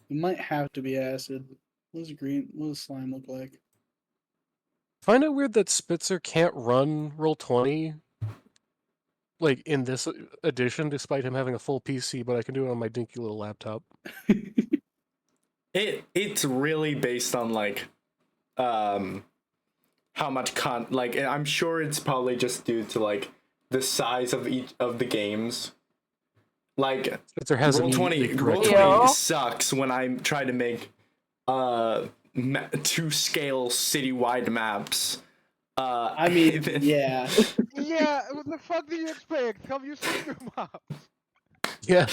It might have to be acid. What does green? What does slime look like? Find it weird that Spitzer can't run Roll20 like in this edition, despite him having a full PC, but I can do it on my dinky little laptop. It's really based on like how much like I'm sure it's probably just due to like the size of each of the games. Like Spitzer has Roll20 Yeah. sucks when I try to make to scale citywide maps. I mean, yeah. Yeah, what the fuck do you expect? Have you seen the maps? Yeah,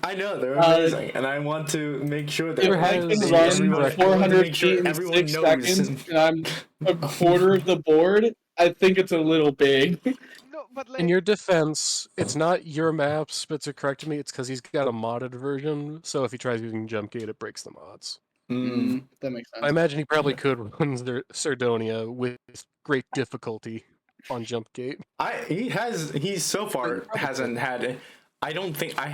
I know they're amazing, and I want to make sure that There If I has can everyone- run I want to 400 feet in everyone 6 knows. seconds, and I'm a quarter of the board, I think it's a little big. No, but like, in your defense, it's not your map, Spitzer corrected me, it's because he's got a modded version, so if he tries using jump gate, it breaks the mods. That makes sense. I imagine he probably could run Sardonia with great difficulty on jump gate. He so far hasn't had. I don't think I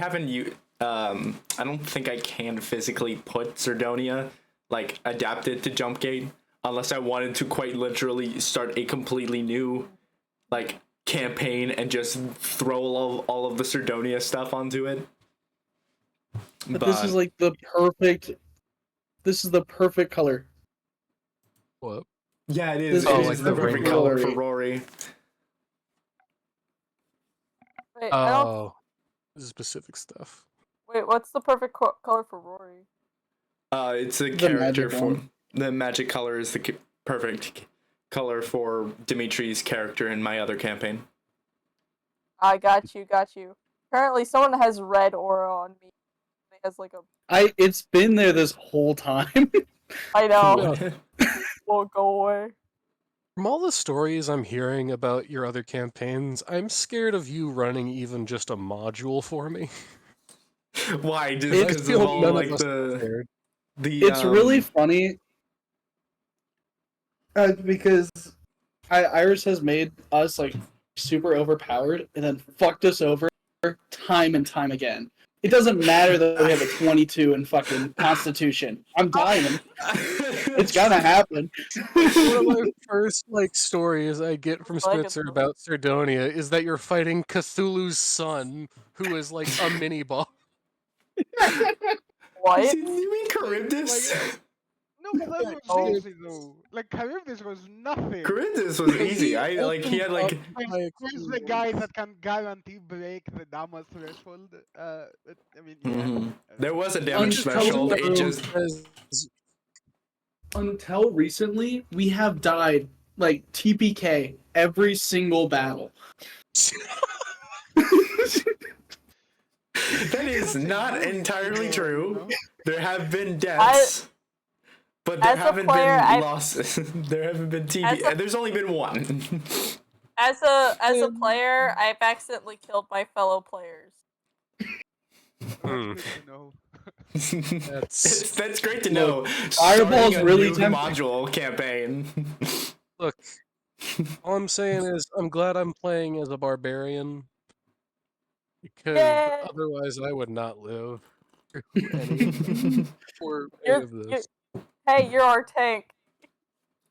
don't think I can physically put Sardonia like adapted to jump gate unless I wanted to quite literally start a completely new like campaign and just throw all of the Sardonia stuff onto it. But this is like the perfect. This is the perfect color. What? Yeah, it is. This It is is the for perfect color for Rory. Rory. Wait, I don't. Oh, this is specific stuff. Wait, what's the perfect color for Rory? It's the The character magic for one. the magic color is the perfect color for Dimitri's character in my other campaign. I got you. Currently, someone has red aura on me. It has like a. It's been there this whole time. I know. What? Won't go away. From all the stories I'm hearing about your other campaigns, I'm scared of you running even just a module for me. Why? Just It's because of feel all none of like us are prepared. It's really funny because Iris has made us like super overpowered and then fucked us over time and time again. It doesn't matter that we have a 22 in fucking Constitution. I'm dying. It's gonna happen. One of my first stories I get from Like Spitzer about Sardonia is that you're fighting Cthulhu's son, who is like a mini boss. What? You mean Charybdis? no, but that was Oh. easy though. Like, Charybdis was nothing. Charybdis was easy. He had like Where's the guy that can guarantee break the damage threshold? I mean, yeah. Mhm. There was a damage Until threshold. It just Until recently, we have died like TPK every single battle. that is not entirely true. There have been deaths. But As there a haven't player, been I- losses. There haven't been TB. There's only been one. As a player, I've accidentally killed my fellow players. Hmm. Good to know. That's great to know. Fireball's Starting a really new tempting. module campaign. Look, all I'm saying is I'm glad I'm playing as a barbarian, because Yay! otherwise I would not live through any You're- of this. Hey, you're our tank.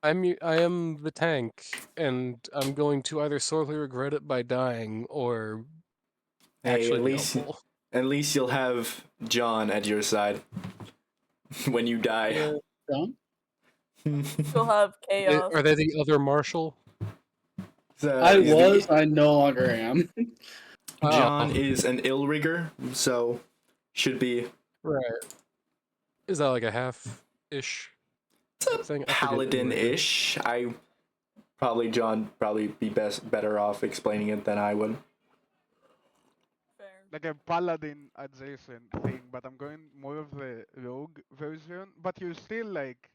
I am the tank, and I'm going to either sorely regret it by dying or Hey, actually at be least- helpful. At least you'll have John at your side when you die. Done? You'll have chaos. Are they the other Marshall? I was, I no longer am. John Oh, is an ill rigger, so should be right. Is that like a half-ish thing? I forget the word. paladin-ish. John probably be better off explaining it than I would. Fair. Like a paladin adjacent thing, but I'm going more of the rogue version. But you're still like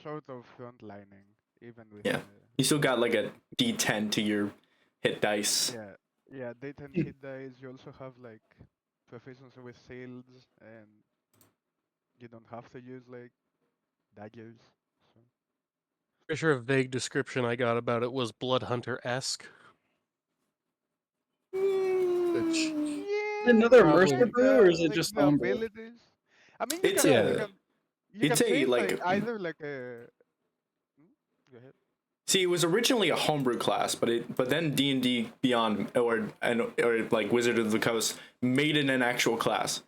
sort of frontlining, even with Yeah. You still got like a D10 to your hit dice. yeah, they 10 hit dice. You also have like proficiency with shields, and you don't have to use like daggers. So. Pretty sure a vague description I got about it was Blood Hunter-esque. Which Another Probably- mercer brew, or is it Like just the homebrew? abilities? I mean, It's you a- can you it's can say a it's like. either like a. Go ahead. See, it was originally a homebrew class, but then D&D Beyond or like Wizard of the Coast made it an actual class.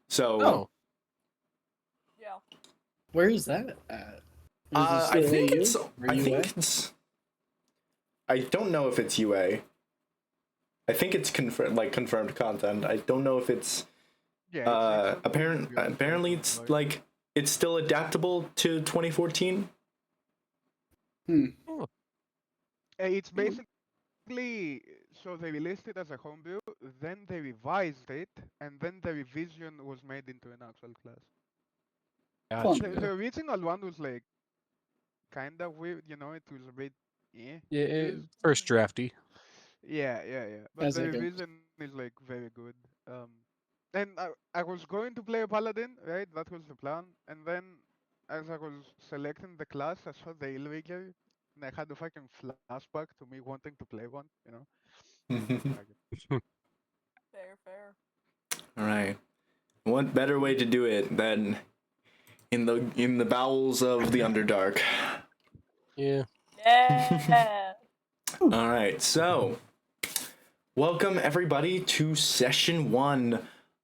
So Oh, Yeah. Where is that at? Is it I still think AU it's or I UA? think it's I don't know if it's UA. I think it's confirmed content. I don't know if it's Yeah. It's apparently it's like it's still adaptable to 2014. It's basically so they released it as a homebrew, then they revised it, and then the revision was made into an actual class. gotcha. The original one was like kind of weird, you know. It was a bit to Yeah, use. first drafty. Yeah. But As the it goes. revision is like very good. And I was going to play a paladin, right? That was the plan. And then as I was selecting the class, I saw the Illrigger, and I had a fucking flashback to me wanting to play one, you know. Fuck it. Fair. All right. What better way to do it than in the bowels of the Underdark? Yeah. Yeah. All right. So, welcome everybody to session 1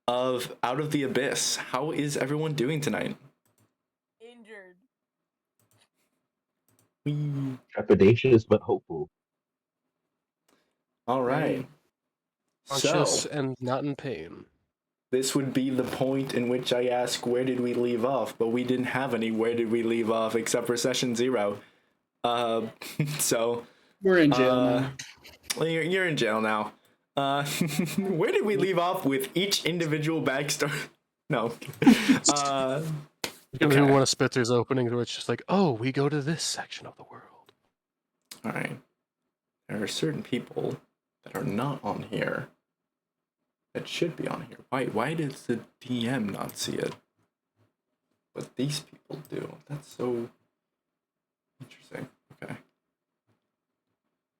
of Out of the Abyss. How is everyone doing tonight? Injured. Trepidatious but hopeful. All right. Conscious So, and not in pain. this would be the point in which I ask, where did we leave off? But we didn't have any where did we leave off except for session 0. So We're in jail now. well, you're in jail now. Where did we leave off with each individual backstory? No. It's gonna be Okay. one of Spitzer's openings where it's just like, oh, we go to this section of the world. All right. There are certain people that are not on here that should be on here. Why does the DM not see it? But these people do. That's so interesting. Okay.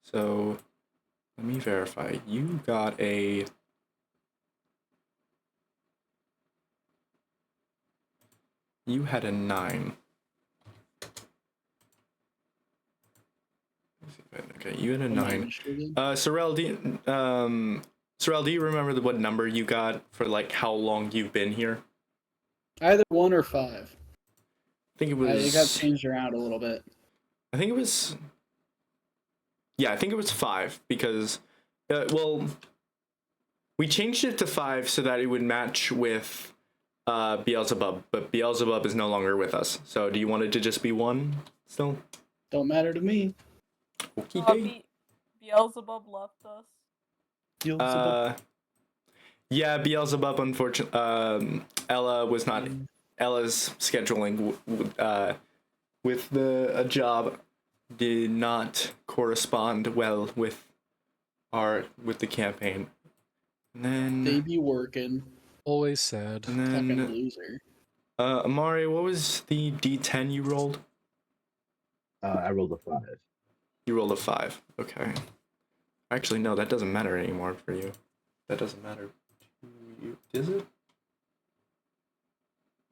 So let me verify. You got a You had a 9. Okay, you had a 9. Sorrel, do you remember what number you got for like how long you've been here? Either 1 or 5. I think it was. It got changed around a little bit. I think it was. Yeah, I think it was 5 because, well, we changed it to 5 so that it would match with Beelzebub, but Beelzebub is no longer with us. So, do you want it to just be 1 still? Don't matter to me. Okay. Beelzebub left us. Yeah, Beelzebub. Unfortunately, Ella was not. Ella's scheduling with a job did not correspond well with the campaign. And then They be working. Always sad. and Fucking then loser. Amari, what was the D10 you rolled? I rolled a 5. You rolled a 5. Okay. Actually, no, that doesn't matter anymore for you. That doesn't matter to you. Is it?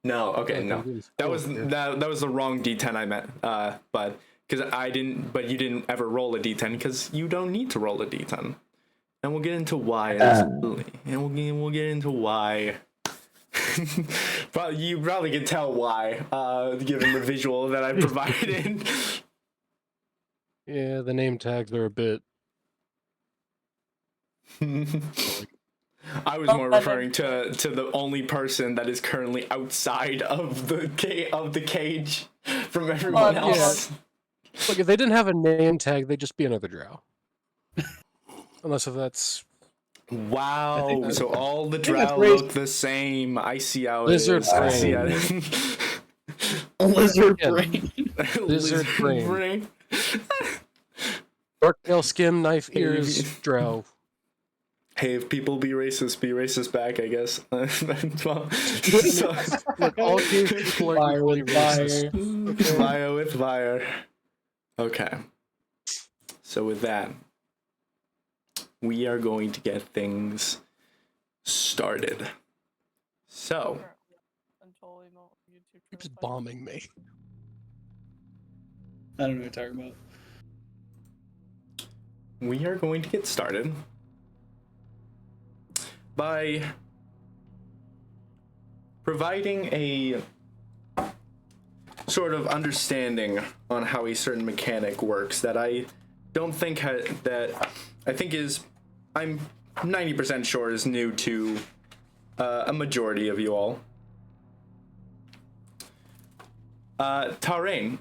No. Okay. No. That was the wrong D10 I meant. But because but you didn't ever roll a D10 because you don't need to roll a D10, and we'll get into why. And we'll get into why. You probably can tell why, given the visual that I provided. Yeah, the name tags are a bit. I was more referring to the only person that is currently outside of the cage from everyone else. Look, if they didn't have a name tag, they'd just be another drow. Unless if that's Wow! So all the think that's drow look the same. I see how Lizard it is. I see how brain. Lizard Yeah. brain. Lizard brain. Dark pale skin, knife ears, drow. Hey, if people be racist back, I guess. Well, Look, all cave people are Fire equally with fire. racist. Fire with fire. Okay. So with that, we are going to get things started. So, totally know what YouTube Keeps trying to fight. bombing me. I don't know what you're talking about. We are going to get started by providing a sort of understanding on how a certain mechanic works that I don't think that I think is, I'm 90% sure is new to a majority of you all. Tarain,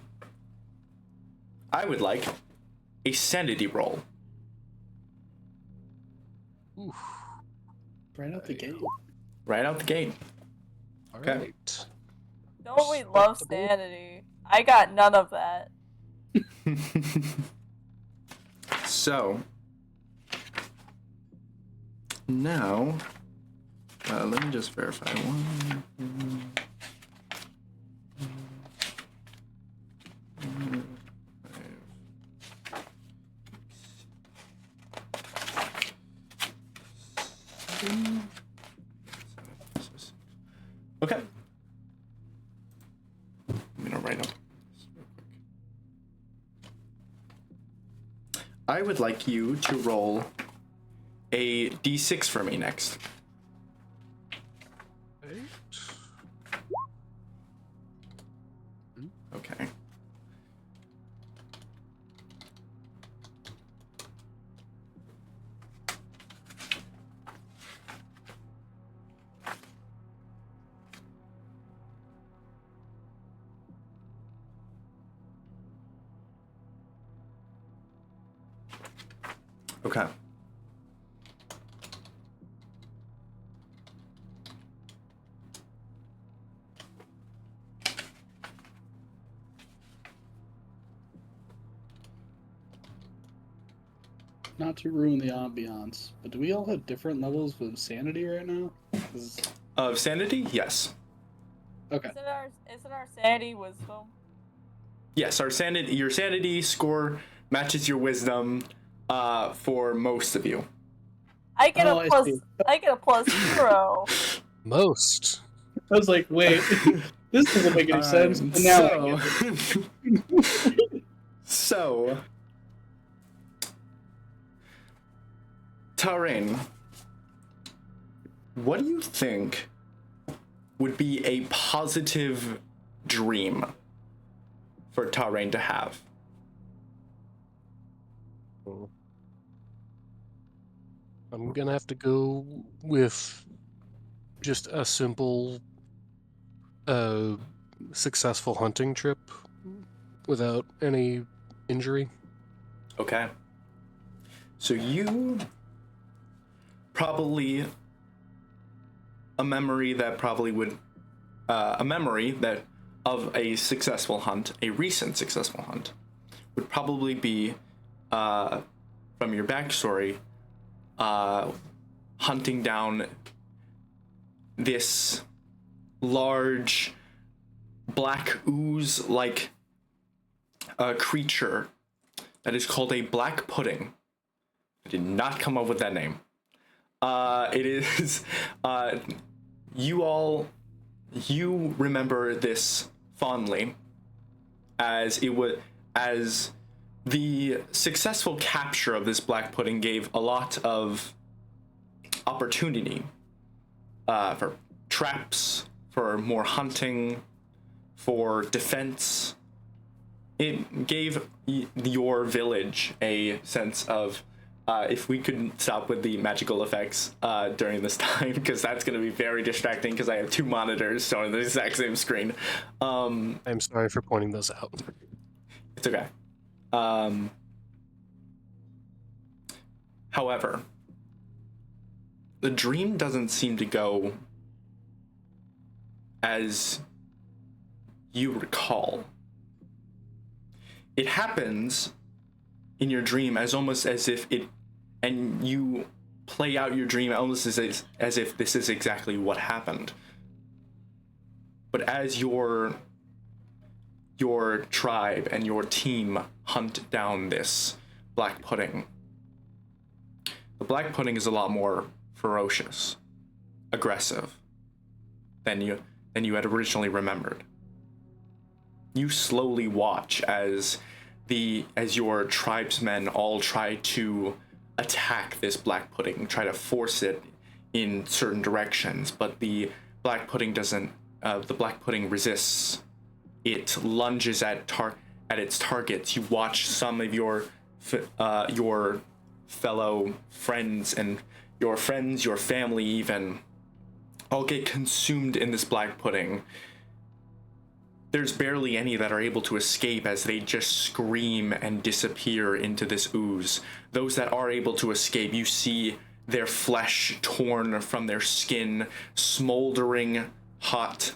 I would like a sanity roll. Oof. Right out the gate. Right out the gate. All Okay. right. Don't we love sanity? I got none of that. So, now, let me just verify. 1, 2, 5. Okay. I'm gonna write up this real quick. I would like you to roll a d6 for me next. Right. Okay. Okay. Not to ruin the ambiance, but do we all have different levels of sanity right now? 'Cause- Of sanity? Yes. Okay. Isn't our sanity wisdom? Yes, your sanity score matches your wisdom for most of you. I get Oh, a I plus. see. I get a +0. Most. I was like, wait, this doesn't make any sense. And now I get it. So, Tarain, what do you think would be a positive dream for Tarain to have? I'm gonna have to go with just a simple, successful hunting trip without any injury. Okay. So you probably a memory that of a successful hunt, a recent successful hunt, would probably be from your backstory, hunting down this large black ooze like creature that is called a black pudding. I did not come up with that name. It is you remember this fondly as the successful capture of this black pudding gave a lot of opportunity for traps, for more hunting, for defense. It gave your village a sense of if we couldn't stop with the magical effects during this time, because that's going to be very distracting because I have 2 monitors showing the exact same screen. I'm sorry for pointing those out. It's okay. However, the dream doesn't seem to go as you recall. It happens in your dream as almost as if it, and you play out your dream almost as if this is exactly what happened. But as your tribe and your team hunt down this black pudding, the black pudding is a lot more ferocious, aggressive than than you had originally remembered. You slowly watch as your tribesmen all try to attack this black pudding, try to force it in certain directions, but the black pudding resists. It lunges at its targets. You watch some of your fellow friends and your family even, all get consumed in this black pudding. There's barely any that are able to escape as they just scream and disappear into this ooze. Those that are able to escape, you see their flesh torn from their skin, smoldering hot,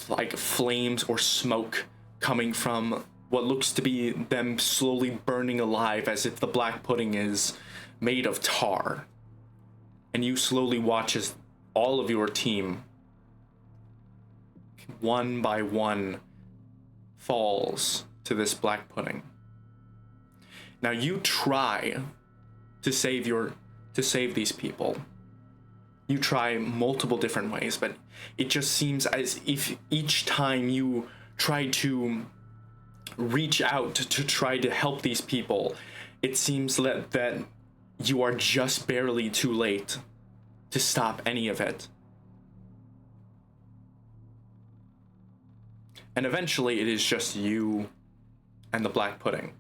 like flames or smoke coming from what looks to be them slowly burning alive, as if the black pudding is made of tar. And you slowly watch as all of your team, one by one, falls to this black pudding. Now you try to save these people. You try multiple different ways, but it just seems as if each time you try to reach out to try to help these people, it seems that you are just barely too late to stop any of it. And eventually it is just you and the black pudding.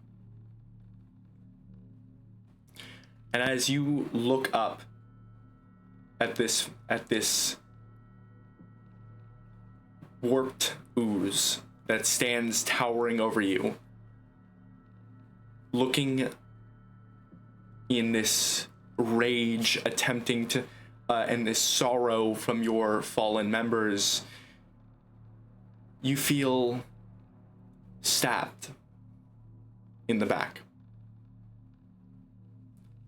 And as you look up at this warped ooze that stands towering over you, looking in this rage, attempting to and this sorrow from your fallen members, you feel stabbed in the back.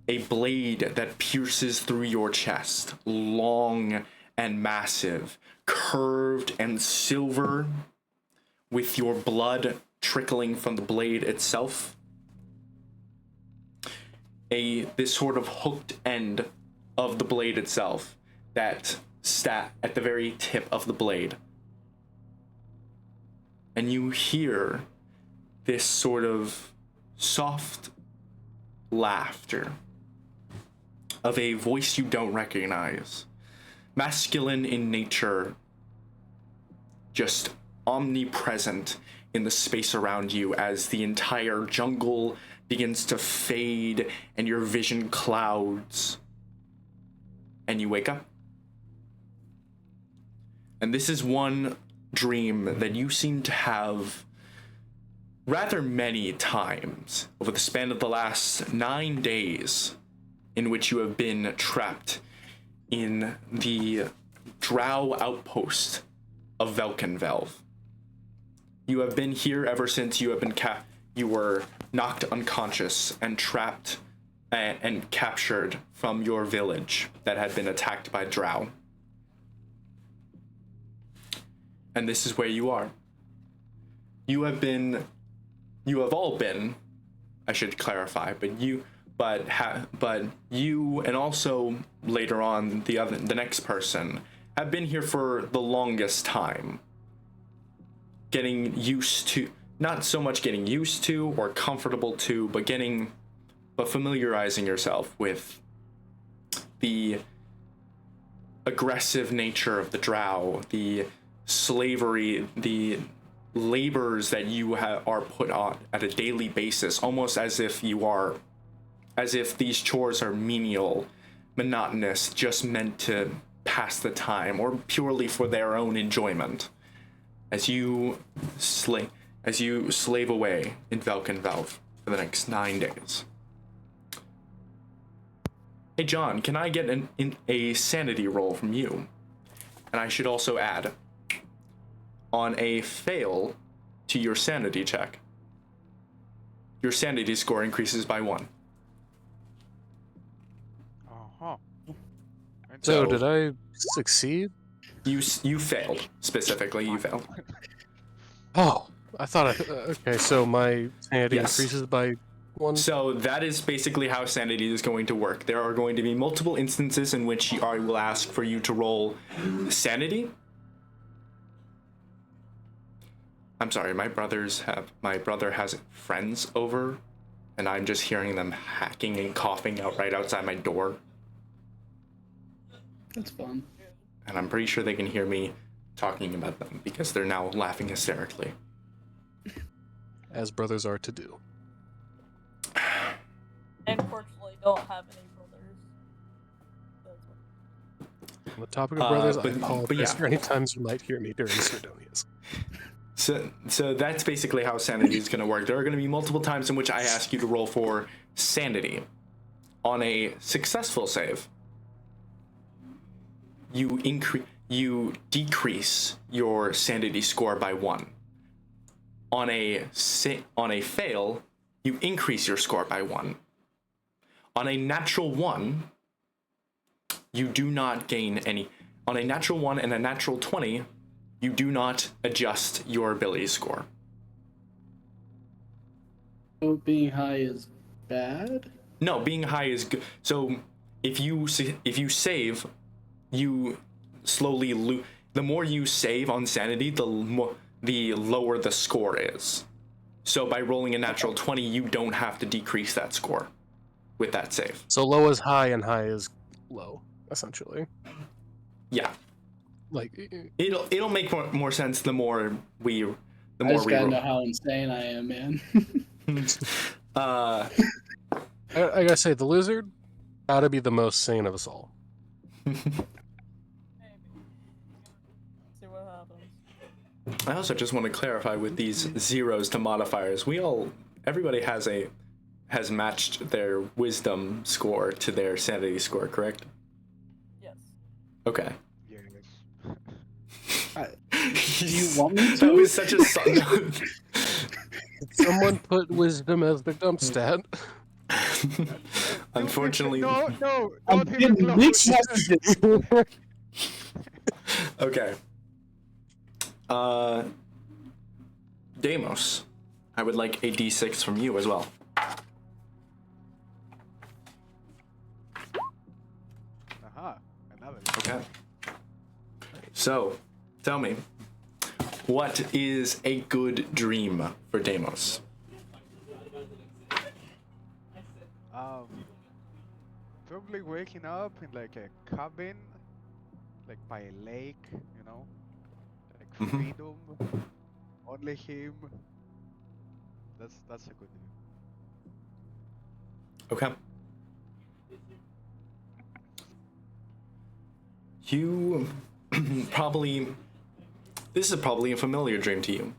A blade that pierces through your chest, long and massive, curved and silver, with your blood trickling from the blade itself. This sort of hooked end of the blade itself that sat at the very tip of the blade. And you hear this sort of soft laughter of a voice you don't recognize. Masculine in nature, just omnipresent in the space around you as the entire jungle begins to fade and your vision clouds. And you wake up. And this is one dream that you seem to have rather many times over the span of the last 9 days, in which you have been trapped in the Drow outpost of Velkenvelv. You have been here ever since you have been you were knocked unconscious and trapped and captured from your village that had been attacked by Drow. And this is where you are. You have all been, I should clarify, but you and also later on the next person have been here for the longest time. Getting used to, not so much getting used to or comfortable to, but familiarizing yourself with the aggressive nature of the Drow, the slavery, the labors that you are put on at a daily basis, almost as if these chores are menial, monotonous, just meant to pass the time or purely for their own enjoyment. As you slave away in Velkenvelv for the next 9 days. Hey John, can I get a sanity roll from you? And I should also add, on a fail to your sanity check, your sanity score increases by 1. Uh-huh. So did I succeed? You failed, specifically, you failed. Oh, I thought okay, so my sanity Yes. increases by 1? So that is basically how sanity is going to work. There are going to be multiple instances in which I will ask for you to roll sanity, I'm sorry, my brother has friends over, and I'm just hearing them hacking and coughing out right outside my door, That's fun. and I'm pretty sure they can hear me talking about them because they're now laughing hysterically. As brothers are to do. I unfortunately don't have any brothers. That's what... On the topic of brothers, I but apologize yeah. for any times you might hear me during Sardonia's. So that's basically how sanity is going to work. There are going to be multiple times in which I ask you to roll for sanity. On a successful save, you decrease your sanity score by 1. On a fail, you increase your score by 1. On a natural 1, you do not gain any. On a natural 1 and a natural 20, you do not adjust your ability score. So being high is bad? No, being high is good. So if you save, you slowly lose. The more you save on sanity, the lower the score is. So by rolling a natural 20, you don't have to decrease that score with that save. So low is high and high is low, essentially. Yeah, Like, it'll make more sense the more we I just gotta roll. know how insane I am, man. Uh, I gotta say, the lizard gotta be the most sane of us all. Maybe. See what happens. I also just want to clarify with these zeros to modifiers. Everybody has matched their wisdom score to their sanity score, correct? Yes. Okay. Yes. Do you want me to? That was such a Someone put wisdom as the dump stat. Unfortunately. No, I'm not even getting close. mixed messages. Okay. Deimos, I would like a d6 from you as well. Aha, another. Okay. So, tell me, what is a good dream for Deimos? Probably waking up in like a cabin, like by a lake, you know, like Mhm. freedom, only him. That's a good dream. Okay. You this is probably a familiar dream to you.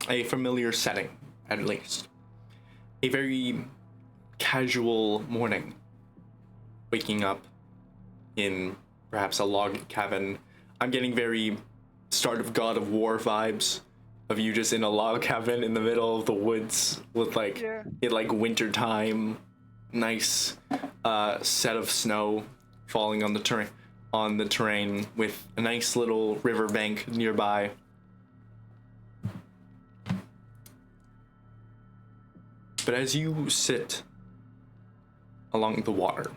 A familiar setting, at least. A very casual morning. Waking up in perhaps a log cabin. I'm getting very start of God of War vibes of you just in a log cabin in the middle of the woods with like winter time, nice set of snow falling on the terrain with a nice little riverbank nearby. But as you sit along the water,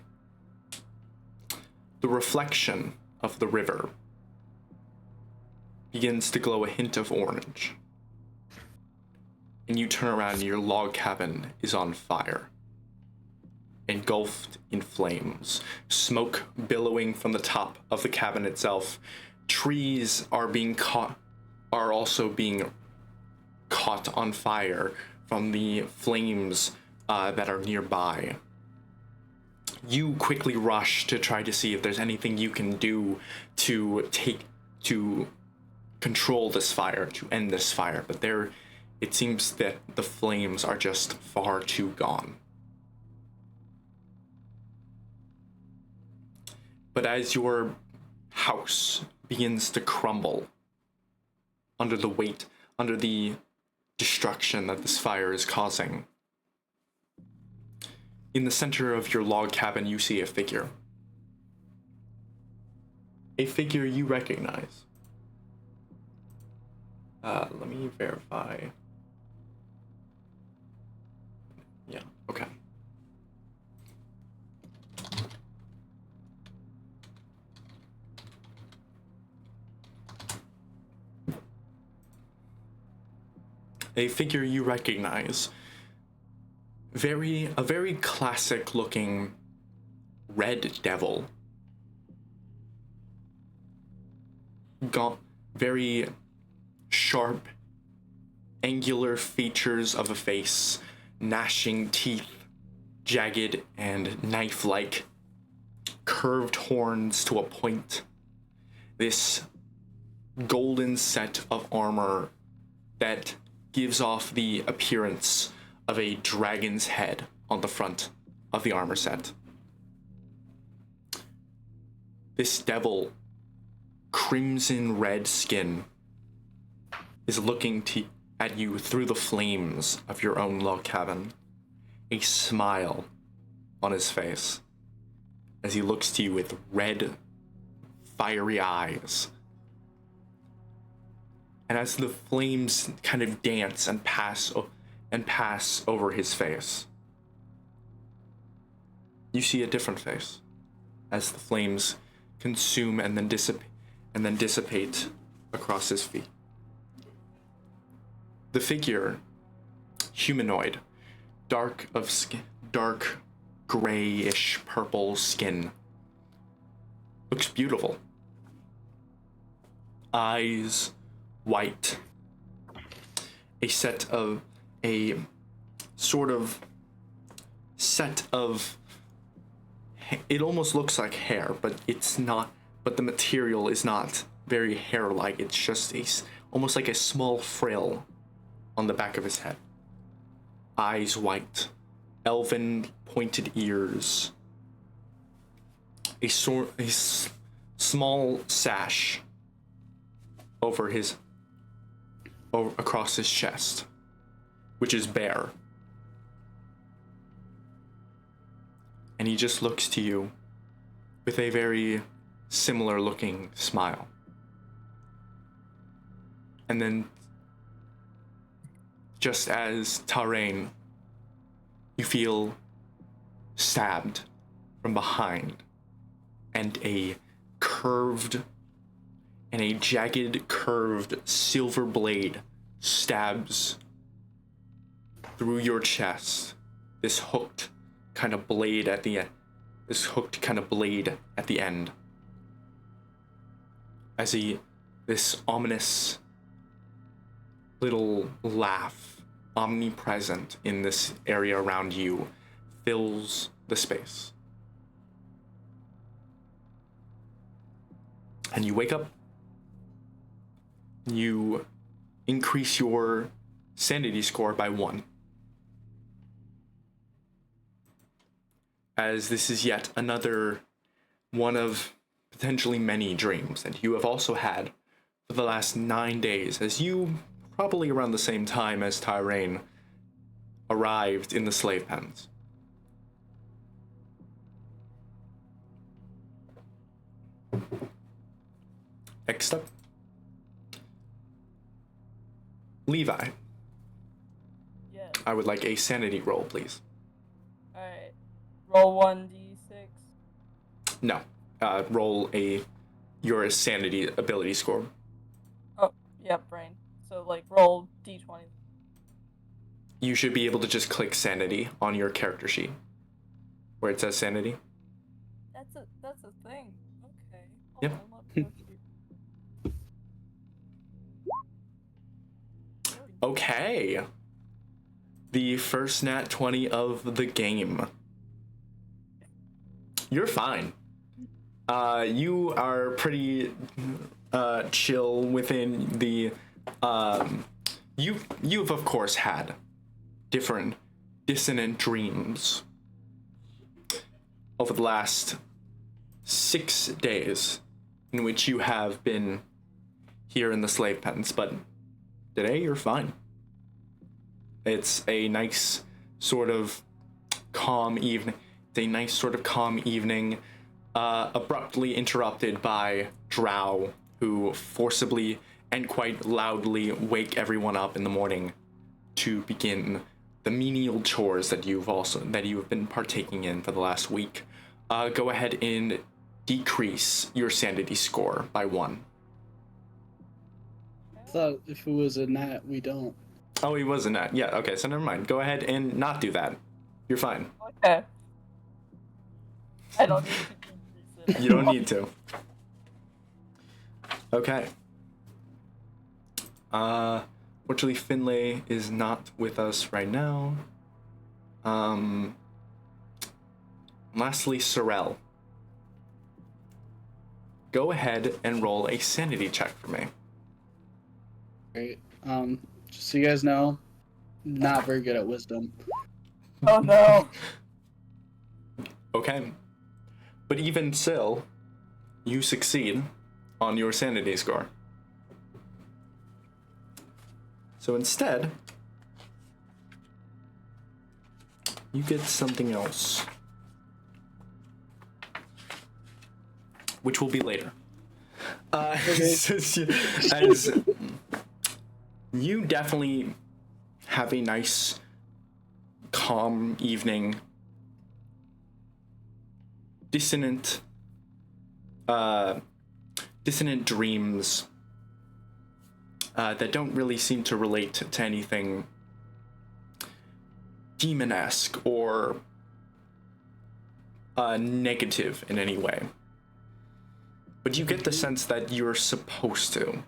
the reflection of the river begins to glow a hint of orange. And you turn around and your log cabin is on fire, engulfed in flames, smoke billowing from the top of the cabin itself. Trees are also being caught on fire from the flames that are nearby. You quickly rush to try to see if there's anything you can do to control this fire, to end this fire, but it seems that the flames are just far too gone. But as your house begins to crumble under the weight, under the destruction that this fire is causing, in the center of your log cabin, you see a figure. A figure you recognize. Let me verify. Yeah, okay. a figure you recognize. A very classic looking red devil. Very sharp, angular features of a face, gnashing teeth, jagged and knife-like, curved horns to a point. This golden set of armor that gives off the appearance of a dragon's head on the front of the armor set. This devil, crimson red skin, is looking at you through the flames of your own log cabin, a smile on his face as he looks to you with red, fiery eyes. And as the flames kind of dance and pass over his face, you see a different face as the flames consume and then dissipate across his feet. The figure, humanoid, dark grayish purple skin, looks beautiful. Eyes white. A sort of set of, it almost looks like hair, but it's not, but the material is not very hair-like. It's just almost like a small frill on the back of his head. Eyes white, elven pointed ears, a small sash across his chest, which is bare. And he just looks to you with a very similar looking smile. And then, just as Tarain, you feel stabbed from behind, and a jagged, curved silver blade stabs through your chest. This hooked kind of blade at the end. As this ominous little laugh, omnipresent in this area around you, fills the space. And you wake up. You increase your sanity score by 1. As this is yet another one of potentially many dreams that you have also had for the last 9 days, as you, probably around the same time as Tarain, arrived in the slave pens. Next up, Levi. Yes. I would like a sanity roll, please. Alright. Roll 1d6. No. Roll your sanity ability score. Oh, yep, brain. So, like, roll d20. You should be able to just click sanity on your character sheet, where it says sanity. That's a thing. Okay. Yep. On, let me go through. Okay. The first nat 20 of the game. You're fine. You are pretty chill within the you've of course had different dissonant dreams over the last 6 days in which you have been here in the slave pens, but today you're fine. It's a nice sort of calm evening. Abruptly interrupted by Drow, who forcibly and quite loudly wake everyone up in the morning to begin the menial chores that you have been partaking in for the last week. Go ahead and decrease your sanity score by 1. I thought if it was a nat, we don't. Oh, he wasn't at. Yeah, okay, so never mind. Go ahead and not do that. You're fine. Okay. I don't need to decrease it. You don't need to. Okay. Fortunately, Finlay is not with us right now. Lastly, Sorel. Go ahead and roll a sanity check for me. Great. Just so you guys know, not very good at wisdom. Oh no. Okay. But even still, you succeed on your sanity score. So instead, you get something else, which will be later. As you definitely have a nice, calm evening, dissonant dreams that don't really seem to relate to anything demon-esque or negative in any way. But you get the sense that you're supposed to.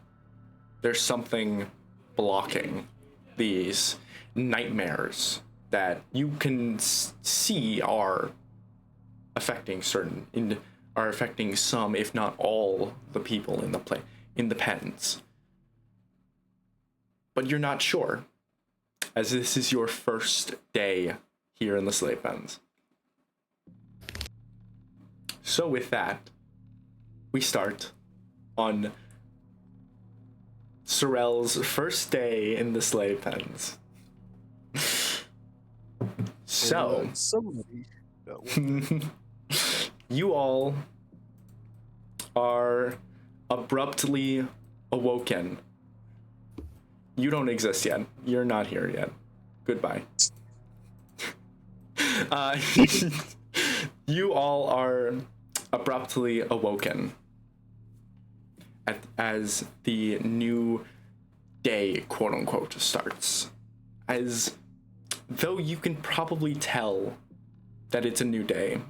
There's something blocking these nightmares that you can see are affecting some, if not all, the people in the pens. But you're not sure, as this is your first day here in the slave pens. So with that, we start on Sorel's first day in the slave pens. So, Somebody. you all are abruptly awoken. You don't exist yet. You're not here yet. Goodbye. You all are abruptly awoken as the new day, quote unquote, starts. As though you can probably tell that it's a new day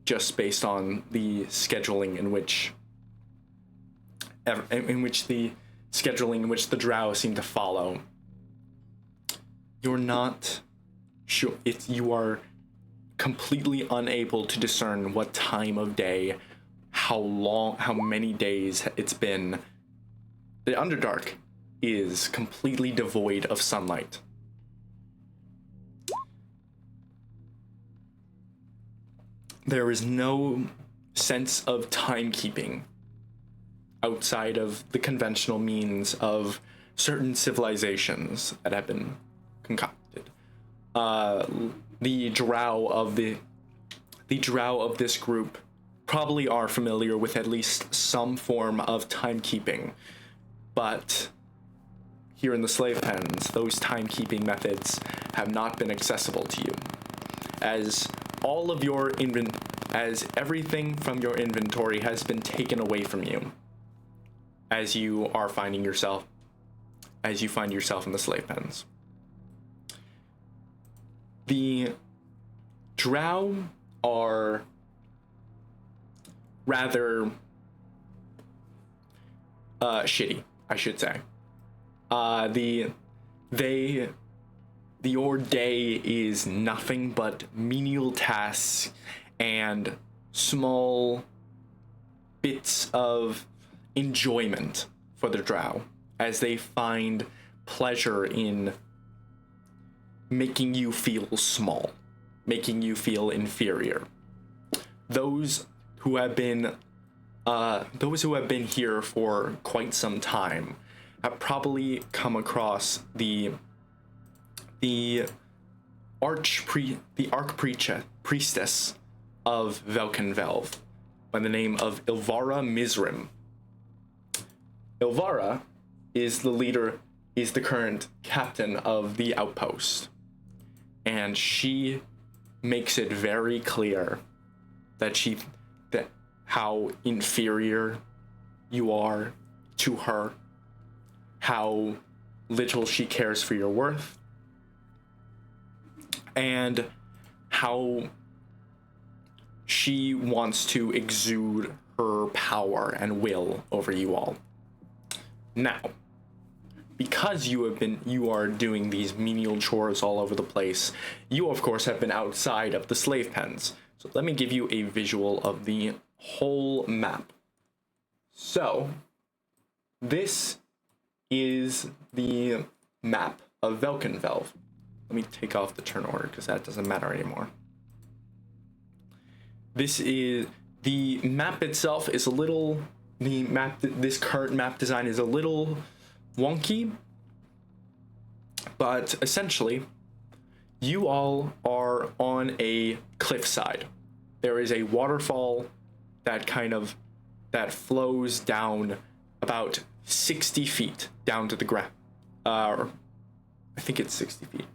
just based on the scheduling in which the Drow seem to follow. You're not sure. You are completely unable to discern what time of day, how many days it's been. The Underdark is completely devoid of sunlight. There is no sense of timekeeping outside of the conventional means of certain civilizations that have been concocted. The Drow of this group probably are familiar with at least some form of timekeeping, but here in the slave pens, those timekeeping methods have not been accessible to you, as all of your as everything from your inventory has been taken away from you, as you find yourself in the slave pens. The Drow are rather shitty, I should say. Your day is nothing but menial tasks and small bits of enjoyment for the Drow, as they find pleasure in making you feel small, making you feel inferior. Those who have been here for quite some time have probably come across the archpriestess of Velkenvelv by the name of Ilvara Mizrim. Ilvara is the current captain of the outpost, and she makes it very clear that how inferior you are to her, how little she cares for your worth, and how she wants to exude her power and will over you all. Now, because you are doing these menial chores all over the place, you of course have been outside of the slave pens. So let me give you a visual of the whole map. So this is the map of Velkenvelv. Let me take off the turn order because that doesn't matter anymore. This is the map itself is a little, this current map design is a little wonky, but essentially you all are on a cliffside. There is a waterfall that flows down about 60 feet down to the ground. I think it's 60 feet.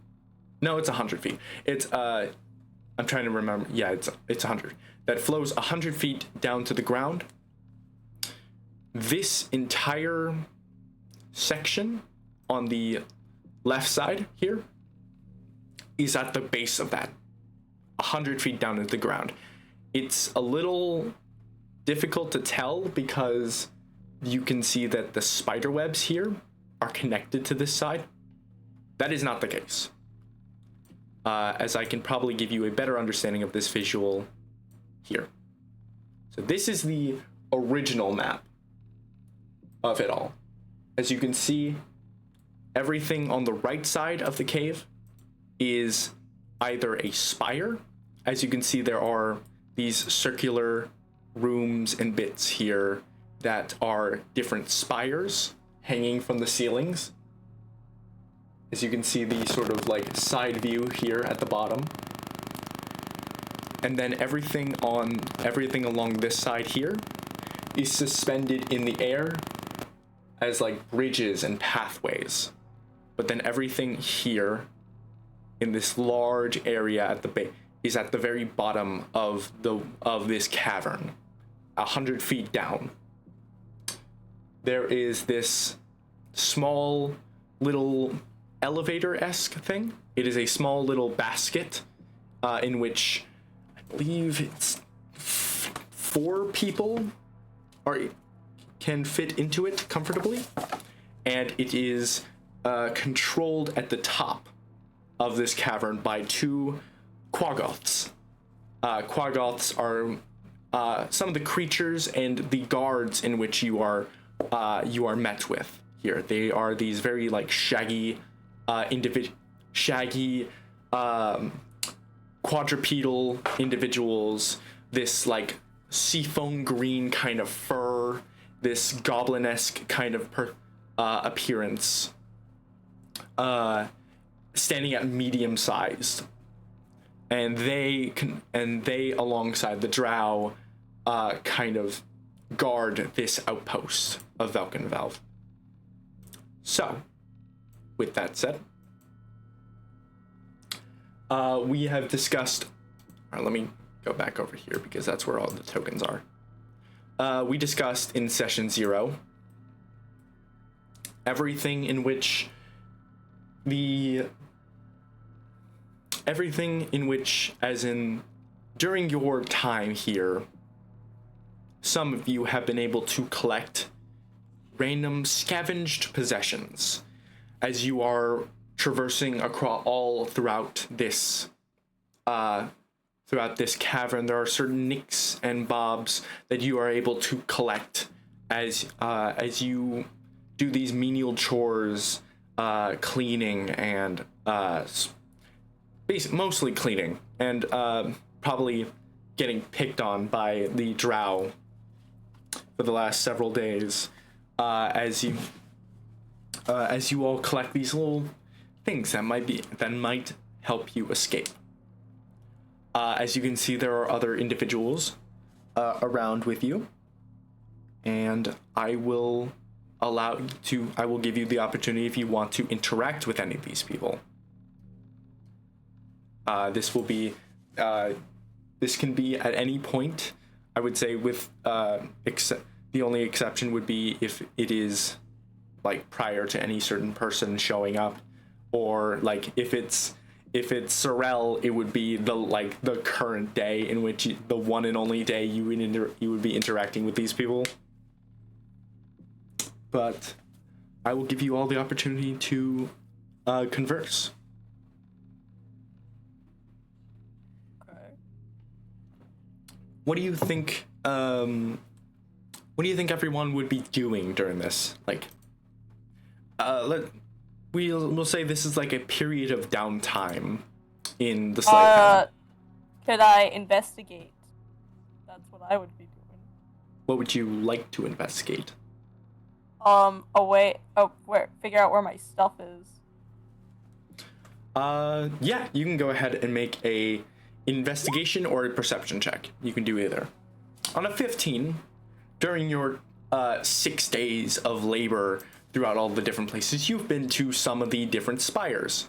No, it's 100 feet. It's I'm trying to remember. Yeah, it's 100. That flows 100 feet down to the ground. This entire section on the left side here is at the base of that, 100 feet down into the ground. It's a little difficult to tell because you can see that the spider webs here are connected to this side. That is not the case. As I can probably give you a better understanding of this visual here. So this is the original map of it all. As you can see, everything on the right side of the cave is either a spire. As you can see, there are these circular rooms and bits here that are different spires hanging from the ceilings. As you can see, the sort of like side view here at the bottom. And then everything along this side here is suspended in the air as like bridges and pathways. But then everything here in this large area at the base is at the very bottom of this cavern, 100 feet down. There is this small little elevator-esque thing. It is a small little basket in which I believe it's 4 people can fit into it comfortably, and it is controlled at the top of this cavern by 2 Quaggoths. Quaggoths are some of the creatures and the guards in which you are met with here. They are these very like shaggy quadrupedal individuals, this like seafoam green kind of fur, this goblin-esque kind of appearance, standing at medium sized, and they alongside the Drow kind of guard this outpost of Velkenvelv. So with that said, we have discussed, let me go back over here because that's where all the tokens are. We discussed in session 0 everything in which as in during your time here, some of you have been able to collect random scavenged possessions as you are traversing across all throughout this cavern. There are certain nicks and bobs that you are able to collect as you do these menial chores, cleaning and mostly cleaning and probably getting picked on by the Drow for the last several days, as you all collect these little things that might help you escape. As you can see, there are other individuals around with you, and I will give you the opportunity if you want to interact with any of these people. This can be at any point. I would say with the only exception would be if it is like prior to any certain person showing up, or like if it's Sorel, it would be the current day in which the one and only day you would be interacting with these people. But I will give you all the opportunity to converse. Okay. What do you think? What do you think everyone would be doing during this? Like, we'll say this is like a period of downtime in the slave pen. Could I investigate? That's what I would be doing. What would you like to investigate? Figure out where my stuff is. Yeah, you can go ahead and make a investigation or a perception check. You can do either. On a 15, during your 6 days of labor throughout all the different places, you've been to some of the different spires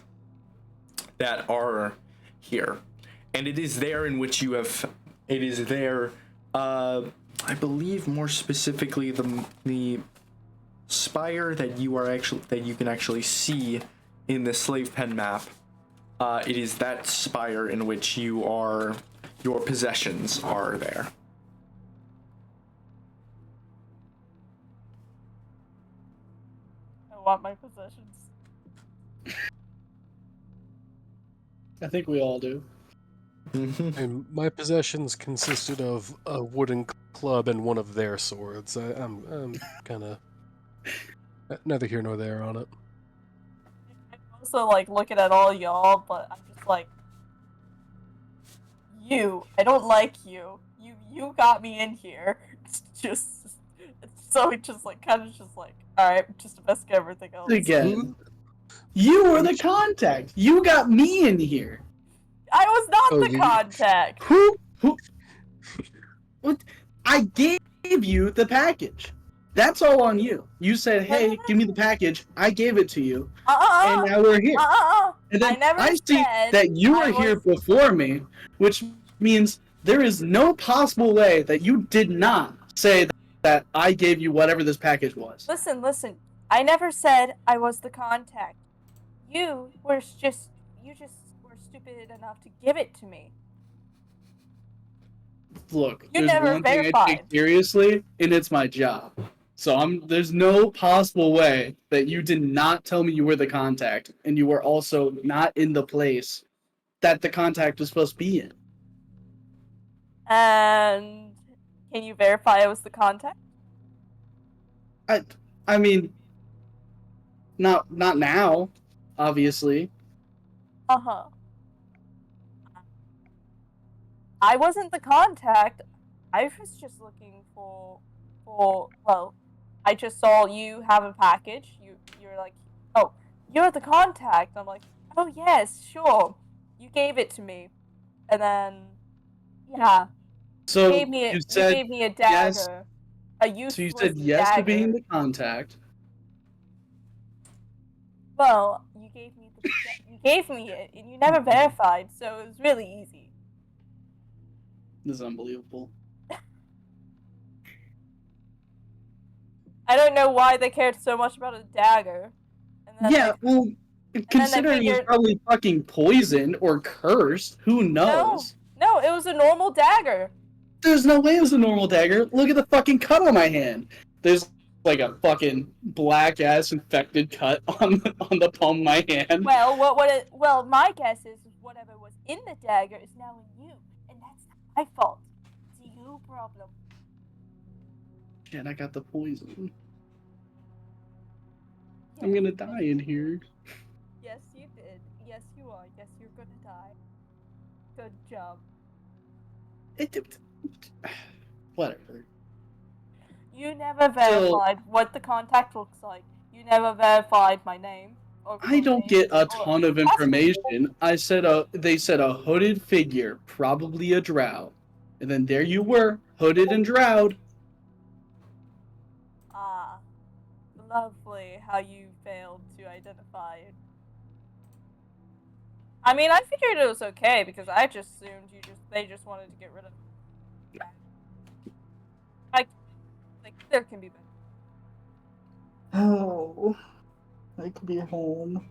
that are here. And it is there in which you have, it is there, I believe more specifically the spire that you can actually see in the slave pen map. It is that spire in which your possessions are there. I want my possessions. I think we all do. And my possessions consisted of a wooden club and one of their swords. I'm kind of neither here nor there on it. I'm also like looking at all y'all, but I'm just like, I don't like you. You got me in here. So just like kind of just like, all right, just investigate everything else. Again, you were the contact. You got me in here. I was not the contact. Who? What? I gave you the package. That's all on you. You said, "Hey, give me the package." I gave it to you, and now we're here. And then I see that you were here before me, which means there is no possible way that you did not say that I gave you whatever this package was. Listen. I never said I was the contact. You just were stupid enough to give it to me. Look, You there's never one thing I verified. take seriously, and it's my job. So there's no possible way that you did not tell me you were the contact, and you were also not in the place that the contact was supposed to be in. And can you verify I was the contact? I mean, not now, obviously. Uh-huh. I wasn't the contact. I was just looking for well, I just saw you have a package. You're like, "Oh, you're the contact." I'm like, "Oh, yes, sure." You gave it to me. And then yeah. So you gave me a dagger. yes. A useless So you said yes dagger. to being the contact. Well, you gave me it, and you never verified, so it was really easy. This is unbelievable. I don't know why they cared so much about a dagger. And then considering it's probably fucking poisoned or cursed, who knows? No, it was a normal dagger. There's no way it was a normal dagger. Look at the fucking cut on my hand. There's like a fucking black ass infected cut on the palm of my hand. Well, my guess is whatever was in the dagger is now in you, and that's not my fault. It's your problem. And I got the poison. I'm gonna die in here. Yes, you did. Yes, you are. Yes, you're gonna die. Good job. Whatever. You never verified what the contact looks like. You never verified my name. I don't get a ton of information. They said a hooded figure, probably a drow. And then there you were, hooded and drowed. Ah, lovely how you failed to identify it. I mean, I figured it was okay because I just assumed they just wanted to get rid of it. Like there can be better. Oh. Take me home.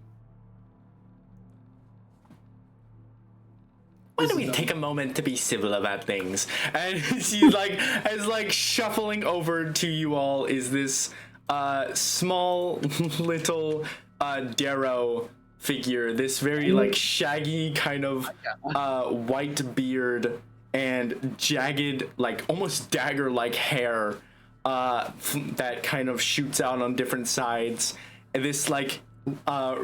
Why This don't is we take a dumb. moment to be civil about things? And she's like, as like shuffling over to you all is this small little Darrow figure. This very like shaggy kind of white beard and jagged, like almost dagger-like hair that kind of shoots out on different sides. And this like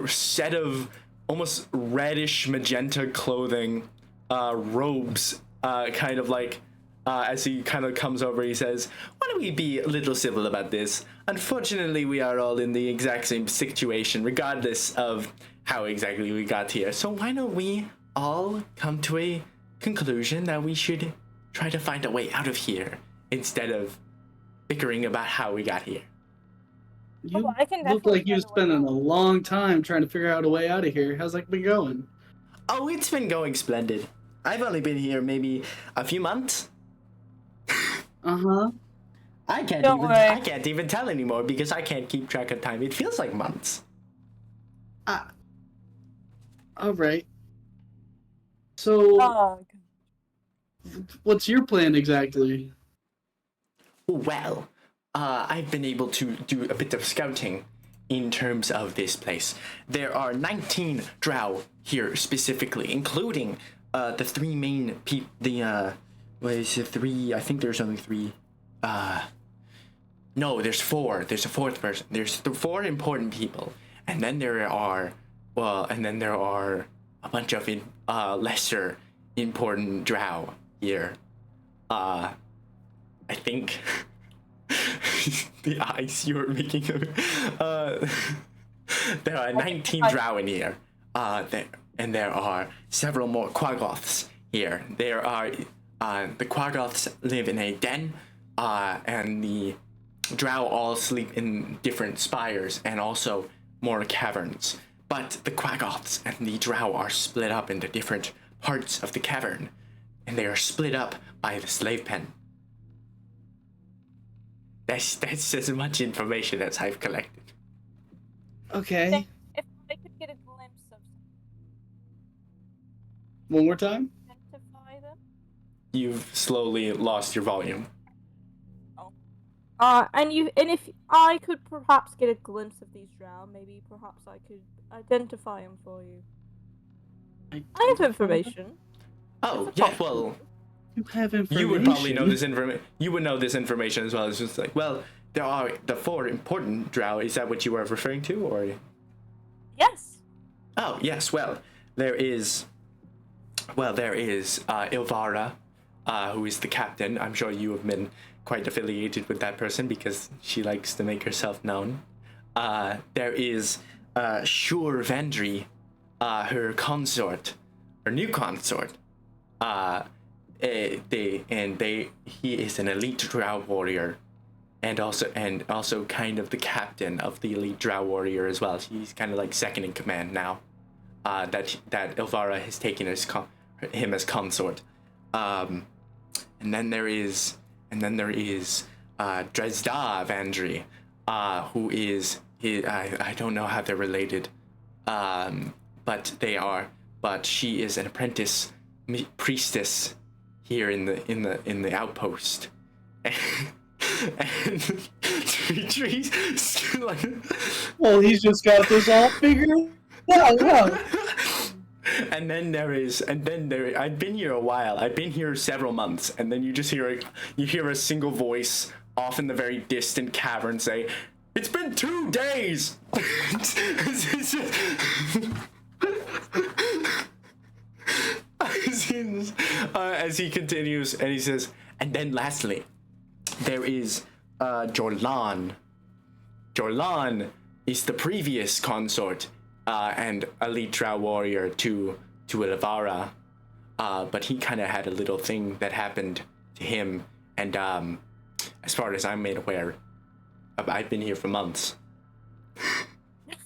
set of almost reddish magenta clothing. Robes, kind of like, as he kind of comes over, he says, why don't we be a little civil about this? Unfortunately, we are all in the exact same situation, regardless of how exactly we got here. So why don't we all come to a conclusion that we should try to find a way out of here, instead of bickering about how we got here? You I can look definitely like you've find a way spending a out. long time trying to figure out a way out of here. How's that been going? Oh, it's been going splendid. I've only been here maybe a few months. Uh-huh. I Don't worry. can't even tell anymore because I can't keep track of time. It feels like months. All right. So, Oh, what's your plan exactly? Well, I've been able to do a bit of scouting in terms of this place. There are 19 Drow here specifically, including the three main what is it, three? I think there's only three. No, there's four. There's a fourth person. There's four important people, and then there are, a bunch of lesser important Drow here. I think the eyes you were making. There are 19 Drow in here. There are several more Quaggoths here. There are the Quaggoths live in a den, and the Drow all sleep in different spires and also more caverns. But the Quaggoths and the Drow are split up into different parts of the cavern, and they are split up by the slave pen. That's as much information as I've collected. Okay. if I could get a glimpse of One more time? identify them. You've slowly lost your volume. And if I could perhaps get a glimpse of these drow, maybe perhaps I could identify them for you. I have information. Oh, It's a yeah, possibility. well, You have information. you would probably know this information. You would know this information as well. It's just like, well, there are the four important Drow. Is that what you were referring to, or? Yes. Oh, yes. Well, there is Ilvara, who is the captain. I'm sure you have been quite affiliated with that person because she likes to make herself known. There is Shur Vendry, her consort, her new consort. He is an elite Drow warrior, and also kind of the captain of the elite Drow warrior as well. He's kind of like second in command now. That Ilvara has taken him as consort. And then there is Dresda Vandry, who is I don't know how they're related, but she is an apprentice priestess here in the outpost. And Dimitri's like, Well, he's just got this all figured out. Huh? and then I've been here a while. I've been here several months, and then you just hear a single voice off in the very distant cavern say, "It's been 2 days." As he continues, and he says, and then lastly, there is Jorlan. Jorlan is the previous consort and elite Drow warrior to Ilvara, but he kind of had a little thing that happened to him, and as far as I'm made aware, I've been here for months. Yes.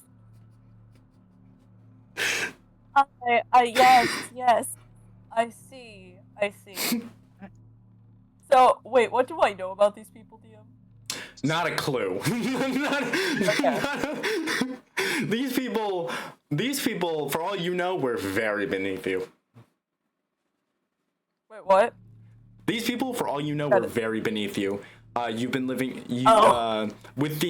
I see. So, wait, what do I know about these people, DM? Not a clue. The all you know, were very beneath you. Wait, what? These people, for all you know, Got were it. very beneath you. You've been living Oh. with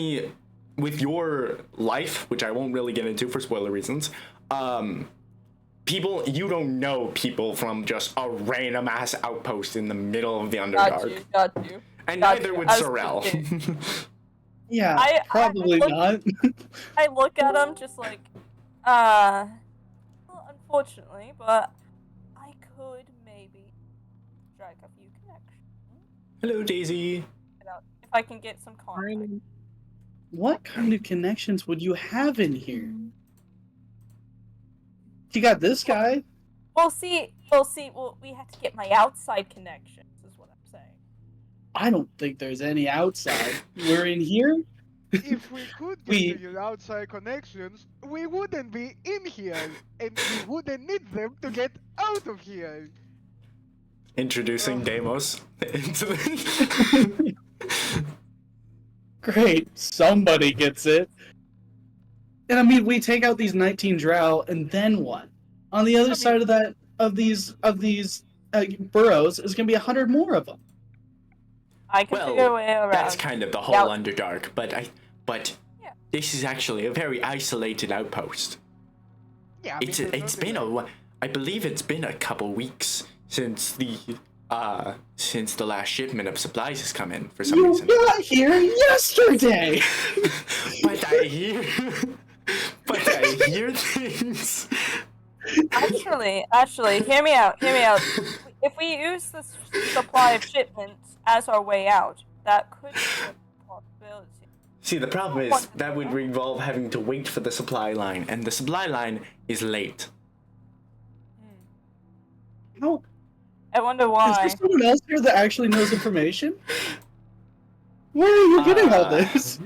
your life, which I won't really get into for spoiler reasons. People, you don't know people from just a random ass outpost in the middle of the Underdark. Got you. And Got neither you. would I was Sorrel. thinking- Yeah, I probably look- not. I look at him just like, well, unfortunately, but I could maybe strike a few connections. Hello, Daisy. If I can get some contact. What kind of connections would you have in here? You got this guy. Well, we have to get my outside connections, is what I'm saying. I don't think there's any outside. We're in here. If we could get We- to your outside connections, we wouldn't be in here, and we wouldn't need them to get out of here. Introducing Deimos into the... Great, somebody gets it. And I mean, we take out these 19 Drow, and then what? On the other side of that, of these burrows, is going to be 100 more of them. I can figure a way around. That's kind of the whole Underdark, but Yeah. this is actually a very isolated outpost. Yeah, It's been I believe it's been a couple weeks since the last shipment of supplies has come in for some You reason. got here yesterday. But I hear things. Actually, hear me out. If we use this supply of shipments as our way out, that could be a possibility. See, the problem is that would involve having to wait for the supply line, and the supply line is late. How? I wonder Is why. there someone else here that actually knows information? Where are you getting all this?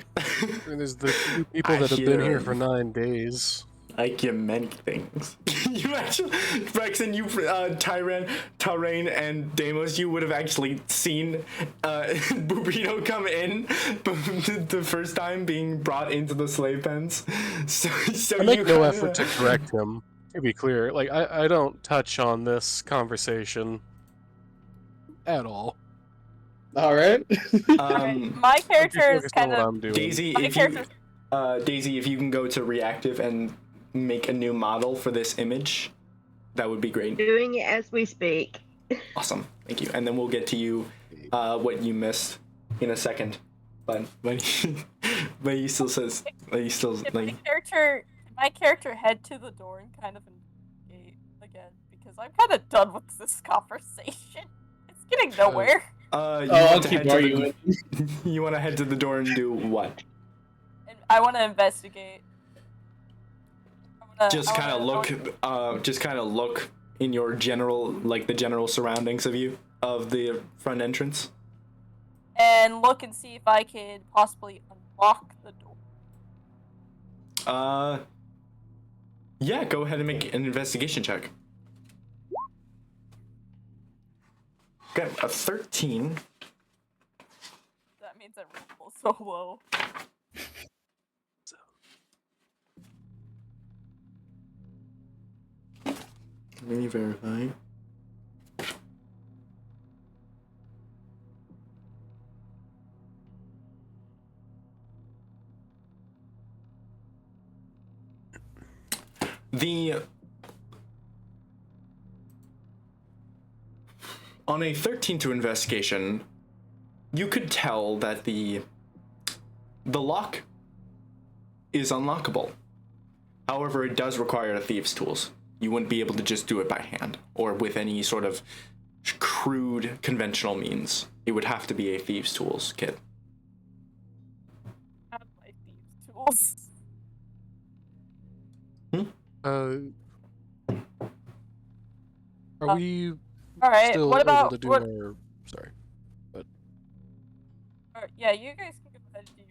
And there's the few people I that have been hear- here for 9 days. Like you meant things. You actually, Rex and you, Tyrain and Deimos, you would have actually seen Burrito come in the first time being brought into the slave pens. So I make no kinda- effort to correct him. To be clear, like I don't touch on this conversation at all. All right. My character is Focus on kind what of I'm doing. Daisy, my if you, character's Daisy, if you can go to reactive and make a new model for this image, that would be great. Doing it as we speak. Awesome, thank you. And then we'll get to you, what you missed in a second. But he still says, he still Did like. my character head to the door and kind of investigate again because I'm kind of done with this conversation. It's getting nowhere. You I'll want to keep head to arguing. you want to head to the door and do what? And I want to investigate. Just kind of look in your general, like the general surroundings of the front entrance. and look and see if I can possibly unlock the door. Yeah, go ahead and make an investigation check. Got a 13. That means I roll so low. Let me verify. On a 13 to investigation, you could tell that the lock is unlockable. However, it does require a thieves' tools. You wouldn't be able to just do it by hand or with any sort of crude conventional means. It would have to be a thieves' tools kit. I have my thieves' tools. Are we All right. still What about able to do what? our... Sorry. Yeah, you guys can go ahead and do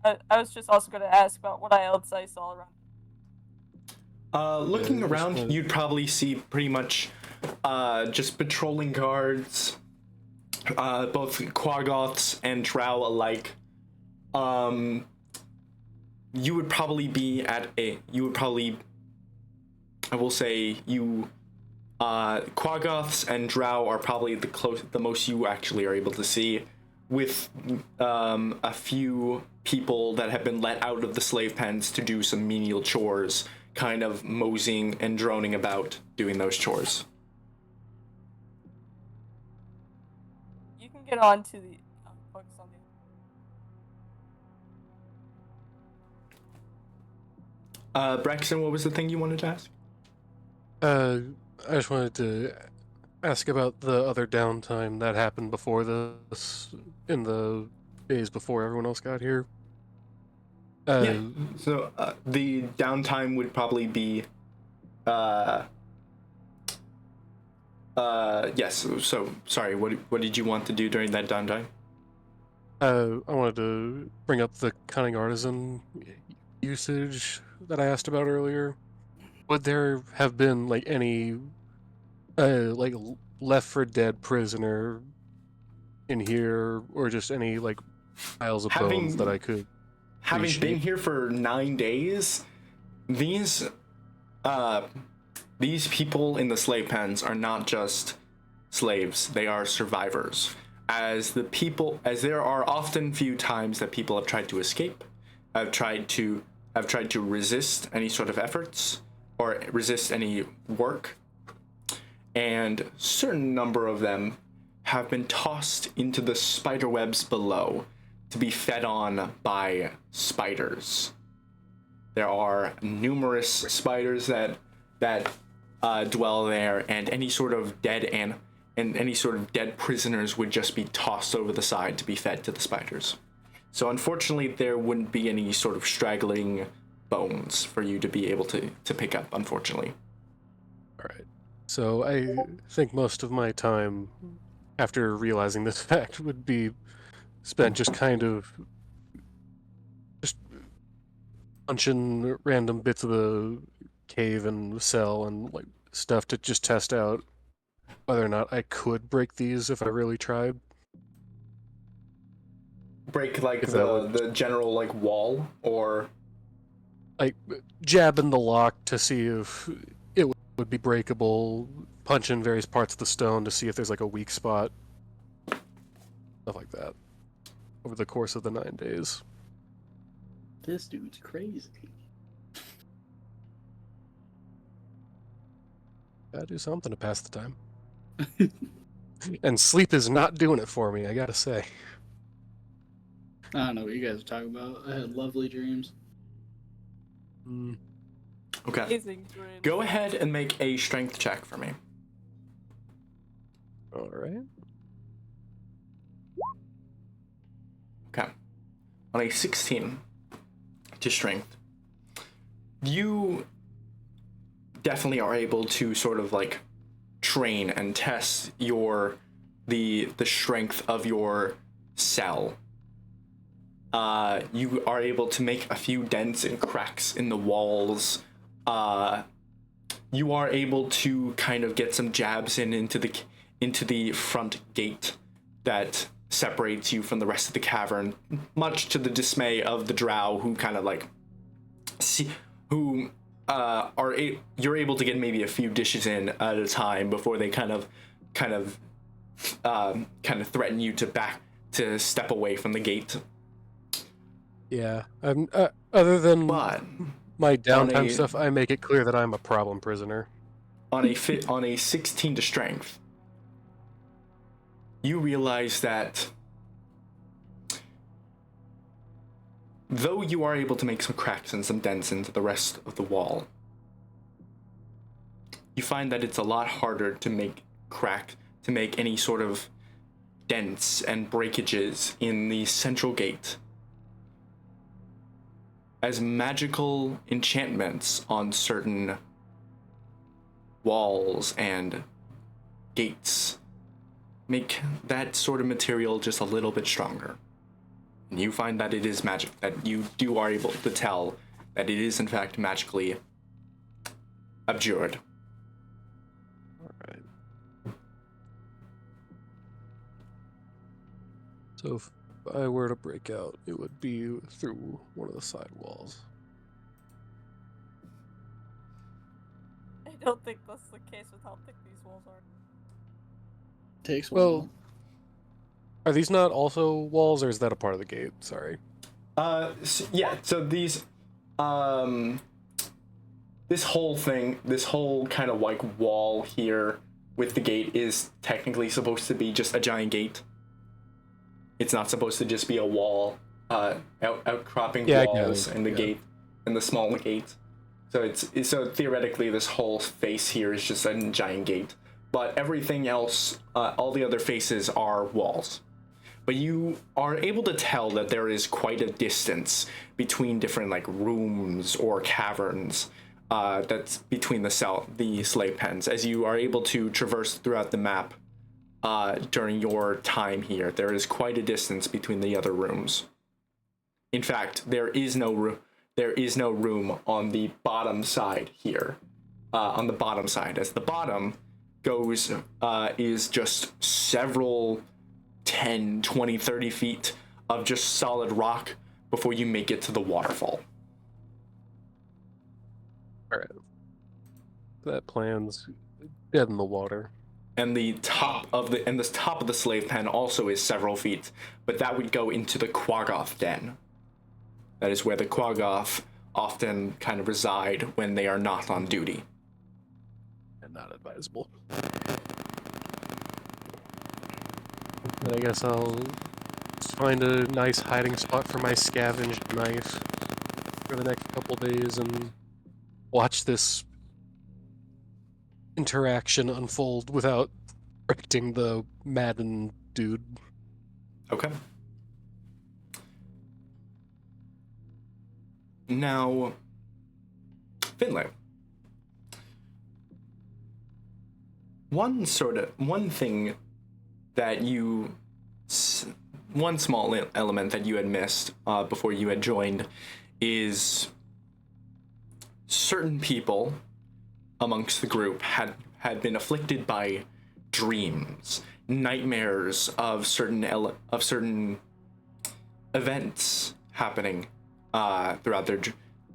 yours. I was just also going to ask about what else I saw around. Looking Yeah, around, just- you'd probably see pretty much just patrolling guards, both Quaggoths and Drow alike. You would probably I will say you, Quaggoths and Drow are probably the most you actually are able to see, with a few people that have been let out of the slave pens to do some menial chores, kind of moseying and droning about doing those chores. You can get on to the focus on the. Braxton, what was the thing you wanted to ask? I just wanted to ask about the other downtime that happened before this, in the days before everyone else got here. Yeah. So the downtime would probably be, yes. So sorry. What did you want to do during that downtime? I wanted to bring up the cunning artisan usage that I asked about earlier. Would there have been like any like Left for Dead prisoner in here, or just any like piles of bones that I could Having reshape? been here for 9 days, these people in the slave pens are not just slaves, they are survivors. As there are often few times that people have tried to escape, have tried to resist any sort of efforts or resist any work, and certain number of them have been tossed into the spider webs below to be fed on by spiders. There are numerous spiders that dwell there, and any sort of dead prisoners would just be tossed over the side to be fed to the spiders. So unfortunately, there wouldn't be any sort of straggling bones for you to be able to pick up, unfortunately. All right. So I think most of my time after realizing this fact would be spent just kind of just punching random bits of the cave and cell and like stuff to just test out whether or not I could break these if I really tried. Break like If that would- the general like wall, or Like jabbing the lock to see if it would be breakable, punching various parts of the stone to see if there's like a weak spot, stuff like that, over the course of the 9 days. This dude's crazy. Gotta do something to pass the time. And sleep is not doing it for me, I gotta say. I don't know what you guys are talking about. I had lovely dreams. okay. Amazing dreams. Go ahead and make a strength check for me. All right. Okay. On a 16 to strength, you definitely are able to sort of like train and test the strength of your cell. You are able to make a few dents and cracks in the walls. You are able to kind of get some jabs into the front gate that separates you from the rest of the cavern, much to the dismay of the Drow, who kind of like you're able to get maybe a few dishes in at a time before they kind of threaten you to step away from the gate. Yeah. I'm other than But my downtime stuff, I make it clear that I'm a problem prisoner. on a 16 to strength, you realize that though you are able to make some cracks and some dents into the rest of the wall, you find that it's a lot harder to make any sort of dents and breakages in the central gate, as magical enchantments on certain walls and gates make that sort of material just a little bit stronger. And you find that it is magic, that you are able to tell that it is in fact magically abjured. Alright. So if I were to break out, it would be through one of the side walls. don't think that's the case with how thick these walls are. Takes Well, are these not also walls, or is that a part of the gate? Sorry. So these, this whole thing, this whole kind of like wall here with the gate is technically supposed to be just a giant gate. It's not supposed to just be a wall, outcropping walls and the gate and the small gate. So so theoretically this whole face here is just a giant gate, but everything else, all the other faces are walls. But you are able to tell that there is quite a distance between different like rooms or caverns that's between the slave pens. As you are able to traverse throughout the map during your time here, there is quite a distance between the other rooms. In fact, there is no room on the bottom side here. On the bottom side, as the bottom goes is just several 10, 20, 30 feet of just solid rock before you make it to the waterfall. Alright. That plan's dead in the water. And the top of the slave pen also is several feet, but that would go into the Quaggoth den. That is where the Quaggoth often kind of reside when they are not on duty. And not advisable. I guess I'll find a nice hiding spot for my scavenged knife for the next couple days and watch this interaction unfold without wrecking the Madden dude. Okay. Now, Finlay. One thing that one small element that you had missed before you had joined is certain people amongst the group had been afflicted by dreams, nightmares of certain events happening throughout their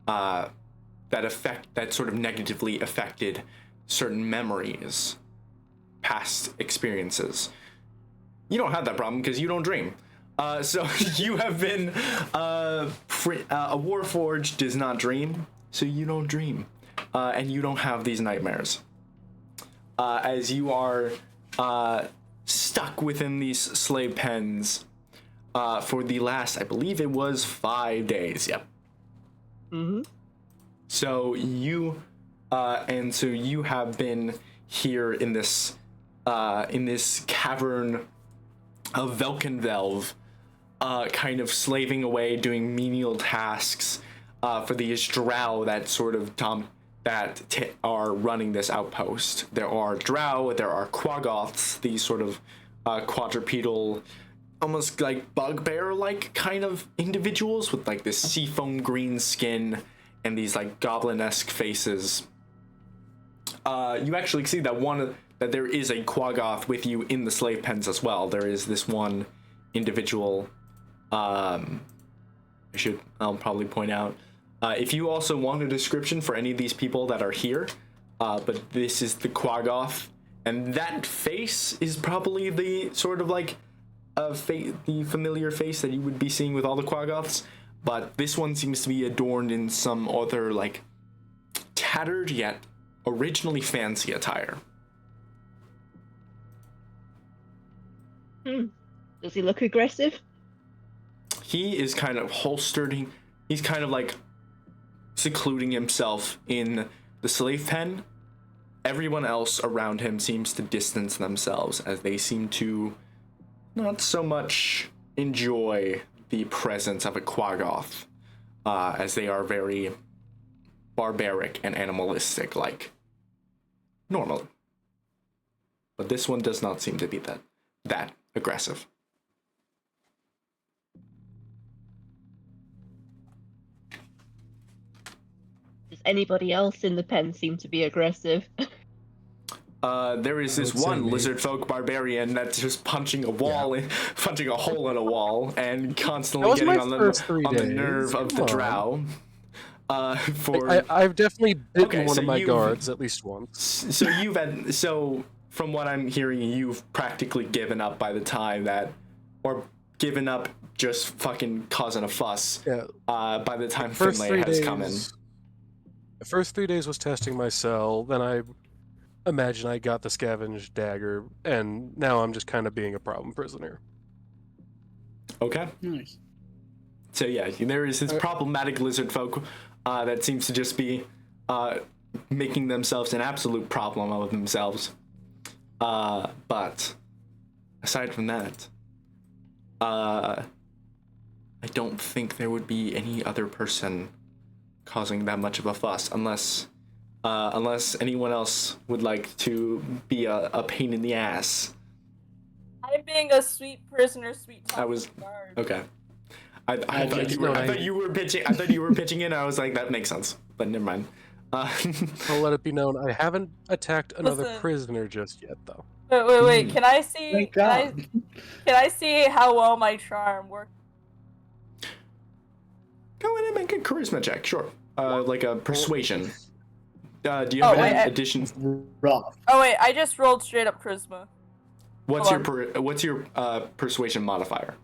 that sort of negatively affected certain memories, past experiences. You don't have that problem because you don't dream. So you have been a Warforged does not dream, so you don't dream, and you don't have these nightmares. As you are stuck within these slave pens for the last, I believe it was 5 days. Yep. Mm-hmm. So you have been here in this cavern of Velkenvelv, kind of slaving away, doing menial tasks for these Drow that sort of are running this outpost. There are Drow, there are Quaggoths, these sort of quadrupedal, almost like bugbear-like kind of individuals with like this seafoam green skin and these like goblin-esque faces. You actually see that there is a Quaggoth with you in the slave pens as well. There is this one individual. I'll probably point out. If you also want a description for any of these people that are here, but this is the Quaggoth, and that face is probably the sort of like the familiar face that you would be seeing with all the Quaggoths, but this one seems to be adorned in some other like tattered yet originally fancy attire. Does he look aggressive? He is kind of holstered. He's kind of like secluding himself in the slave pen. Everyone else around him seems to distance themselves as they seem to not so much enjoy the presence of a Quaggoth, as they are very barbaric and animalistic, like normally. But this one does not seem to be that aggressive. Does anybody else in the pen seem to be aggressive? There is this one lizard folk barbarian that's just punching a wall, punching a hole in a wall, and constantly getting on the nerve of the Drow. For I've definitely bitten Okay, one so of my you've- guards at least once. so from what I'm hearing, you've practically given up by the time that, or given up just fucking causing a fuss. Yeah. By the time First Finlay 3 has days. come in. The first 3 days was testing my cell. Then I imagine I got the scavenge dagger, and now I'm just kind of being a problem prisoner. Okay. Nice. So yeah, there is this problematic lizard folk that seems to just be making themselves an absolute problem of themselves. But aside from that, I don't think there would be any other person causing that much of a fuss, unless anyone else would like to be a pain in the ass. I'm being a sweet prisoner, sweet I was guard. okay. I thought you were pitching. I thought you were pitching in. I was like, that makes sense, but never mind. I'll let it be known I haven't attacked another Listen. prisoner just yet, though. Wait. Can I see? Thank Can I, God. can I see how well my charm works? Go ahead and make a charisma check, sure. Like a persuasion. Do you have any additions? Rough. Oh wait, I just rolled straight up charisma. What's Hold your persuasion modifier?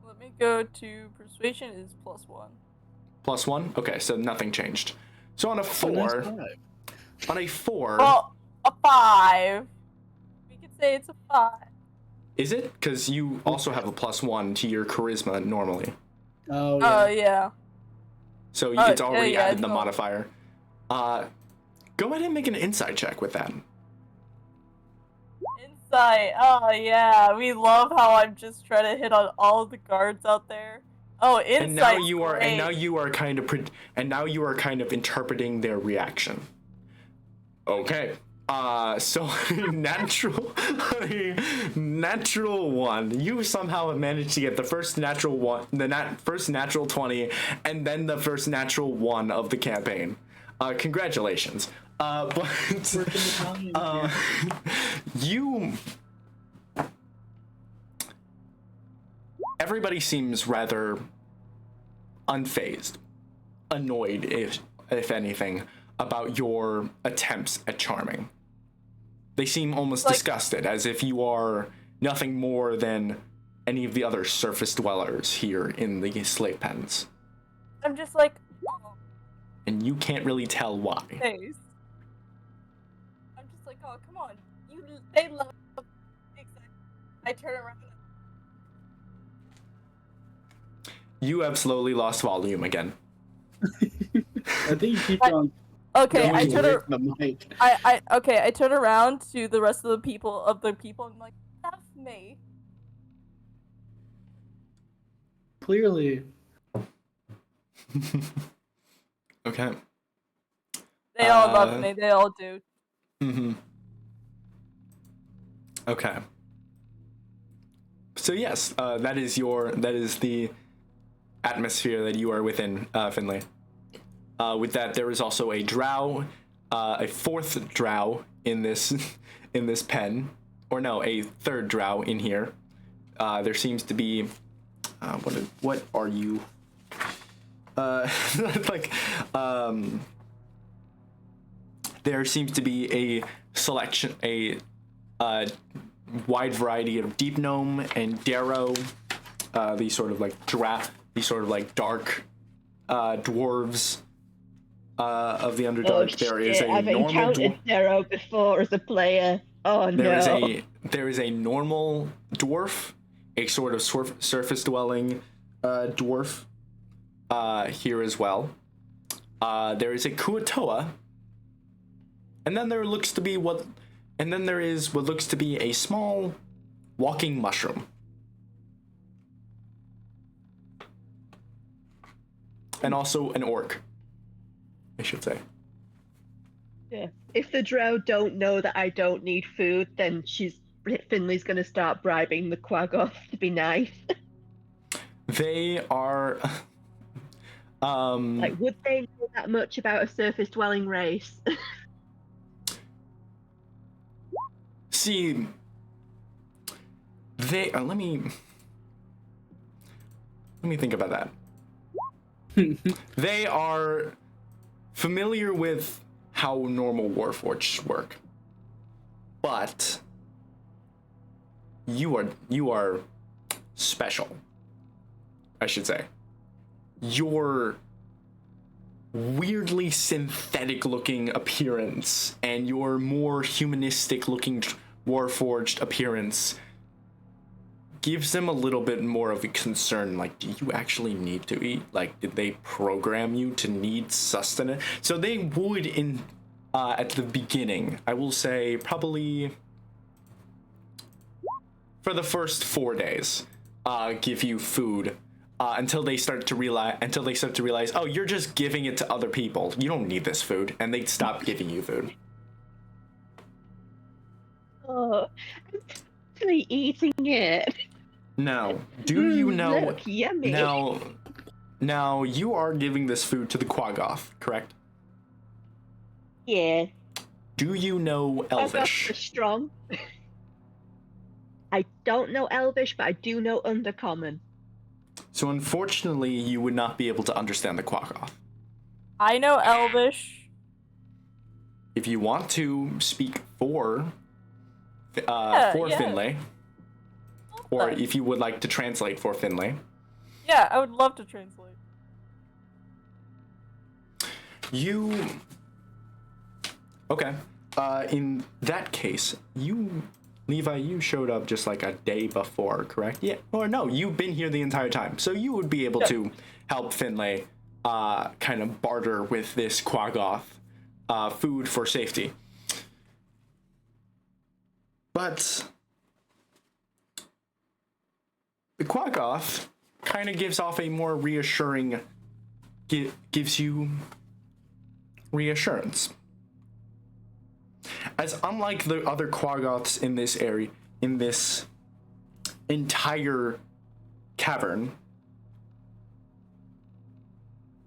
Let me go to persuasion is +1. +1. Okay, so nothing changed. So on a Oh, nice 4, five. on a 4, Well, a 5. We could say it's a 5. is it? Because you also have a +1 to your charisma normally, Oh Oh yeah. yeah. so Oh, it's already yeah, added it's the all- modifier. Go ahead and make an insight check with that. Insight. Oh yeah. We love how I'm just trying to hit on all of the guards out there. Oh, insight. And now you are, and now you are kind of interpreting their reaction. Okay. So natural 1. You somehow have managed to get the first natural 1, first natural 20, and then the first natural 1 of the campaign. Congratulations. But you. Everybody seems rather unfazed, annoyed, if anything, about your attempts at charming. They seem almost disgusted, as if you are nothing more than any of the other surface dwellers here in the slave pens. I'm just like, oh, And you can't really tell why. face. I'm just like, oh, come on. They love. I turn around. You have slowly lost volume again. I think you keep on. Okay, I going turn away around. from the mic. I turn around to the rest of the people. I'm like, that's me. Clearly. Okay. They all love me. They all do. Mm-hmm. Okay. So yes, that is the atmosphere that you are within, Finlay. With that, there is also a drow, a fourth drow in this in this pen, or no, a third drow in here. There seems to be, what are you? There seems to be a selection, a wide variety of deep gnome and darrow, these sort of like dark dwarves of the Underdark. There is a I've normal encountered Darrow before as a player. Oh there no. there is a normal dwarf, a sort of surface dwelling dwarf here as well. There is a Kuatoa, and then there looks to be what looks to be a small walking mushroom. And also an orc, I should say. Yeah. If the Drow don't know that I don't need food, then Finley's gonna start bribing the Quaggoth to be nice. They are Like, would they know that much about a surface dwelling race? see, they let me think about that. They are familiar with how normal Warforged work, but you are special, I should say. Your weirdly synthetic looking appearance and your more humanistic looking Warforged appearance gives them a little bit more of a concern. Like, do you actually need to eat? Like, did they program you to need sustenance? So they would at the beginning, I will say probably for the first 4 days, give you food until they start to realize, oh, you're just giving it to other people. You don't need this food, and they stop giving you food. Oh, I'm actually eating it. Now, do you know? Look, yummy. Now you are giving this food to the Quaggoth, correct? Yeah. Do you know Elvish? Quaggoths are strong. I don't know Elvish, but I do know Undercommon. So unfortunately, you would not be able to understand the Quaggoth. I know Elvish. If you want to speak for Yeah. Finlay, or if you would like to translate for Finlay, Yeah, I would love to translate. Okay. In that case, Levi, you showed up just like a day before, correct? Yeah. Or no, you've been here the entire time. So you would be able to help Finlay kind of barter with this Quaggoth food for safety. But the Quaggoth kind of gives off a more reassuring, gives you reassurance. As unlike the other Quaggoths in this area, in this entire cavern,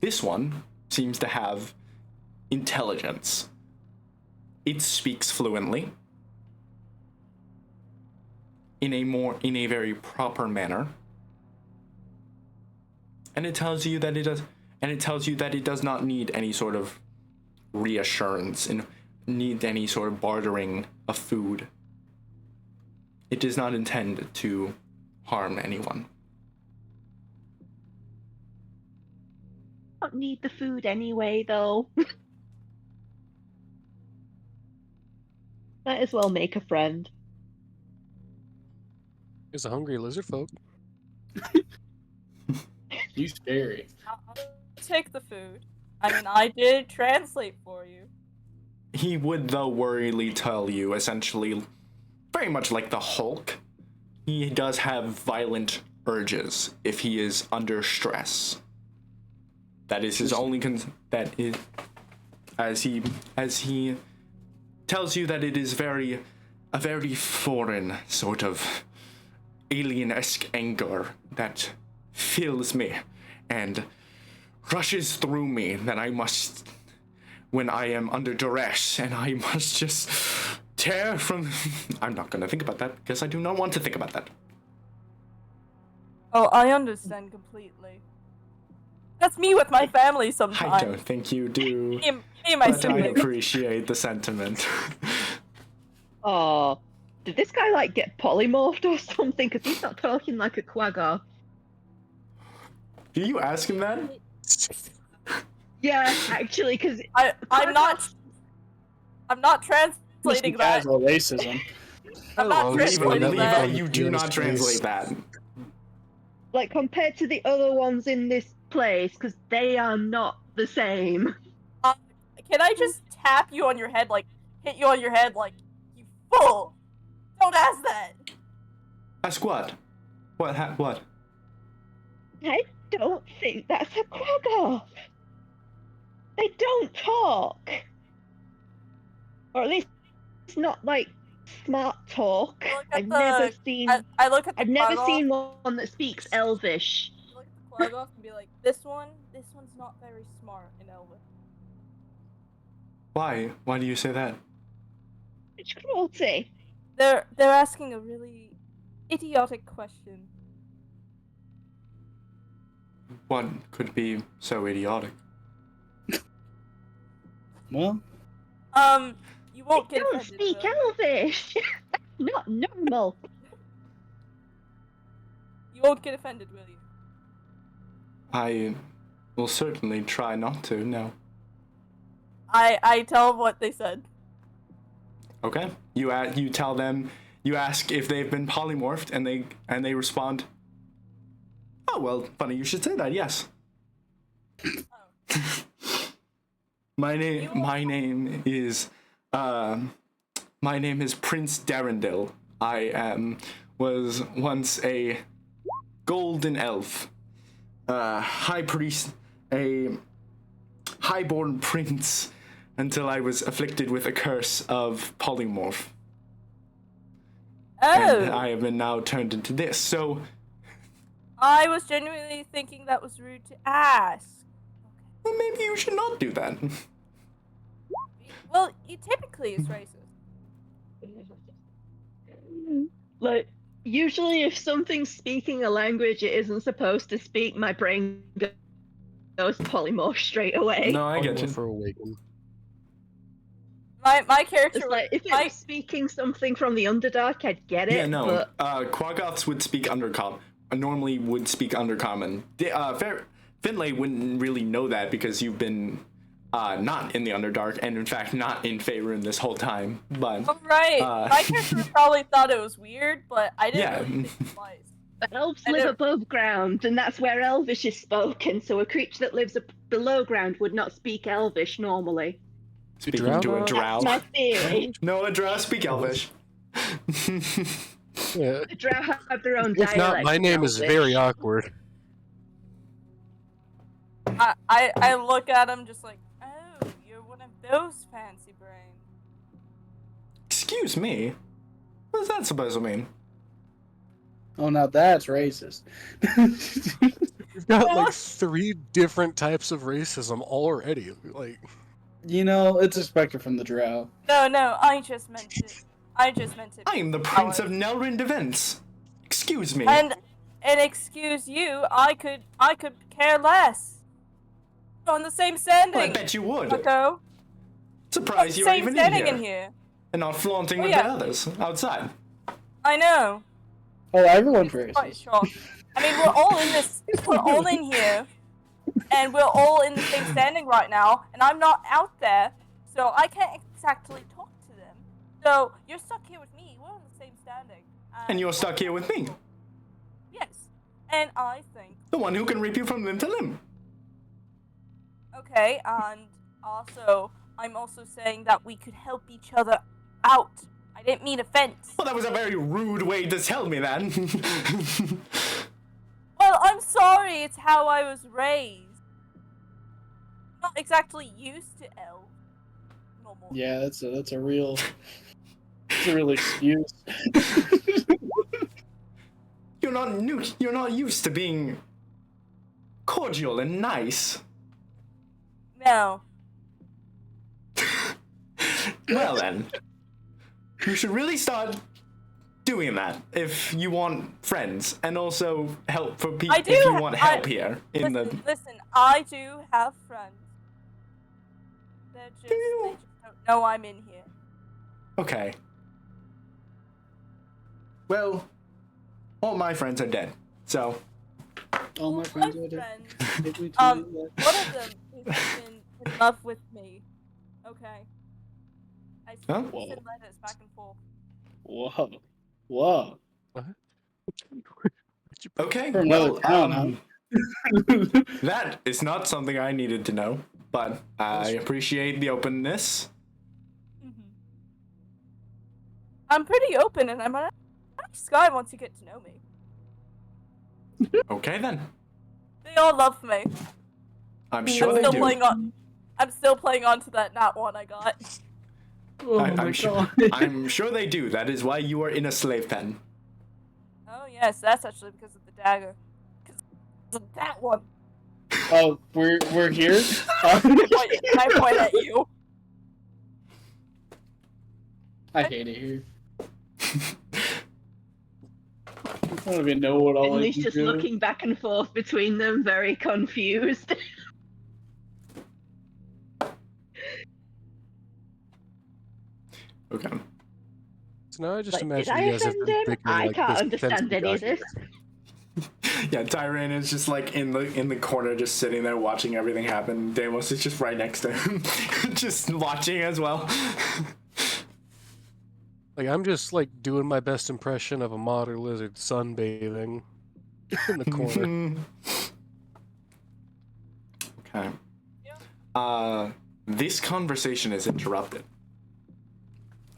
this one seems to have intelligence. It speaks fluently in a very proper manner. And it tells you that it does not need any sort of reassurance and need any sort of bartering of food. It does not intend to harm anyone. Don't need the food anyway, though. Might as well make a friend. There's a hungry lizard folk. You scary. I'll take the food. I mean, I did translate for you. He would, though, worriedly tell you, essentially, very much like the Hulk, he does have violent urges if he is under stress. That is his only that is, as he tells you that it is a very foreign sort of alien-esque anger that fills me and rushes through me that I must, when I am under duress, and I must just tear from... I'm not gonna think about that, because I do not want to think about that. Oh, I understand completely. That's me with my family sometimes. I don't think you do, Me and my but I siblings. appreciate the sentiment. Oh, did this guy like get polymorphed or something? Because he's not talking like a Quaggoth. Do you ask him that? Yeah, actually, because I'm not translating that. Casual racism. I'm not Hello, translating Levi, that. you do not translate that. like compared to the other ones in this place, because they are not the same. Can I just tap you on your head, like, hit you on your head, like, you fool? Don't ask that. Ask what? What? I don't think that's a Quaggoth. They don't talk. Or at least it's not like smart talk. Look at I've never seen I look at the I've never Quaggoth, seen one that speaks Elvish. look at the Quaggoth and be like, this one's not very smart in Elvish. Why? Why do you say that? It's cruelty. They're asking a really idiotic question. one could be so idiotic? Well, You won't get Don't offended, speak will you? Elvish! Not normal. You won't get offended, will you? I will certainly try not to, no. I tell them what they said. Okay. You tell them, you ask if they've been polymorphed, and they respond, "Oh well, funny you should say that. Yes." My name is Prince Darendil. I was once a golden elf, high priest, a highborn prince, until I was afflicted with a curse of polymorph. And Oh! I have been now turned into this. So, I was genuinely thinking that was rude to ask. well, maybe you should not do that. Well, it typically is racist. Like, usually if something's speaking a language it isn't supposed to speak, my brain goes polymorph straight away. No, I get Polymorph you. for Awaken. My character It's like, if it my, was speaking something from the Underdark, I'd get it, Yeah, no. but Quaggoths would speak Undercommon. Normally would speak Undercommon. Finlay wouldn't really know that because you've been not in the Underdark, and in fact not in Faerun this whole time. But oh, right. My character probably thought it was weird, but I didn't Yeah. really think it was. elves I live know- above ground, and that's where Elvish is spoken, so a creature that lives below ground would not speak Elvish normally. speaking Drow to a know? drow. That's my theory. No, a drow speak Elvish. Yeah. The Drow have their own If dialect. not, my of name is Elvish. very awkward. I look at him just like, oh, you're one of those fancy brains. Excuse me. What is that supposed to mean? oh, now that's racist. We've got like 3 different types of racism already. Like, You know, it's expected from the Drow. No, I just meant it. I am the Prince of Howard. Nelryn Defense. Excuse me. And excuse you, I could care less. We're on the same Well, I standing. bet you would. Bucko. Surprised you're Same even standing in in here. here. And not flaunting Oh, with yeah. the others outside. I know. Oh, everyone's Quite racist. sure. I mean, we're all in this. We're all in here, and we're all in the same standing right now. And I'm not out there, so I can't exactly talk to them. So you're stuck here with me. We're on the same standing. And you're stuck here with me. Yes. And I think. The one who can rip you from limb to limb. Okay, and also, I'm also saying that we could help each other out. I didn't mean offense. Well, that was a very rude way to tell me that. Well, I'm sorry, it's how I was raised. Not exactly used to elf. Normal. Yeah, that's a real excuse. You're not used to being cordial and nice. No. Well then, you should really start doing that if you want friends, and also help for people I do if you ha- want I- help here in Listen, I do have friends. They just don't know I'm in here. Okay. Well, all my friends are dead, so All my friends are dead. friends, Take me to one the- of them is in love with me. Okay. I Huh? send letters back and forth. Whoa. okay. From Well, another town, huh? that is not something I needed to know, but I appreciate the openness. Mm-hmm. I'm pretty open, and I'm a nice guy once you get to know me. Okay then. They all love me. I'm sure I'm they still do. playing on. I'm still playing on to that nat one I got. Oh my I'm sure. god. I'm sure they do. That is why you are in a slave pen. Oh yes, that's actually because of the dagger. Because of that one. Oh, we're here. I point at you. I hate it here. I don't even know what all I Finley's can just do. looking back and forth between them, very confused. Okay. So now I just Like, did imagine I you guys have offend been him? thinking I like can't this understand since we any got of this. here. Yeah, Tyran is just like in the corner, just sitting there watching everything happen. Deimos is just right next to him, just watching as well. Like I'm just like doing my best impression of a monitor lizard sunbathing in the corner. Okay. This conversation is interrupted.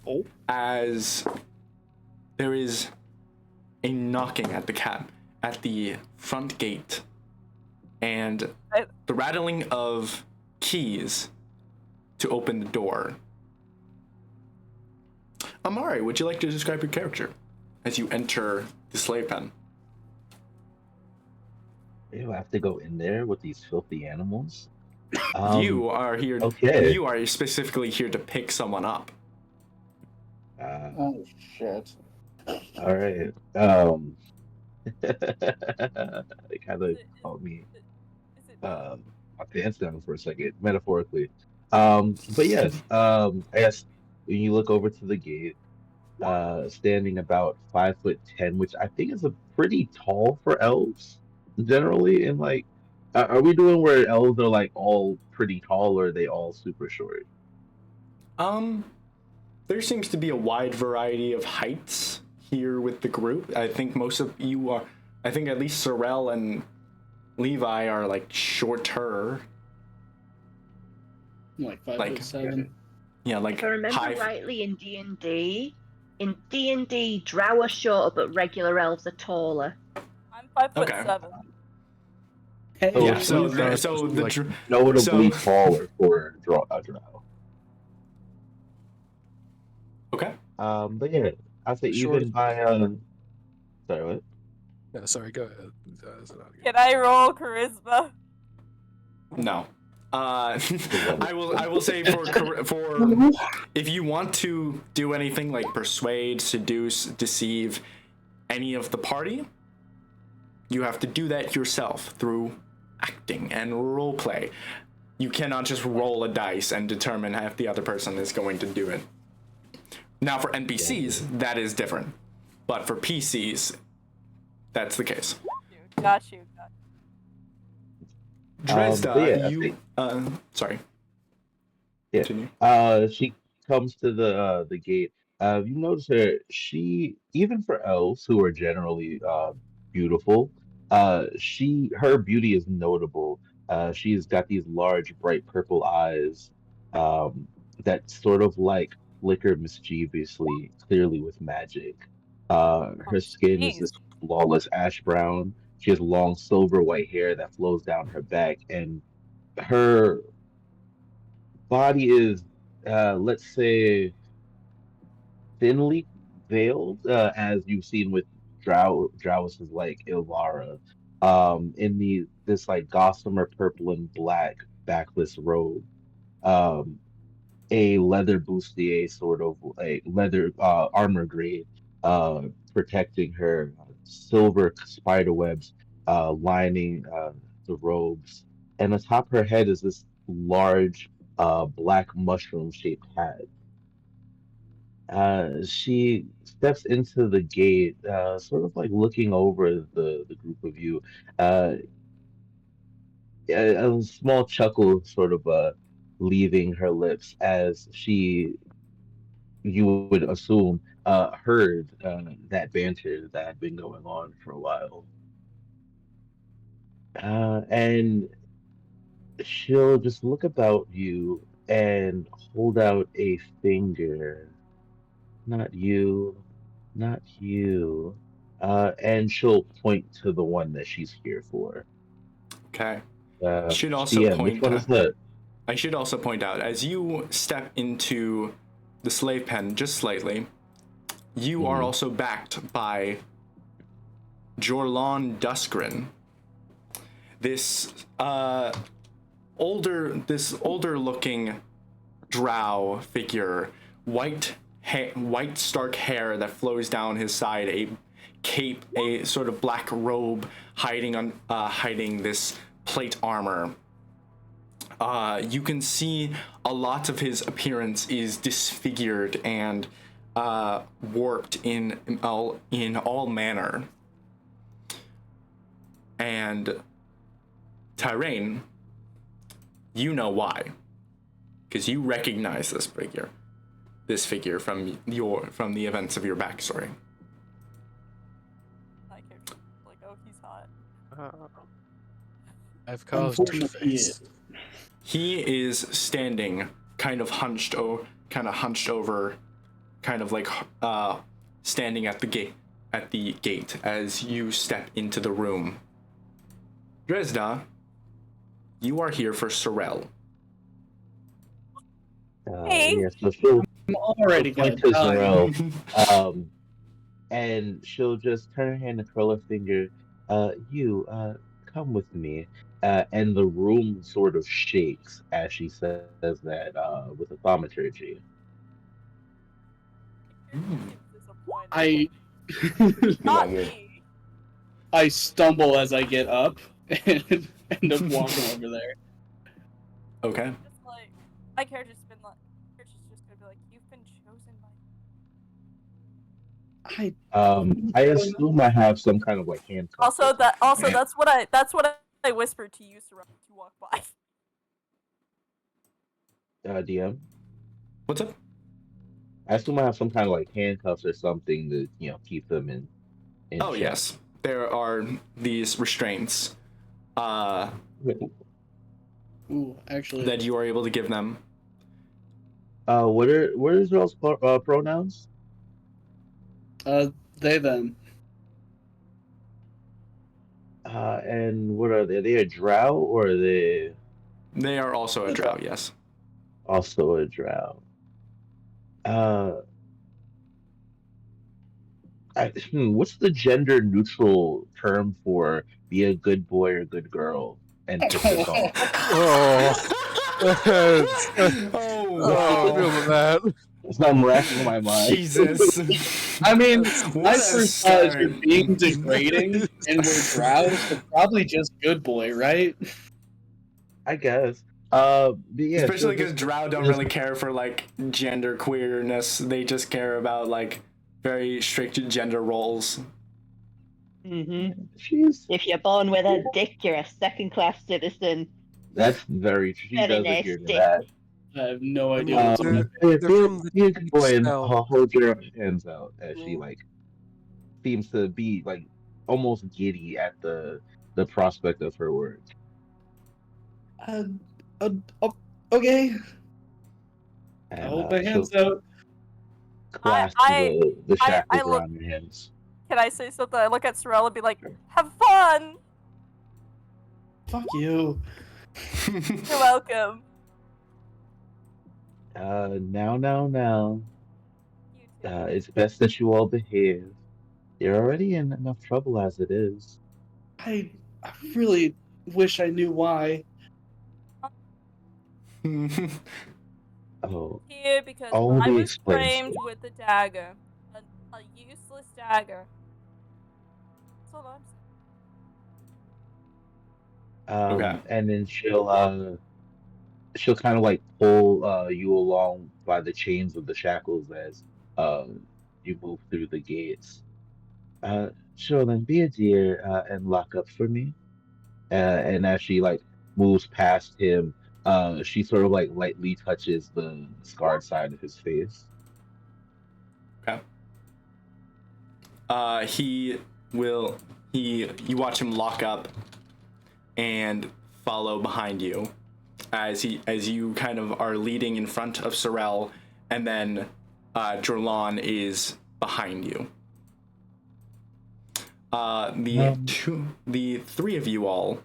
Oh. As there is a knocking at the front gate, and the rattling of keys to open the door. Amari, would you like to describe your character as you enter the slave pen? Ew, I have to go in there with these filthy animals. You are here. Okay. You are specifically here to pick someone up. Oh shit. All right. They kind of called me my pants down for a second, metaphorically. But yes, I guess when you look over to the gate, standing about 5'10", which I think is a pretty tall for elves generally. And like, are we doing where elves are like all pretty tall, or are they all super short? There seems to be a wide variety of heights here with the group. I think most of you are. I think at least Sorel and Levi are like shorter. Like 5'7". Yeah, like If I remember high. rightly, in D&D, Drow are shorter, but regular elves are taller. I'm 5'7". Hey, Oh, Yeah, so she's there, so the like notably taller for a drow. Okay. But yeah, I say Short- even by sorry, what? Yeah, sorry, go ahead. Can I roll charisma? No. I will say for if you want to do anything like persuade, seduce, deceive any of the party, you have to do that yourself through acting and role play. You cannot just roll a dice and determine if the other person is going to do it. Now for NPCs, that is different. But for PCs, that's the case. Got you. Dresda, but yeah, you sorry. Yeah. Continue. She comes to the gate. You notice her. She, even for elves who are generally beautiful, her beauty is notable. She's got these large, bright purple eyes, that sort of like flicker mischievously, clearly with magic. Her skin is Jeez. this flawless ash brown. She has long silver white hair that flows down her back, and her body is, let's say, thinly veiled, as you've seen with Drowis's like Ilvara, in this like gossamer purple and black backless robe, um, a leather bustier, sort of like leather armor grade, protecting her, silver spider webs lining the robes, and atop her head is this large black mushroom shaped hat. She steps into the gate, sort of like looking over the group of you. Uh, a small chuckle sort of leaving her lips as she, you would assume, heard that banter that had been going on for a while. And she'll just look about you and hold out a finger. Not you, not you. And she'll point to the one that she's here for. Okay. Which one is that? I should also point out, as you step into the slave pen just slightly, you are also backed by Jorlon Duskrin. This older looking drow figure, white stark hair that flows down his side, cape, a sort of black robe hiding this plate armor. You can see a lot of his appearance is disfigured and warped in all manner. And Tyrain, you know why, because you recognize this figure from the events of your backstory. I can't like, oh, he's hot. I've caused two Unfortunately, he face. is. He is standing, kind of hunched over, kind of like standing at the gate as you step into the room. Dresda, you are here for Sorel. Hey. Yeah, so she'll I'm already gonna point to die. Zarel, and she'll just turn her hand and curl her finger. Come with me. And the room sort of shakes as she says that with a thaumaturgy. I Not me. I stumble as I get up and end up walking over there. Okay. Just like my character's been like, character's just gonna be like, you've been chosen by. I I assume I have some kind of like handcuff. Also, that's what I whispered to you, Sarah, to walk by. DM. What's up? I assume I have some kind of like handcuffs or something to keep them in Oh check. yes, there are these restraints Ooh, actually, that you are able to give them. What are those pronouns? they them. And what are they? Are they a drow or are they They are also a drow. Yes. also a drow? What's the gender neutral term for be a good boy or good girl and pick this off? Oh, feel that. It's not racking my mind. Jesus. I mean, What my a first thought is you're start. being degrading, and we're drow, so probably just good boy, right? I guess. But yeah, Especially she'll because drow don't really care for like gender queerness. They just care about like very strict gender roles. She's If you're born with a dick, you're a second-class citizen. that's very true. She Very does nice adhere to dick. that. I have no I idea mean, what's in that. they're Be from the a good deep boy and south. hold your hands out as she Mm. like seems to be like almost giddy at the prospect of her work. Okay, And I'll hold my she'll hands out. clasp I- the I shackles look- around your hands. Can I say something? I look at Sorella and be like, have fun! Fuck you. You're welcome. Now. You too. It's best that you all behave. You're already in enough trouble as it is. I really wish I knew why. Oh, Here because all I the was explains framed with a dagger. A useless dagger. That's all I'm saying. Okay. And then she'll kind of like pull you along by the chains of the shackles as you move through the gates. Sure, then be a dear and lock up for me. And as she like moves past him, she sort of like lightly touches the scarred side of his face. Okay. You watch him lock up and follow behind you as you kind of are leading in front of Sorel, and then Drolon is behind you. The three of you all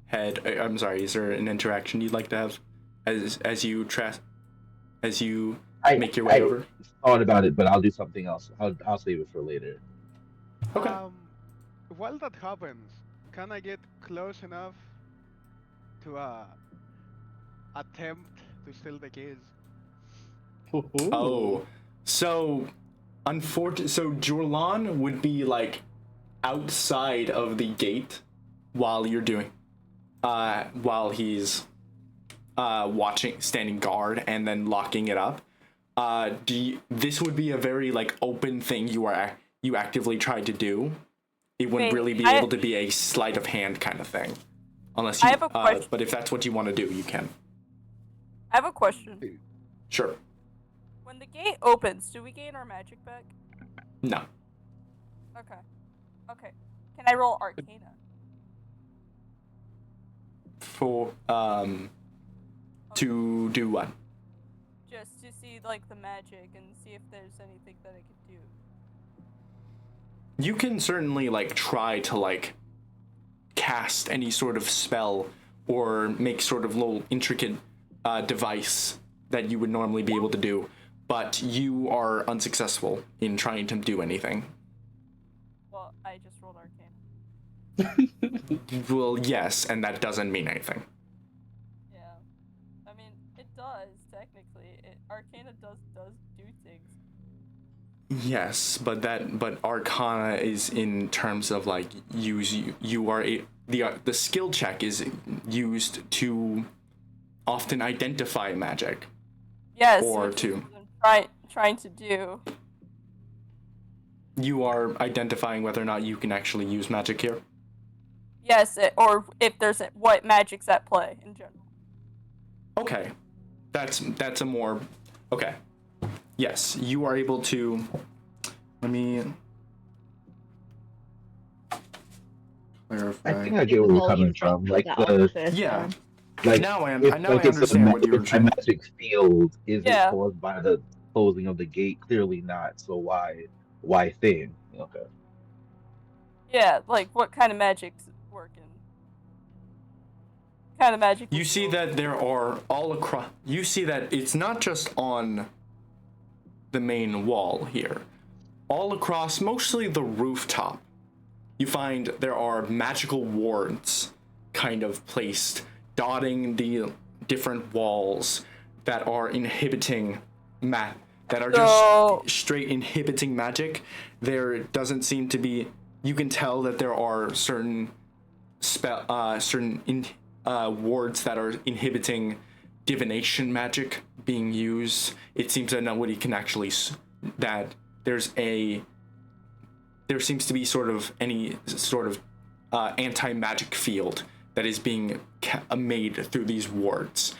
head. I'm sorry. Is there an interaction you'd like to have as you make your way over? Thought about it, but I'll do something else. I'll save it for later. Okay. While that happens, can I get close enough to attempt to steal the keys? Oh, so So Jorlan would be like outside of the gate while you're doing, while he's watching, standing guard, and then locking it up. This would be a very like open thing you actively tried to do. It wouldn't really be able to be a sleight of hand kind of thing, unless you. I have a question. But if that's what you want to do, you can. I have a question. Sure. When the gate opens, do we gain our magic back? No. Okay. Okay. Can I roll Arcana? For to do what? Just to see like the magic and see if there's anything that I could do. You can certainly like try to like cast any sort of spell or make sort of little intricate device that you would normally be able to do, but you are unsuccessful in trying to do anything. Well, I just rolled Arcana. Well, yes, and that doesn't mean anything. Yeah. I mean, it does, technically. Arcana does do things. Yes, but Arcana is in terms of like the skill check is used to often identify magic. Yes. Or which to is what I'm trying to do. You are identifying whether or not you can actually use magic here. Yes, or if there's what magic's at play in general. Okay, that's a more okay. Yes, you are able to. Let me clarify. I think I get where you're coming from. Like Yeah. like Now I it's understand what you're if a magic field is Yeah. caused by the closing of the gate. Clearly not. So why thin? Okay. Yeah, like what kind of magic's working? What kind of magic? You see that there are all across. You see that it's not just on the main wall here. All across, mostly the rooftop, you find there are magical wards kind of placed, dotting the different walls that are inhibiting just straight inhibiting magic. There doesn't seem to be. You can tell that there are certain wards that are inhibiting divination magic being used. It seems that nobody can actually there seems to be sort of any sort of anti-magic field that is being made through these wards,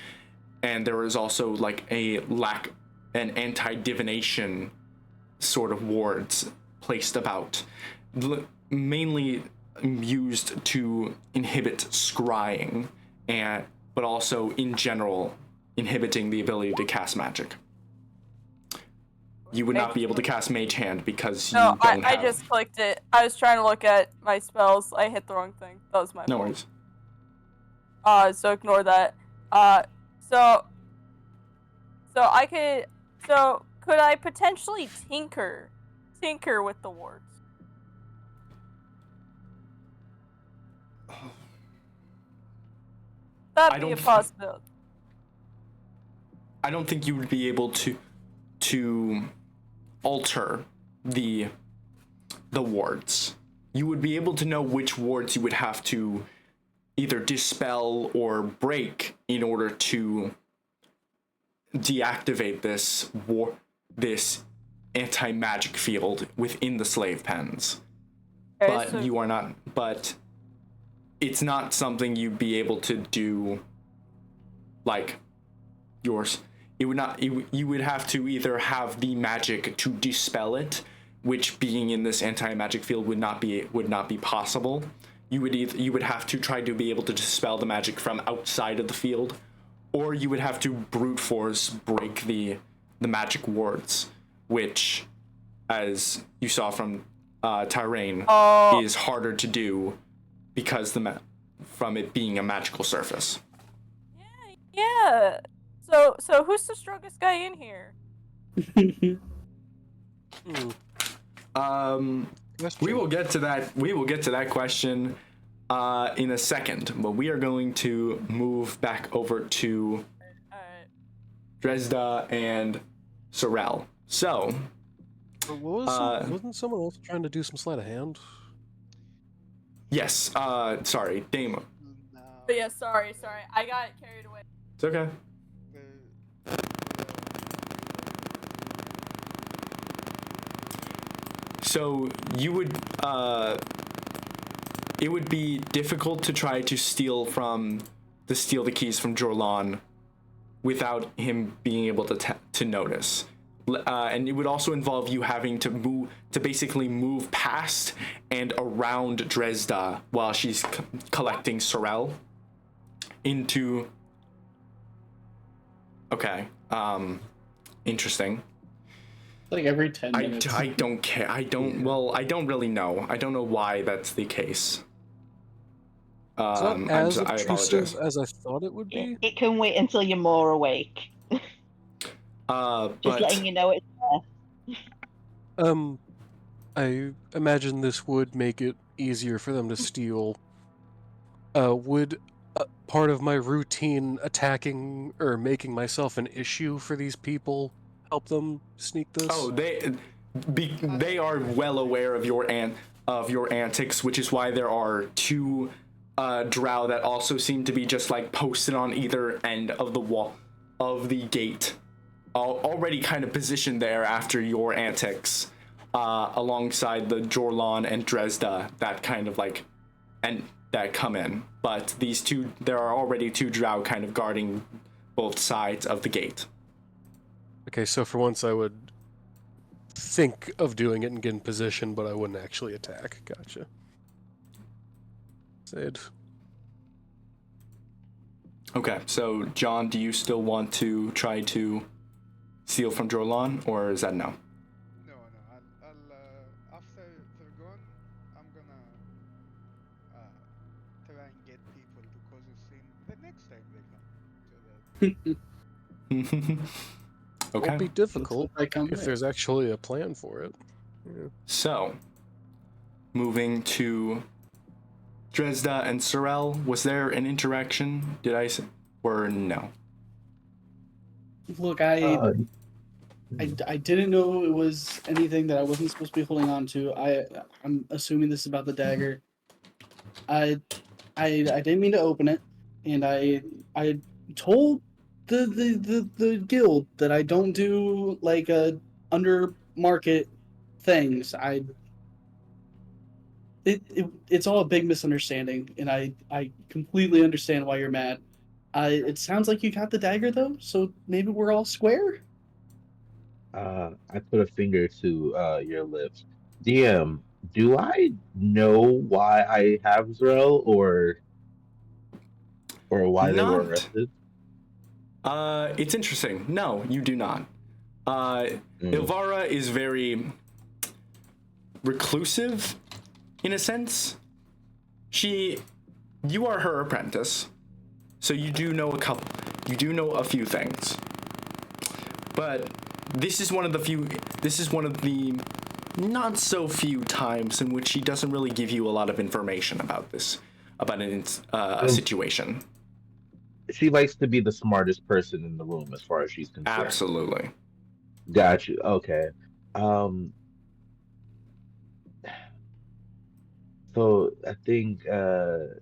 and there is also like an anti-divination sort of wards placed about, mainly used to inhibit scrying, but also in general inhibiting the ability to cast magic. You would not be able to cast Mage Hand because you don't have... I just clicked it. I was trying to look at my spells. I hit the wrong thing. That was my fault. No worries. So ignore that. So could I potentially tinker with the wards? That'd be a possibility. I don't think you would be able to alter the wards. You would be able to know which wards you would have to either dispel or break in order to deactivate this anti-magic field within the slave pens. Okay, but you are not. But it's not something you'd be able to do. Like yours. It would not. You would have to either have the magic to dispel it, which being in this anti-magic field would not be possible. You would have to try to be able to dispel the magic from outside of the field, or you would have to brute force break the magic wards, which, as you saw from Tyrain, is harder to do because from it being a magical surface. Yeah. So who's the strongest guy in here? We will get to that. We will get to that question in a second, but we are going to move back over to Alright. Dresda and Sorel. So, But wasn't someone else trying to do some sleight of hand? Yes. Sorry, Dame. No. But yeah, sorry. I got carried away. It's okay. So you would it would be difficult to try to steal the keys from Jorlan without him being able to notice. And it would also involve you having to basically move past and around Dresda while she's collecting Sorel into. Okay. Interesting. Like every 10 minutes. I don't care. I don't really know. I don't know why that's the case. It's not as I obtrusive apologize. as I thought it would be. It can wait until you're more awake. Just But letting you know it's there. I imagine this would make it easier for them to steal. Would part of my routine attacking or making myself an issue for these people help them sneak this? oh, they are well aware of your antics, which is why there are two drow that also seem to be just like posted on either end of the wall of the gate, already kind of positioned there after your antics, alongside the Jorlan and Dresda that kind of like and that come in. But there are already two drow kind of guarding both sides of the gate. Okay, so for once I would think of doing it and get in position, but I wouldn't actually attack. Gotcha. Sid. Okay, so John, do you still want to try to steal from Jorlan, or is that no? No, I'll after they're gone, I'm gonna try and get people to cause a scene the next time they come. So that Okay. Won't be difficult I come if back. there's actually a plan for it. Yeah. So, moving to Dresda and Sorel, was there an interaction? Did I say, or no? Look, I didn't know it was anything that I wasn't supposed to be holding on to. I'm assuming this is about the dagger. I didn't mean to open it, and I told the guild that I don't do like under market things. It's all a big misunderstanding, and I completely understand why you're mad. It sounds like you got the dagger though, so maybe we're all square. I put a finger to your lips. DM, do I know why I have Zrel or why they were Not. arrested? It's interesting. No, you do not. Ilvara is very reclusive, in a sense. You are her apprentice, so you do know a few things. But this is one of the not so few times in which she doesn't really give you a lot of information about a situation. She likes to be the smartest person in the room as far as she's concerned. Absolutely. Got you. Okay. So I think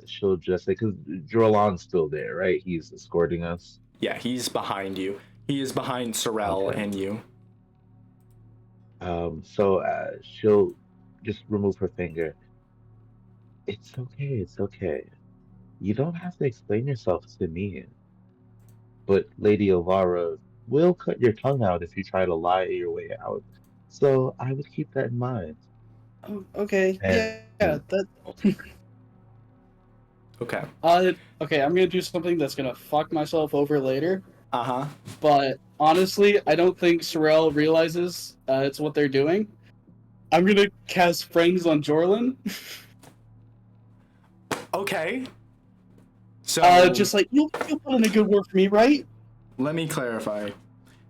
she'll just say, because Jorlan's still there, right? He's escorting us. Yeah, he's behind you. He is behind Sorel Okay. and you. So she'll just remove her finger. It's okay. It's okay. You don't have to explain yourself to me. But Lady Elvira will cut your tongue out if you try to lie your way out. So I would keep that in mind. Oh, okay. And- Yeah. That. Okay. Okay. I'm gonna do something that's gonna fuck myself over later. Uh-huh. But honestly, I don't think Sorel realizes it's what they're doing. I'm gonna cast Friends on Jorlan. Okay. So Just like you'll put in a good word for me, right? let me clarify.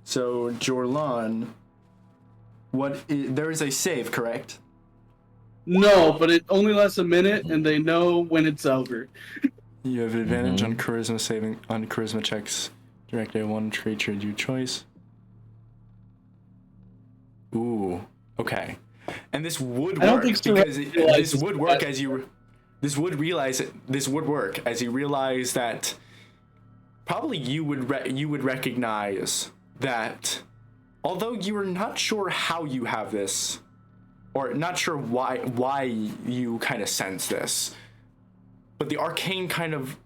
So Jorlan, there is a save, correct? No, but it only lasts a minute, and they know when it's over. You have advantage on charisma checks directed at one creature of your choice. Ooh. Okay. And this would I don't work think so, because realizes this would work that- as you. This would work as you realize that probably you would recognize that although you are not sure how you have this, or not sure why you kind of sense this, but the arcane kind of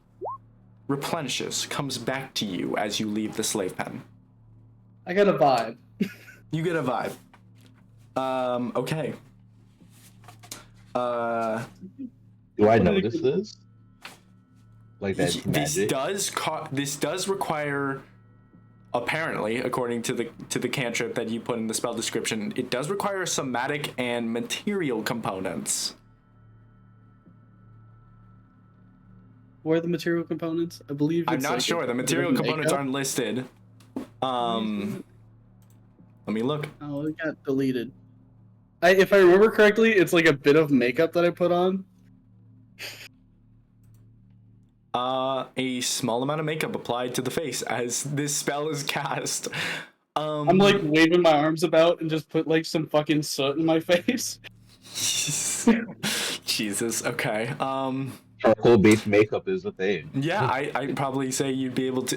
replenishes, comes back to you as you leave the slave pen. I got a vibe. You get a vibe. Okay. Do I notice this? Like that's magic? This does require, apparently, according to the cantrip that you put in the spell description, it does require somatic and material components. What are the material components? I believe I'm it's not like sure. a The bit material of components makeup. aren't listed. Let me look. Oh, it got deleted. If I remember correctly, it's like a bit of makeup that I put on. A small amount of makeup applied to the face as this spell is cast. I'm like waving my arms about and just put like some fucking soot in my face. Jesus. Okay. Charcoal-based makeup is a thing. Yeah, I'd probably say you'd be able to.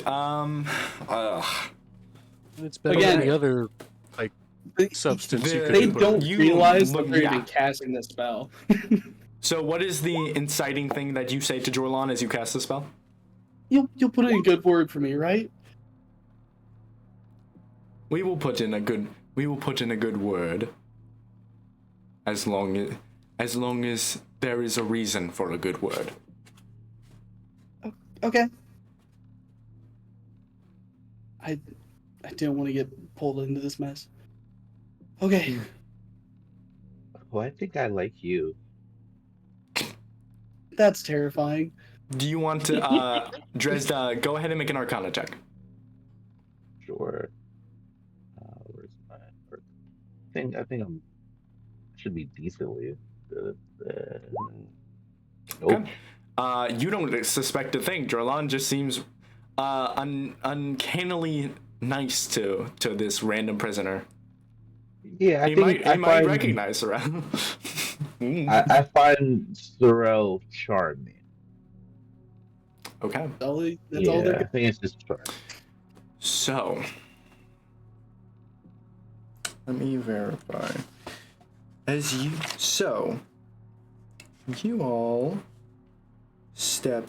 It's better Again- than the other like substance you could They put don't You realize look- that they're yeah. even casting this spell. So, what is the inciting thing that you say to Jorlan as you cast the spell? You'll put in a good word for me, right? We will put in a good word. As long as there is a reason for a good word. Okay. I didn't want to get pulled into this mess. Okay. Well, I think I like you. That's terrifying. Do you want to, Dresda, go ahead and make an Arcana check. Sure. Where's my? I think I'm should be decently good. Nope. Okay. You don't suspect a thing. Jorlan just seems uncannily nice to this random prisoner. Yeah, I He think might recognize her. I find Sorel charming. Okay. That's all Yeah, they're I think it's just charming. So, let me verify. You all step.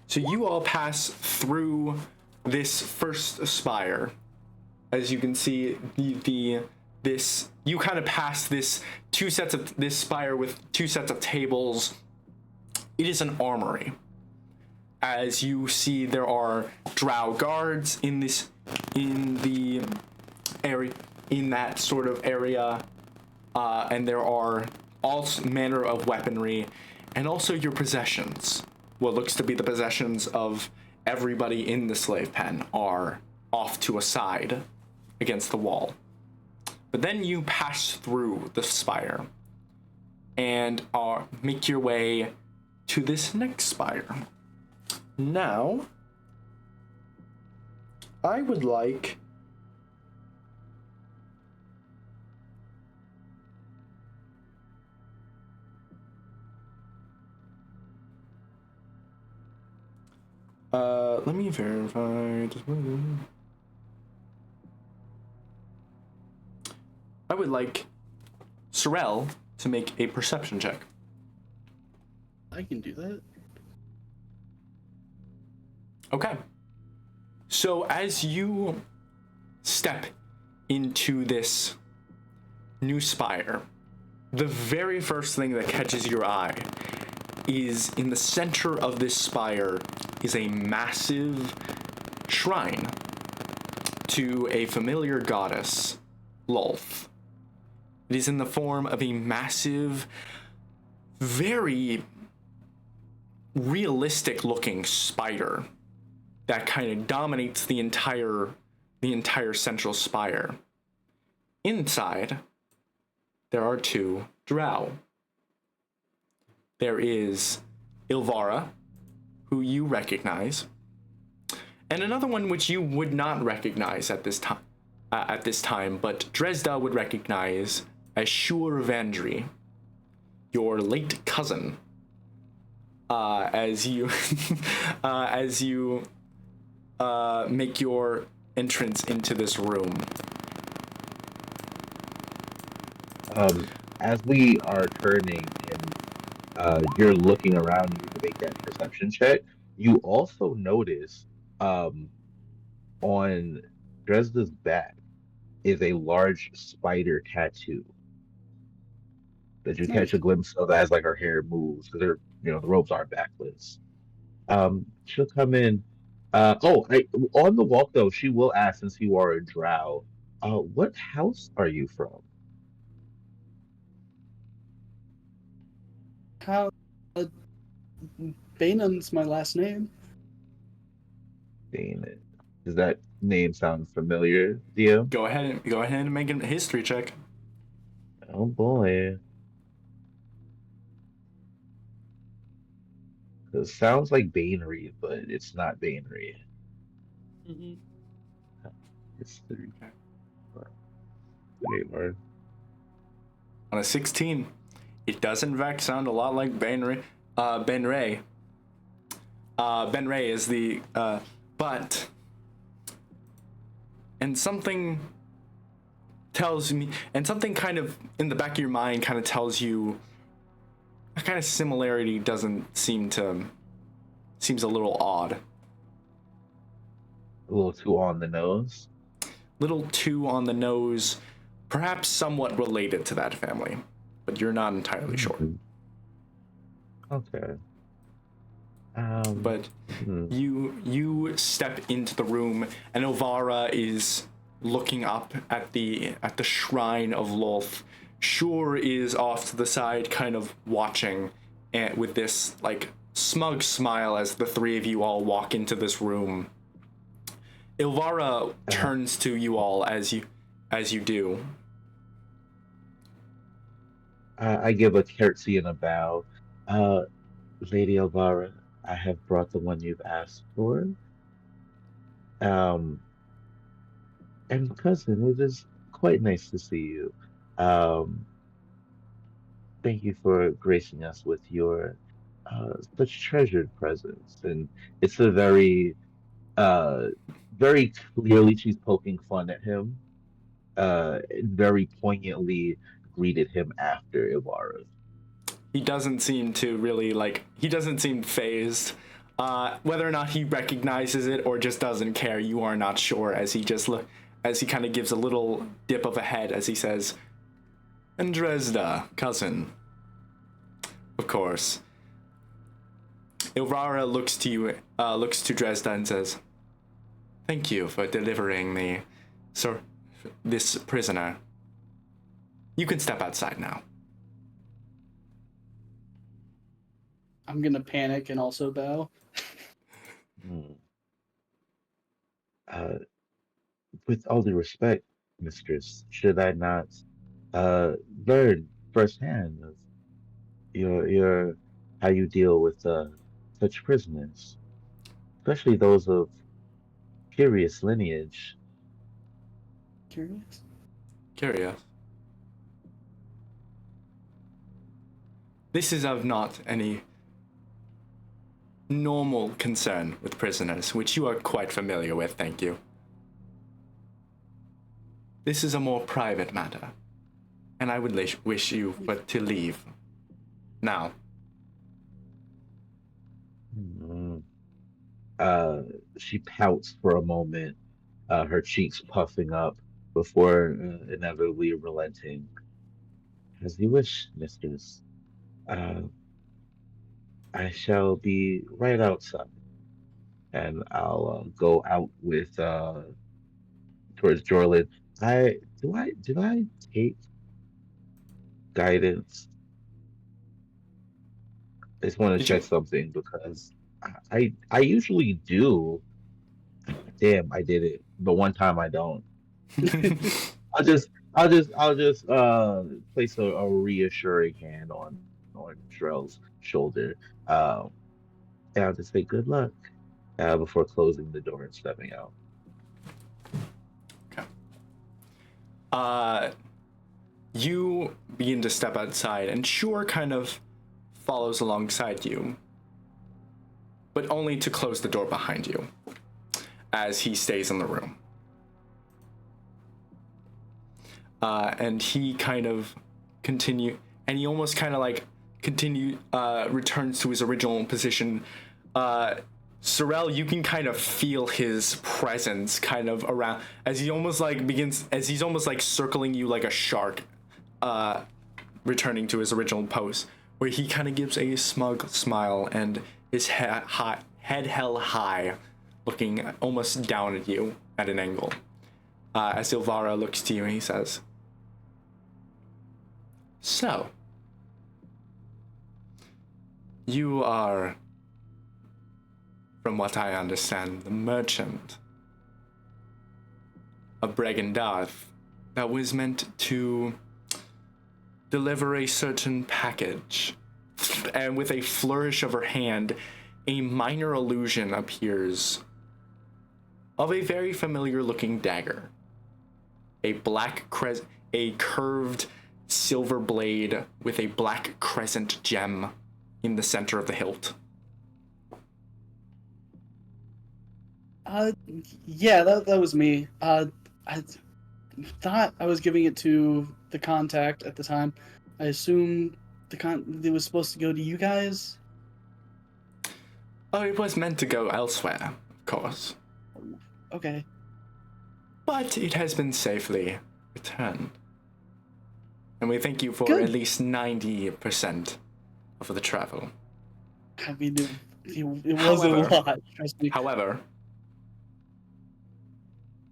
So you all pass through this first spire. As you can see, you kind of pass this spire with two sets of tables. It is an armory. As you see, there are Drow guards in the area, in that sort of area, and there are all manner of weaponry, and also your possessions. What looks to be the possessions of everybody in the slave pen are off to a side against the wall. But then you pass through the spire and make your way to this next spire. Now, I would like let me verify. I would like Sorel to make a perception check. I can do that. Okay. So as you step into this new spire, the very first thing that catches your eye is in the center of this spire is a massive shrine to a familiar goddess, Lolth. It is in the form of a massive, very realistic looking spider that kind of dominates the entire central spire. Inside, there are two Drow. There is Ilvara, who you recognize, And another one which you would not recognize at this time, but Dresda would recognize as Shur Vandry, your late cousin. As you make your entrance into this room. As we are turning and you're looking around you to make that perception check, you also notice on Dresda's back is a large spider tattoo that you catch a glimpse of as like her hair moves because they're the robes are backless. She'll come in. On the walk though, she will ask since you are a drow, what house are you from? How? Bainan's my last name. Damon. Does that name sound familiar, Dio? Go ahead and make a history check. Oh boy. It sounds like Banery, but it's not Banery. Mm-hmm. It's three. Wait, word. On a 16, it does in fact sound a lot like Ben Ray. Ben Ray is the but, and something tells me, and something kind of in the back of your mind kind of tells you a kind of similarity seems a little odd. A little too on the nose. Little too on the nose, perhaps somewhat related to that family, but you're not entirely sure. Okay. But you step into the room, and Ovara is looking up at the shrine of Lolth. Shur is off to the side, kind of watching, and with this like smug smile as the three of you all walk into this room. Ilvara turns to you all as you do. I give a curtsy and a bow. Lady Elvira, I have brought the one you've asked for. And cousin, it is quite nice to see you. Thank you for gracing us with your such treasured presence. And it's a very clearly she's poking fun at him. Very poignantly greeted him after Ibarra. He doesn't seem to really he doesn't seem phased. Whether or not he recognizes it or just doesn't care, you are not sure, as he kind of gives a little dip of a head as he says, "And Dresda, cousin. Of course." Ilvara looks to Dresda and says, "Thank you for delivering this prisoner. You can step outside now." I'm gonna panic and also bow. With all due respect, mistress, should I not learn firsthand of your how you deal with such prisoners, especially those of curious lineage? Curious? Curious. This is of not any normal concern with prisoners, which you are quite familiar with, thank you. This is a more private matter, and I would wish you to leave now. She pouts for a moment, her cheeks puffing up before inevitably relenting. As you wish, mistress. I shall be right outside, and I'll go out with towards Jorlin. Did I take guidance? I just want to check something because I usually do. Damn, I did it, but one time I don't. I'll just place a reassuring hand on Shrell's shoulder. And I'll just say good luck. before closing the door and stepping out. You begin to step outside, and Shore kind of follows alongside you, but only to close the door behind you as he stays in the room. And he kind of almost kind of like returns to his original position. Sorel, you can kind of feel his presence kind of around as he's almost like circling you like a shark, returning to his original pose, where he kind of gives a smug smile and his head held high, looking almost down at you at an angle. As Ilvara looks to you and he says, "So, you are, from what I understand, the merchant of Bregendarth that was meant to deliver a certain package." And with a flourish of her hand, a minor illusion appears of a very familiar looking dagger. A curved silver blade with a black crescent gem in the center of the hilt. Yeah, that was me. I thought I was giving it to the contact at the time. I assumed it was supposed to go to you guys. Oh, it was meant to go elsewhere, of course. Okay. But it has been safely returned. And we thank you for Good. at least 90% of the travel. I mean, it wasn't a lot. Trust me. However,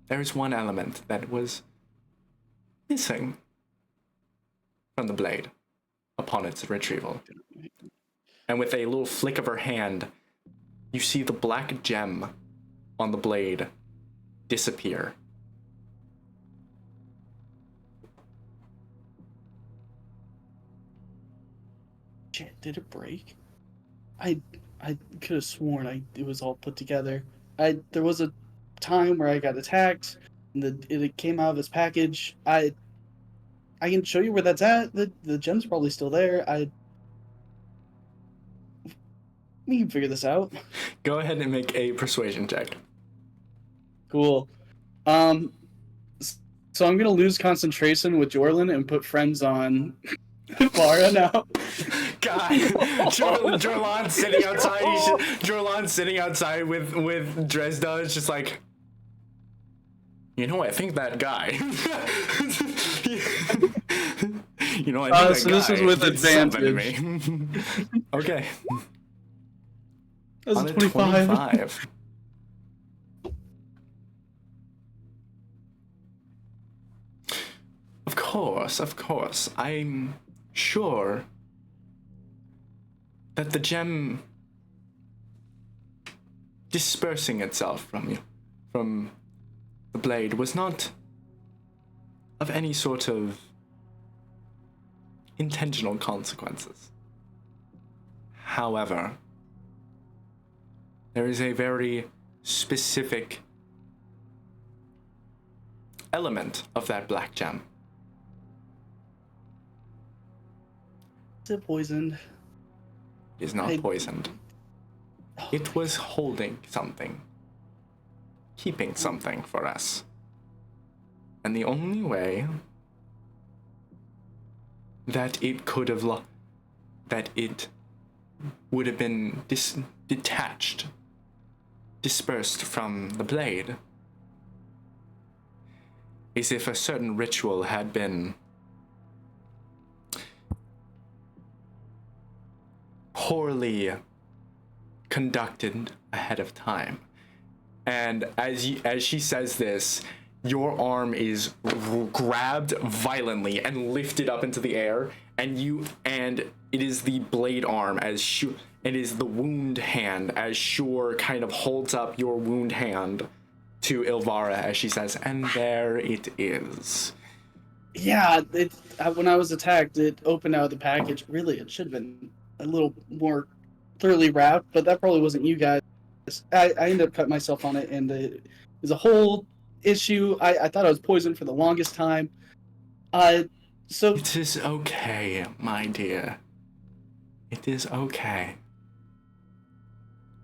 there is one element that was missing from the blade upon its retrieval. And with a little flick of her hand, you see the black gem on the blade disappear. Shit, did it break? I could have sworn it was all put together. There was a time where I got attacked, and it came out of this package. I can show you where that's at. The gem's probably still there. We can figure this out. Go ahead and make a persuasion check. Cool. So I'm gonna lose concentration with Jorlin and put friends on Vara now. God, Jorlan's sitting outside. Jorlan's sitting outside with Dresda. It's just like, you know, I think that guy. You know, I think So that this guy is with did something to advantage. me. Okay. That was On a 25. 25. Of course. I'm sure that the gem dispersing itself from the blade was not of any sort of intentional consequences. However, there is a very specific element of that black gem. Is it poisoned? It is not poisoned. It was holding something, keeping something for us. And the only way that it could have that it would have been detached, dispersed from the blade, is if a certain ritual had been poorly conducted ahead of time. And as she says this, your arm is grabbed violently and lifted up into the air, and it is the blade arm it is the wound hand as Shore kind of holds up your wound hand to Ilvara as she says, and there it is. Yeah, when I was attacked, it opened out of the package. Really, it should have been a little more thoroughly wrapped, but that probably wasn't you guys. I ended up cutting myself on it, and it was a whole issue. I thought I was poisoned for the longest time. So It is okay, my dear. It is okay.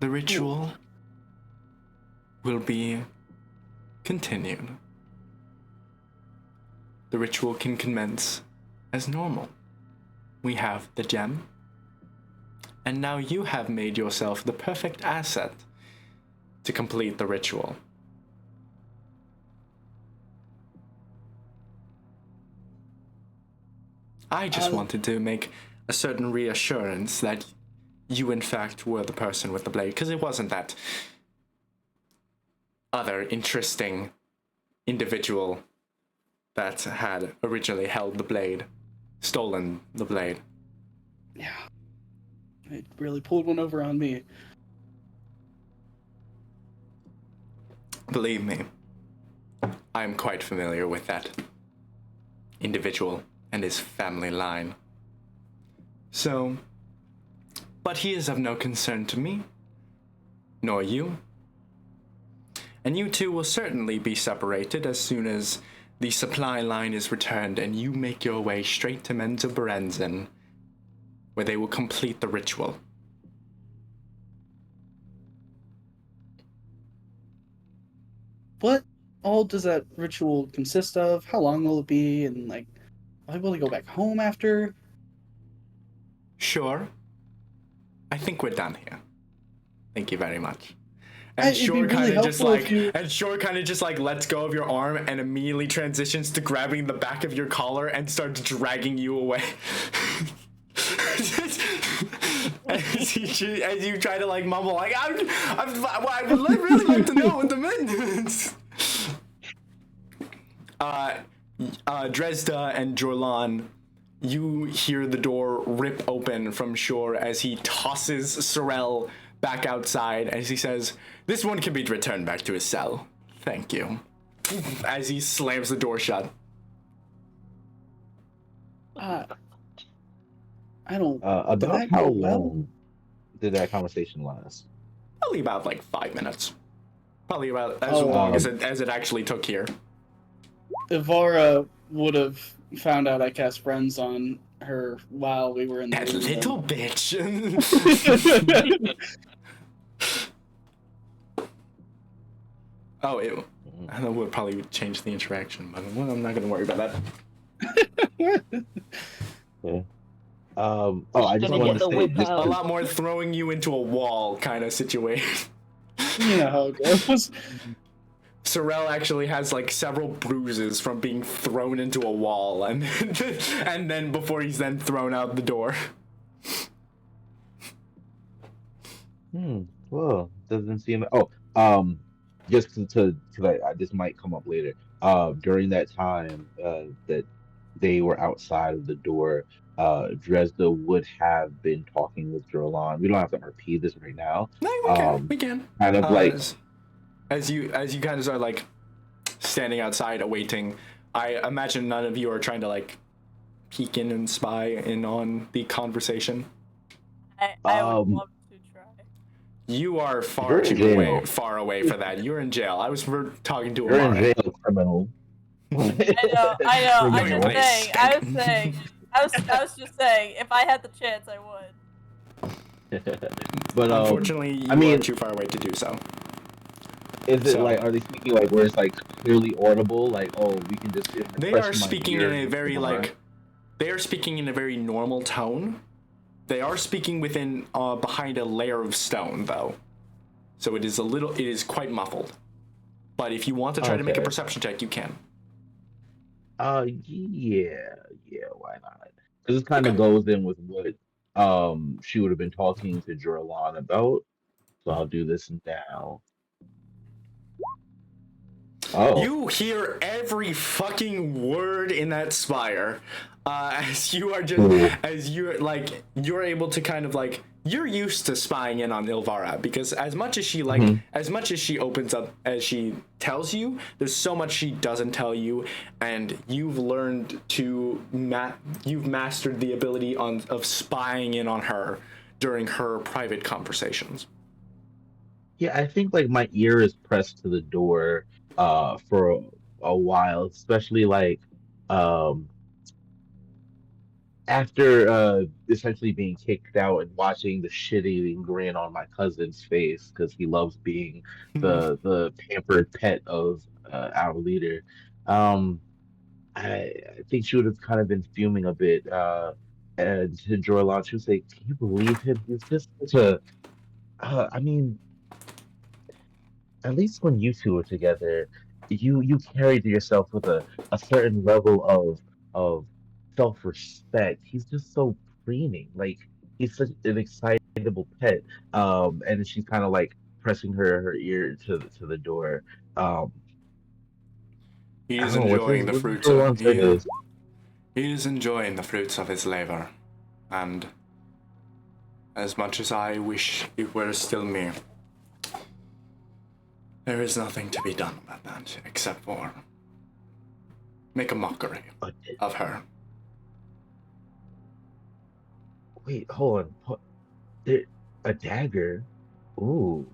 The ritual will be continued. The ritual can commence as normal. We have the gem, and now you have made yourself the perfect asset to complete the ritual. I just wanted to make a certain reassurance that you in fact were the person with the blade, because it wasn't that other interesting individual that had originally held the blade, stolen the blade. yeah, it really pulled one over on me. Believe me, I am quite familiar with that individual and his family line. So, but he is of no concern to me, nor you. And you two will certainly be separated as soon as the supply line is returned and you make your way straight to Menzo Berenzin, where they will complete the ritual. What all does that ritual consist of? How long will it be? And like, will I go back home after? Sure. I think we're done here. Thank you very much. And It'd be Shore really kind of just helpful like, if you- and Shore kind of just like lets go of your arm and immediately transitions to grabbing the back of your collar and starts dragging you away. as you try to like mumble like, I would really like to know what the means. Dresda and Jorlan, you hear the door rip open from Shore as he tosses Sorel back outside as he says, "This one can be returned back to his cell. Thank you." As he slams the door shut. I don't. did About that how go well? long did that conversation last? Probably about like 5 minutes. Probably about as Oh, long as it actually took here. Ivara would have found out I cast friends on her while we were in the That room, little bitch. Oh, it would probably change the interaction, but I'm not gonna worry about that. Yeah. I just Gonna wanted get to the say whip this A out. is- lot more throwing you into a wall kind of situation. You know how it goes. Sorel actually has like several bruises from being thrown into a wall, and and then before he's then thrown out the door. Well, doesn't seem. Just because this might come up later. During that time, that they were outside of the door, Dresda would have been talking with Drolan. We don't have to repeat this right now. No, we can. We can. Kind of like as you kind of are like standing outside awaiting. I imagine none of you are trying to like peek in and spy in on the conversation. I would love to try. You are far You're in too jail. far away for that. You're in jail. I was talking to you're in Amari. jail, criminal. I know. You're I'm getting just away. saying. I was just saying. If I had the chance, I would. But Unfortunately, you I mean- are too far away to do so. is it So- like, are they speaking like where it's like clearly audible? Like, oh, we can just. They press are my speaking ear in a and very ignore. like, they are speaking in a very normal tone. They are speaking within behind a layer of stone though, so it is quite muffled. But if you want to try to make a Okay. perception check, you can. Yeah, why not? Because this kind of Okay. goes in with what she would have been talking to Jorlan about. So I'll do this now. Oh, You hear every fucking word in that spire, as you are just Cool. as you're able to kind of like you're used to spying in on Ilvara because as much as she as much as she opens up as she tells you, there's so much she doesn't tell you, and you've learned to you've mastered the ability of spying in on her during her private conversations. Yeah, I think like my ear is pressed to the door for a while, especially like um after essentially being kicked out and watching the shitty grin on my cousin's face because he loves being the pampered pet of our leader. Um I think she would have kind of been fuming a bit. And to Jorlan, she was like, "Can you believe him? He's just such a." I mean, at least when you two were together, you carried yourself with a certain level of self-respect. He's just so preening. Like he's such an excitable pet. And she's kind of like pressing her ear to the door. Um, He I is don't know enjoying the what's fruits of Jorlan say to this? he is enjoying the fruits of his labor, and as much as I wish it were still me, there is nothing to be done about that except for make a mockery Uh, of her. Wait, hold on. There, a dagger. Ooh.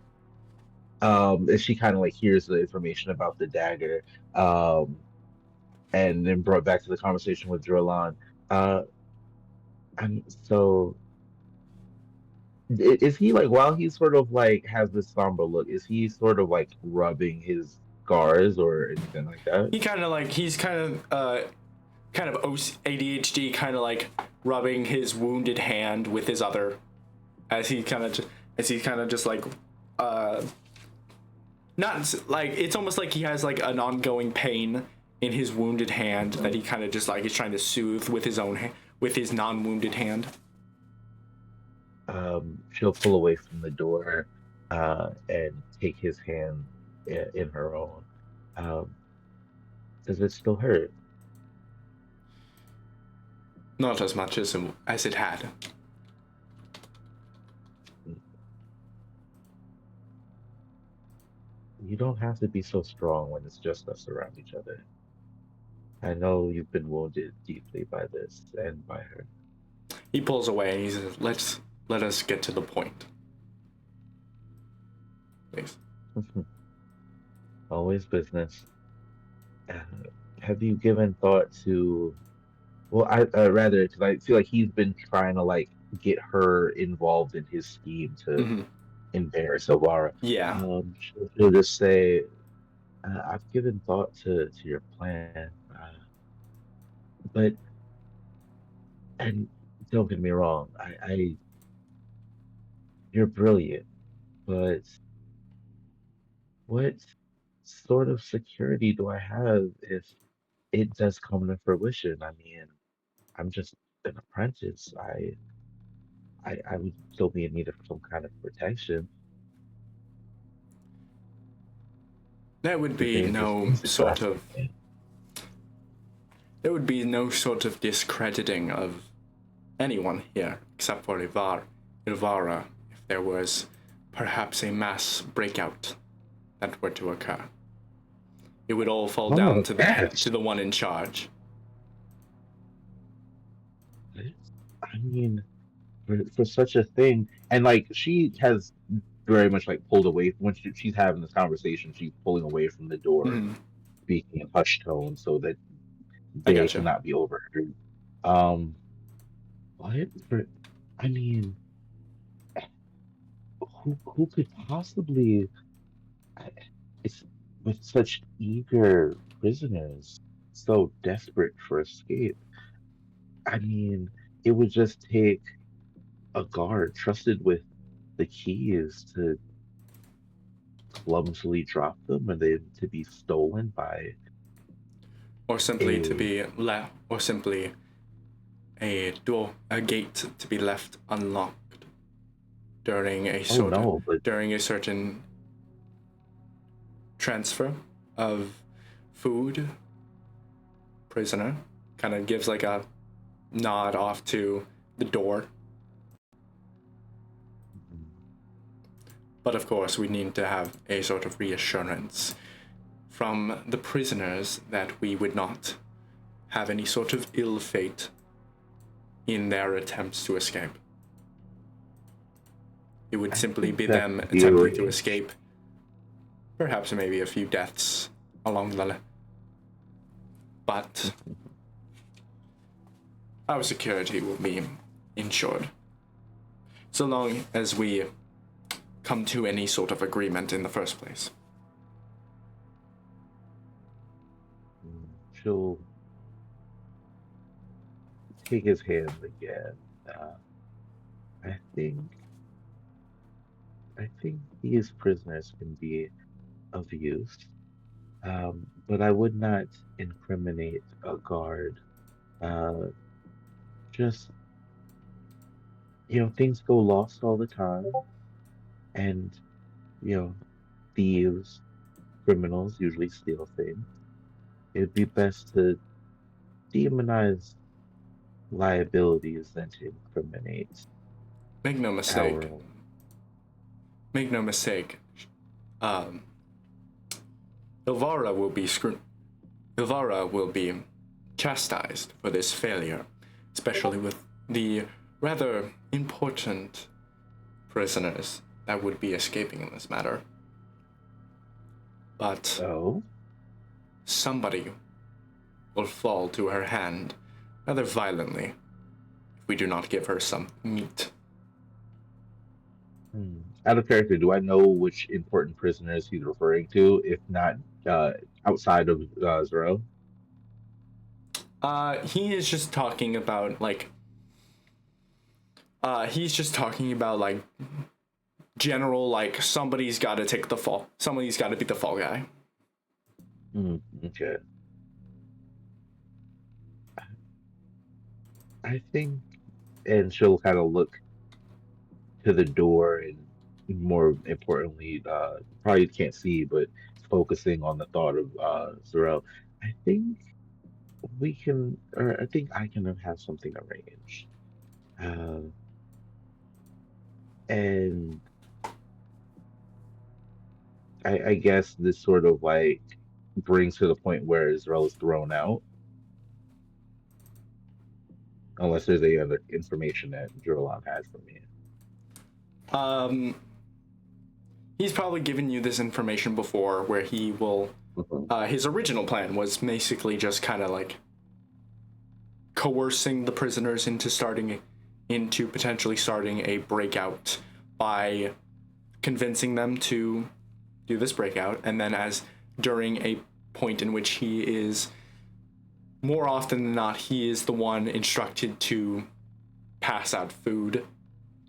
And she kind of like hears the information about the dagger. Um, and then brought back to the conversation with Drolan. Uh, and so is he like while he sort of like has this somber look, is he sort of like rubbing his scars or anything like that? He kind of like he's kind of ADHD, kind of like rubbing his wounded hand with his other, as he kind of just like uh not like it's almost like he has like an ongoing pain in his wounded hand that he kind of just like is trying to soothe with his own with his non-wounded hand. She'll pull away from the door, and take his hand in her own. Um, does it still hurt? Not as much as it had. You don't have to be so strong when it's just us around each other. I know you've been wounded deeply by this and by her. He pulls away and he says, let us get to the point. Please. Always business. Uh, have you given thought to? Well, I rather because I feel like he's been trying to like get her involved in his scheme to Mm-hmm. embarrass Elvira. Yeah. She'll just say, "I've given thought to your plan, but and don't get me wrong, I you're brilliant, but what sort of security do I have if it does come to fruition? I mean, I'm just an apprentice. I would still be in need of some kind of protection. There would The be dangerous no things are sort drastic. of there would be no sort of discrediting of anyone here except for Ilvara if there was perhaps a mass breakout that were to occur. It would all fall down Oh, to yes. the one in charge. I mean, for such a thing, and like she has very much like pulled away when she's having this conversation. She's pulling away from the door, Mm-hmm. speaking in hushed tone so that I they gotcha. cannot be overheard. Um, what for? I mean, who could possibly? I- It's with such eager prisoners, so desperate for escape. I mean, it would just take a guard trusted with the keys to clumsily drop them and then to be stolen by Or simply to a be left, or simply a gate to be left unlocked during oh no, but during a certain transfer of food. Prisoner kind of gives like a nod off to the door. But of course, we need to have a sort of reassurance from the prisoners that we would not have any sort of ill fate in their attempts to escape. It would simply think be that's them the attempting to range. escape. Perhaps maybe a few deaths along the but our security will be ensured. So long as we come to any sort of agreement in the first place. She'll take his hand again. I think these prisoners can be of use, but I would not incriminate a guard. Uh, just things go lost all the time, and you know, thieves, criminals usually steal things. It'd be best to demonize liabilities than to incriminate Make no mistake. our own. Make no mistake. Ilvara will be chastised for this failure, especially with the rather important prisoners that would be escaping in this matter. But Oh, somebody will fall to her hand rather violently if we do not give her some meat. out of character, do I know which important prisoners he's referring to? If not, outside of Zero? He is just talking about general, like, somebody's got to take the fall. Somebody's got to be the fall guy. Okay. I think, and she'll kind of look to the door, and more importantly, probably can't see, but focusing on the thought of Zero. I think or I think I can have something arranged. Uh, and I guess this sort of like brings to the point where Israel is thrown out, unless there's any other information that Jurolon has for me. He's probably given you this information before, where he will. His original plan was basically just kind of like coercing the prisoners into potentially starting a breakout by convincing them to do this breakout, and then as during a point in which he is, more often than not, he is the one instructed to pass out food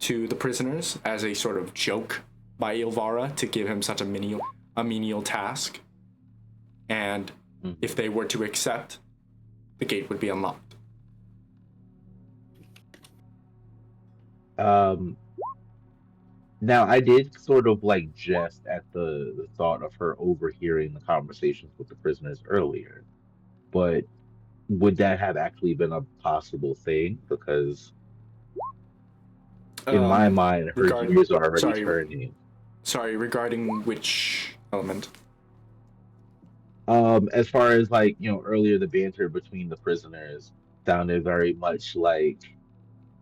to the prisoners as a sort of joke by Ilvara to give him such a menial task. And if they were to accept, the gate would be unlocked. Now I did sort of like jest at the thought of her overhearing the conversations with the prisoners earlier, but would that have actually been a possible thing? Because in my mind, her gears are already turning. Sorry, regarding which element? As far as like, earlier the banter between the prisoners sounded very much like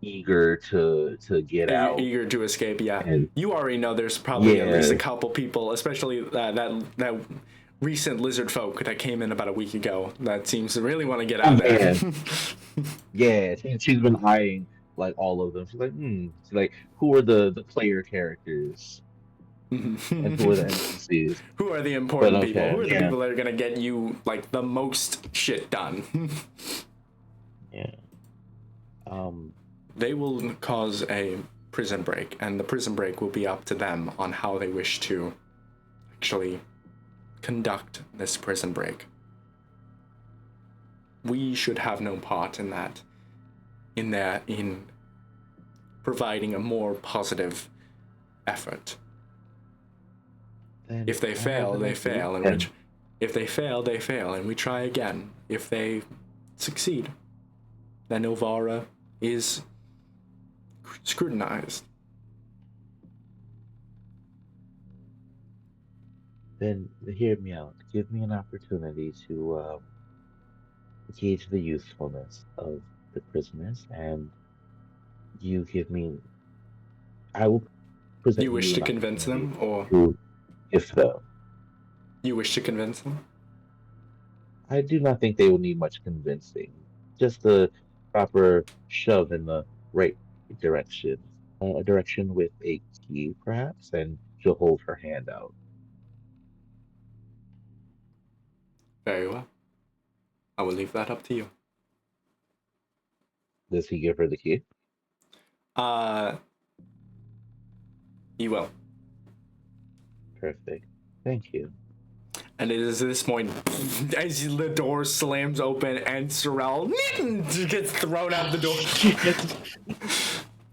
eager to get out. Eager to escape, yeah. And You already know there's probably at least a yeah, couple people, especially that recent lizard folk that came in about a week ago, that seems to really want to get out of there. yeah, she's been eyeing like all of them. She's like, She's like, who are the player characters and who are the NPCs? Who are the important people? Okay, Who are the people that are gonna get you like the most shit done? Yeah. They will cause a prison break, and the prison break will be up to them on how they wish to actually conduct this prison break. We should have no part in that, in providing a more positive effort. Then If they I fail, have an they idea. fail, and if they fail, they fail, and we try again. If they succeed, then Ilvara is scrutinized. Then hear me out. Give me an opportunity to gauge the usefulness of the prisoners, and you give me. I will present You wish you to an convince opportunity them, or to gift them. you wish to convince them? I do not think they will need much convincing. Just a proper shove in the right direction. A direction with a key, perhaps, and she'll hold her hand out. Very well. I will leave that up to you. Does he give her the key? Uh, you will. Perfect. Thank you. And it is at this point, as the door slams open and Sorrel gets thrown out the door. Shit.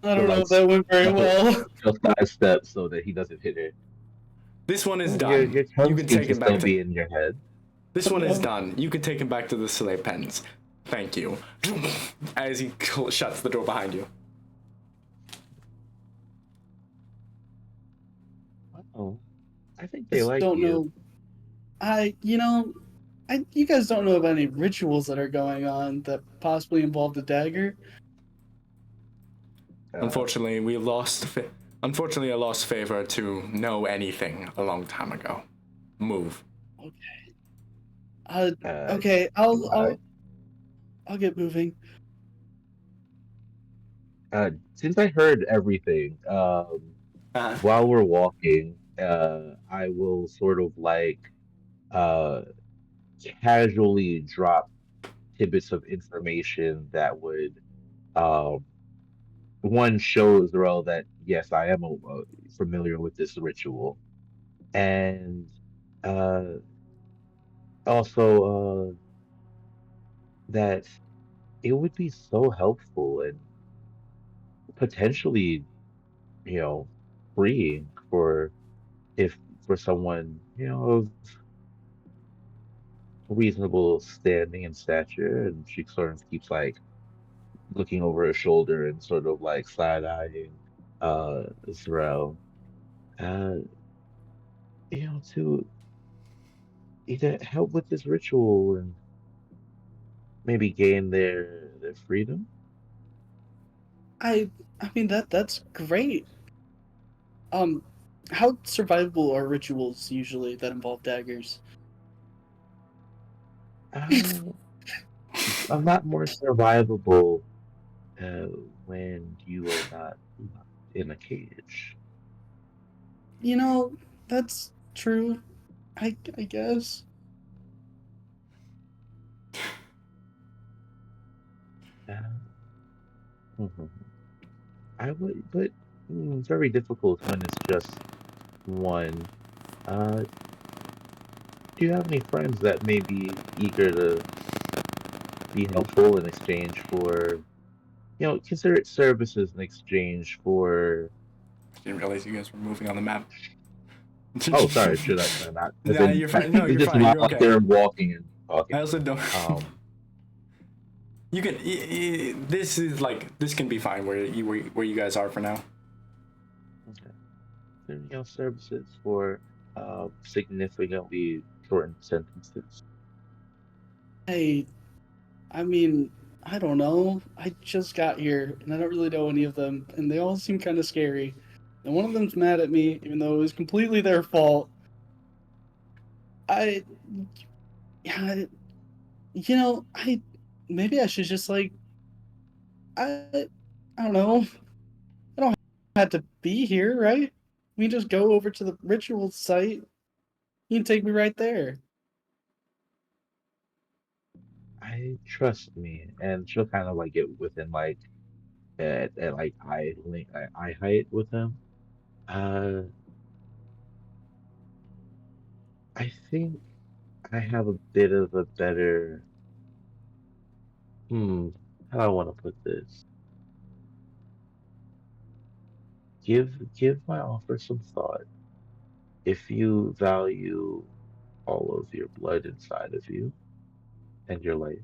I don't So, know like, if that went very well. She'll sidestep so that he doesn't hit her. This one is Your done. tongue You can seems take to him back still to. be in your head. This one is done. You can take him back to the slave pens. Thank you. As he shuts the door behind you. Oh, I think I they just like don't you. know. You guys don't know of any rituals that are going on that possibly involve the dagger. Unfortunately, we lost. Unfortunately, I lost favor to know anything a long time ago. Move. Okay, I'll get moving. Since I heard everything, Uh-huh. while we're walking, I will sort of like uh casually drop tidbits of information that would um one show Israel that yes, I am familiar with this ritual, and uh also that it would be so helpful and potentially, you know, freeing for if for someone, of reasonable standing and stature, and she sort of keeps like looking over her shoulder and sort of like side-eyeing Israel. Uh, to either help with this ritual and maybe gain their freedom. I mean that's great. Um, how survivable are rituals usually that involve daggers? Uh, a lot more survivable uh, when you are not locked in a cage. You know, that's true. I guess. Uh, mhm. I would, but very difficult when it's just one. Uh, do you have any friends that may be eager to be helpful in exchange for, consider it services in exchange for? I didn't realize you guys were moving on the map. Oh, sorry, should I not? I've Nah, been you're fine. No, you're just fine. while You're out okay. there walking and I talking. also don't. Um, You can. This is like this can be fine where you guys are for now. okay. There, services for significantly shortened sentences. I I mean, I don't know. I just got here and I don't really know any of them, and they all seem kind of scary. And one of them's mad at me, even though it was completely their fault. I, yeah, I maybe I should just like I don't know. I don't have to be here, right? We can just go over to the ritual site. You can take me right there. I trust me, and she'll kind of like get within like at like eye height with him. Uh, I think I have a bit of a better. Hmm, how do I want to put this? Give my offer some thought. If you value all of your blood inside of you and your life,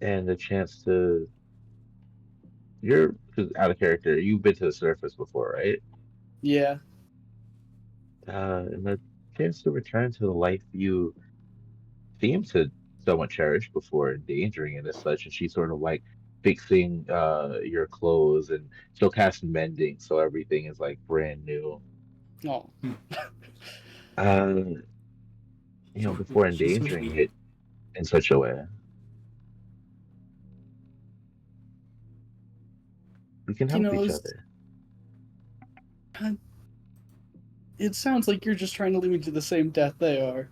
and the chance to, you're 'cause out of character. You've been to the surface before, right? Yeah. And the chance to return to the life you seem to somewhat cherish before endangering it as such, and she sort of like fixing your clothes, and she'll cast mending, so everything is like brand new. Oh, Uh, before She's so endangering sweet. it in such a way. We can you help know, each other. it sounds like you're just trying to lead me to the same death they are.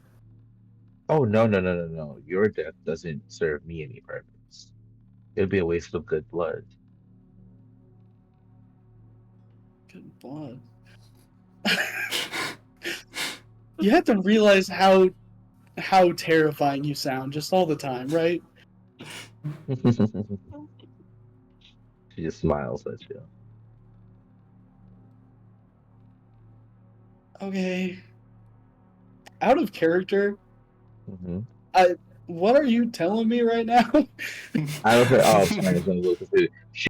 Oh, no, no, no, no, no. Your death doesn't serve me any purpose. It'd be a waste of good blood. Good blood. You have to realize how terrifying you sound just all the time, right? She just smiles at you. Okay. Out of character, Hmm. what are you telling me right now? I don't. Oh, sorry, I was going to look at it. She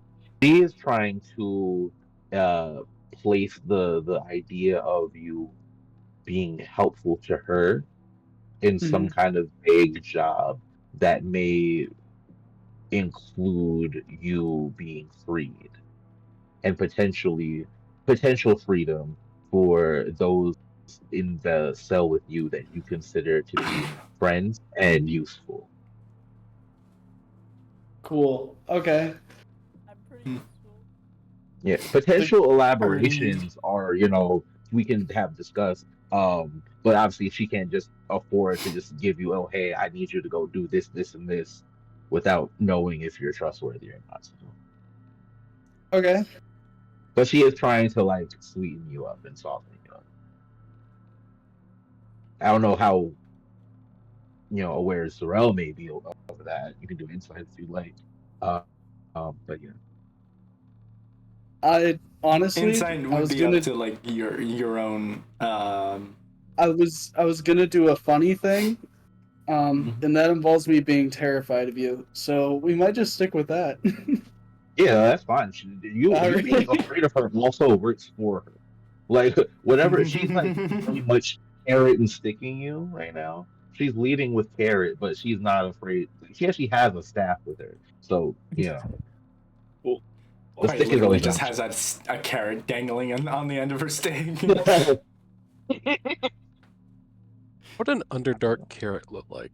is trying to uh, place the idea of you being helpful to her in some Mhm. kind of vague job that may include you being freed and potential freedom for those in the cell with you that you consider to be friends and useful. Cool. Okay. I'm pretty Hmm. useful. Yeah, Like, potential Already. elaborations are, we can have discussed. But obviously she can't just afford to just give you, oh, hey, I need you to go do this, this, and this without knowing if you're trustworthy or not. So. okay. But she is trying to like sweeten you up and soften you up. I don't know how, aware Sorrel may be of that. You can do insight if you like. Uh, but yeah. I honestly, Insight I would was be up gonna, to like your own. I was gonna do a funny thing, Mhm. and that involves me being terrified of you. So we might just stick with that. Yeah, that's fine. You being Alright. afraid of her also works for her. Like whatever, she's like very much carrot and sticking you right now. She's leading with carrot, but she's not afraid. She actually has a staff with her, so Cool. the Quite stick is literally always just an has a carrot dangling on the end of her stick. option. What an Underdark carrot look like?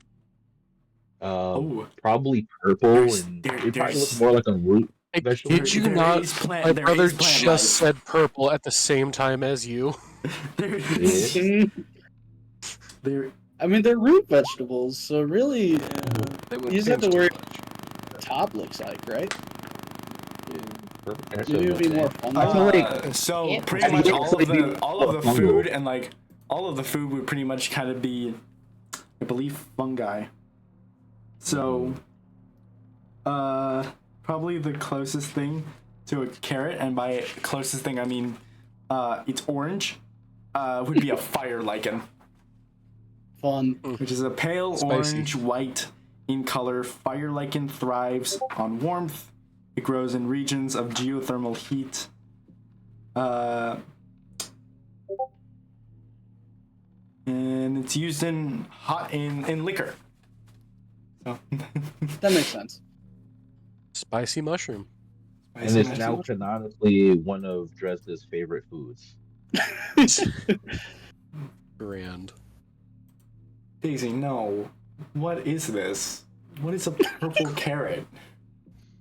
Oh, Probably purple, and it probably looks there's more like a root I vegetable. kid you there not, is plant my there brother is plant just life. said purple at the same time as you. There Yeah. is there. I mean, they're root vegetables, so really, They you wouldn't just have to change too worry much. what the top looks like, right? Purple carrots Maybe are it would be more okay. fun. I feel like So Yep. pretty I much think all of maybe the fungal. food and like all of the food would pretty much kind of be, I believe, fungi. So, probably the closest thing to a carrot, and by closest thing I mean, it's orange, would be a fire lichen, Fun. which is a pale Spicy. orange white in color. Fire lichen thrives on warmth. It grows in regions of geothermal heat. And it's used in liquor. So That makes sense. Spicy mushroom. And it's now canonically one of Dresda's favorite foods. Grand. Daisy, no. What is this? What is a purple carrot?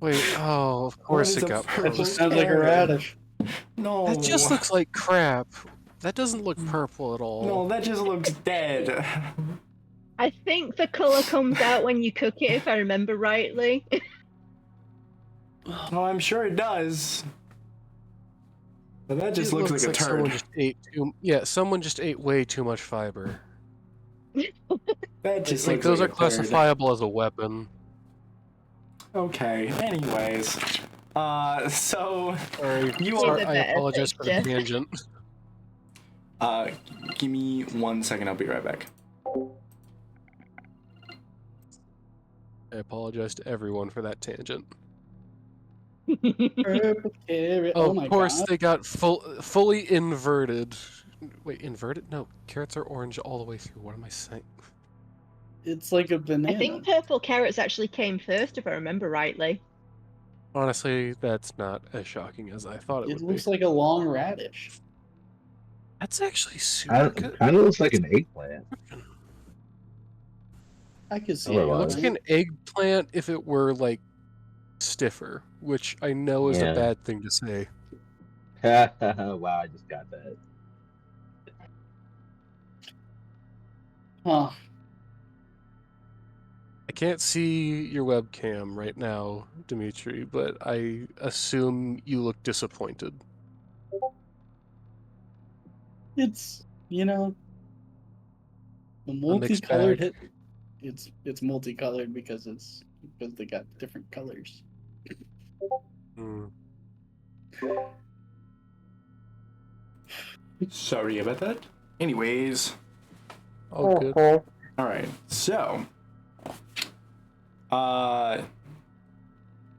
Wait, oh, of course is it a got purple That purple. just sounds like a carrot? radish. No. That just looks like crap. That doesn't look purple at all. No, that just looks dead. I think the color comes out when you cook it, if I remember rightly. Oh, I'm sure it does. But that just It looks like a someone turd. just ate someone just ate way too much fiber. That just Like looks those like are a turd. classifiable as a weapon. Okay, anyways. So Sorry, You are- I apologize for the picture. tangent. Give me 1 second, I'll be right back. I apologize to everyone for that tangent. Purple carrot. Oh Of my course, god. they got fully inverted. Wait, inverted? No, carrots are orange all the way through. What am I saying? It's like a I banana. think purple carrots actually came first, if I remember rightly. Honestly, that's not as shocking as I thought it It would looks be. like a long radish. That's actually super good. Kind of looks like an eggplant. I could see It It looks like eggplant. an eggplant if it were like stiffer, which I know is a Yeah. bad thing to say. Wow, I just got that. Huh. I can't see your webcam right now, Dimitri, but I assume you look disappointed. It's, you know, the A mixed multicolored bag. hit. It's multicolored because they got different colors. Hmm. Sorry about that. Anyways, All good. all right. So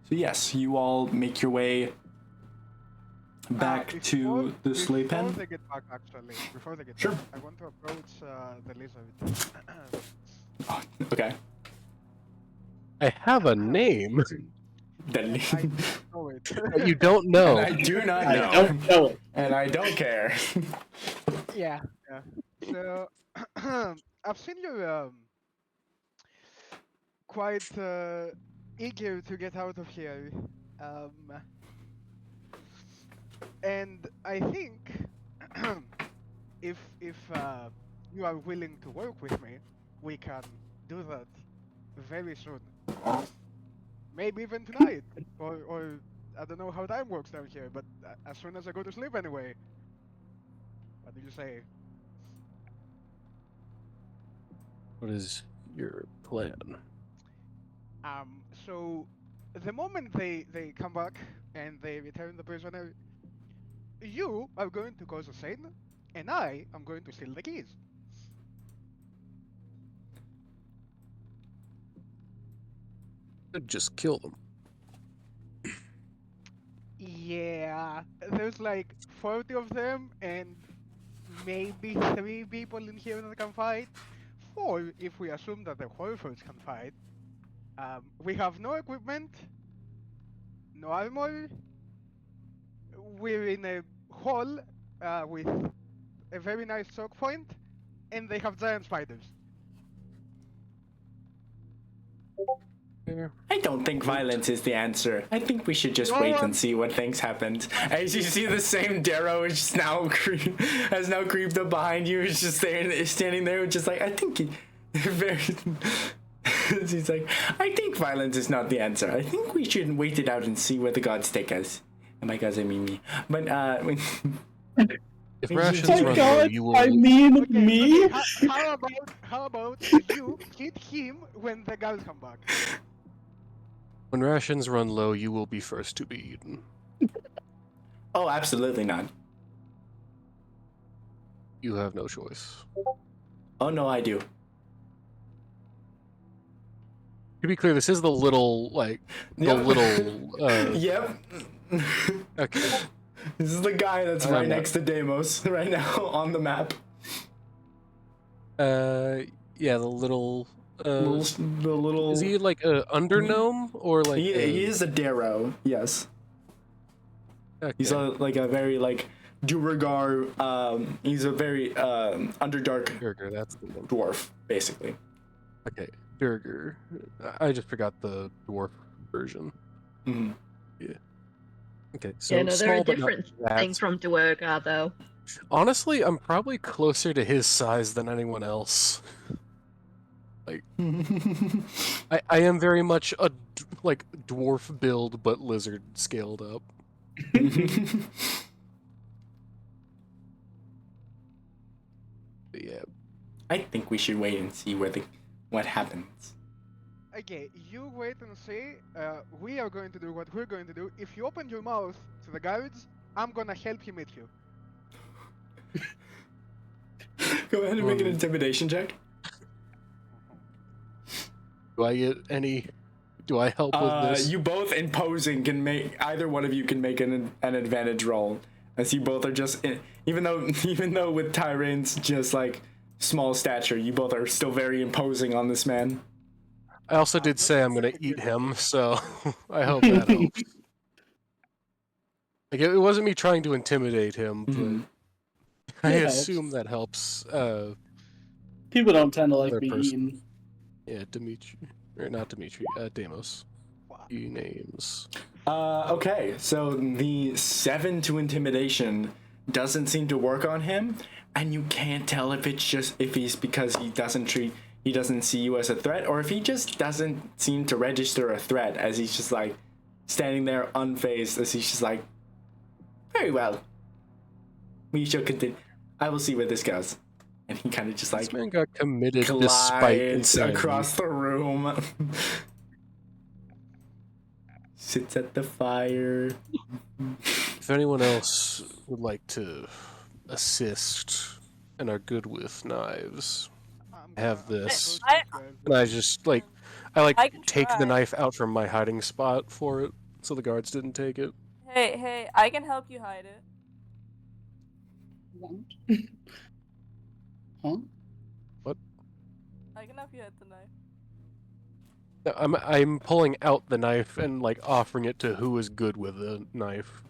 yes, you all make your way back to the sleigh Before pen. they get back, actually, before they get Sure. back, I want to approach the lizard. Oh, okay. I have a name Then I know it. that you don't and know. I do not I know, don't know it. and I don't care. Yeah. So I've seen you quite eager to get out of here, and I think if you are willing to work with me, we can do that very soon. Maybe even tonight, or I don't know how time works down here, but as soon as I go to sleep anyway. What do you say? What is your plan? So the moment they come back and they return the prisoner, you are going to cause a scene, and I am going to steal the keys. Could just kill them. Yeah, there's like 40 of them, and maybe 3 people in here that can fight. 4 if we assume that the Horfors can fight. We have no equipment, no armor. We're in a hall with a very nice choke point, and they have giant spiders. Fair. I don't think violence is the answer. I think we should just No wait one- and see what things happen. As you see, the same Darrow is just now has now creeped up behind you. Is just there, standing there, just like I think. Very. He's like, I think violence is not the answer. I think we should wait it out and see where the gods take us. And by gods, I mean me. But If Oh rations My run low, God, you will. I mean Okay, me. how about you hit him when the guards come back? When rations run low, you will be first to be eaten. oh, absolutely not. You have no choice. Oh no, I do. To be clear, this is the little, like, the Yep. little, Yep. okay. This is the guy that's I right don't know. next to Deimos right now on the map. Yeah, the little, The little. is he like a under gnome or like He is a Darrow, yes. okay. He's like a very like Duergar. He's a very underdark Durger, that's the one. dwarf, basically. Okay, Durger. I just forgot the dwarf version. Mm-hmm. Okay, so Yeah, no, they're a small but not different that thing from Duergar, though. Honestly, I'm probably closer to his size than anyone else. Like, I am very much a like dwarf build, but lizard scaled up. But yeah, I think we should wait and see what happens. Okay, you wait and see. We are going to do what we're going to do. If you open your mouth to the guards, I'm gonna help him meet you. Go ahead and make an intimidation check. do I get any? Do I help with this? You both imposing can make either one of you can make an advantage roll, as you both are just even though with Tyrane's just like small stature, you both are still very imposing on this man. I also did say I'm gonna eat him, so I hope that helps. Like it wasn't me trying to intimidate him, Mhm. but I Yeah, assume that helps. People don't tend to like Other being person. eaten. Yeah, Dimitri, or not Dimitri, Demos. Key names. Okay, so the 7 to intimidation doesn't seem to work on him, and you can't tell if it's just if he's because he doesn't see you as a threat, or if he just doesn't seem to register a threat, as he's just like standing there unfazed, as he's just like, very well, we shall continue. I will see where this goes, and he kind of just like This man got committed despite glides insanity. across the room. Sits at the fire. If anyone else would like to assist and are good with knives, I have this. And I just I I can take the try. knife out from my hiding spot for it, so the guards didn't take it. Hey, I can help you hide it. Huh? I can help you hide the knife. I'm pulling out the knife and like offering it to who is good with a knife,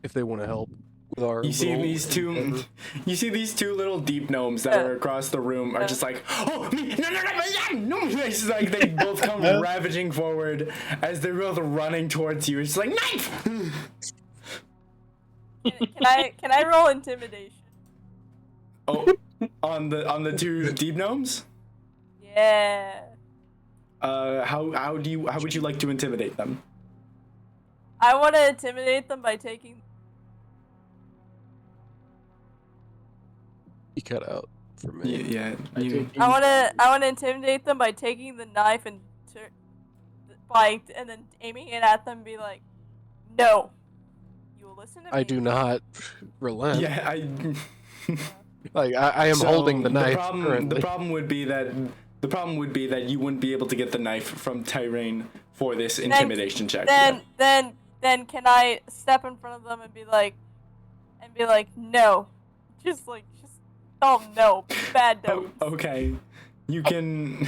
if they want to help with our. You see little these two. endeavor. You see these two little deep gnomes that are across the room are just like, oh me, no. It's just like they both come ravaging forward as they're both running towards you. It's like knife. Can I roll intimidation? Oh, on the two deep gnomes. Yeah. How would you like to intimidate them? I want to intimidate them by taking. He cut out for me. Yeah. I want to intimidate them by taking the knife and and then aiming it at them and be like, no, you will listen to me. I do not relent. Yeah, I am holding the knife currently. The problem would be that you wouldn't be able to get the knife from Tyrane for this intimidation check. Then can I step in front of them and be like, no, just tell them no, bad no. Okay, you can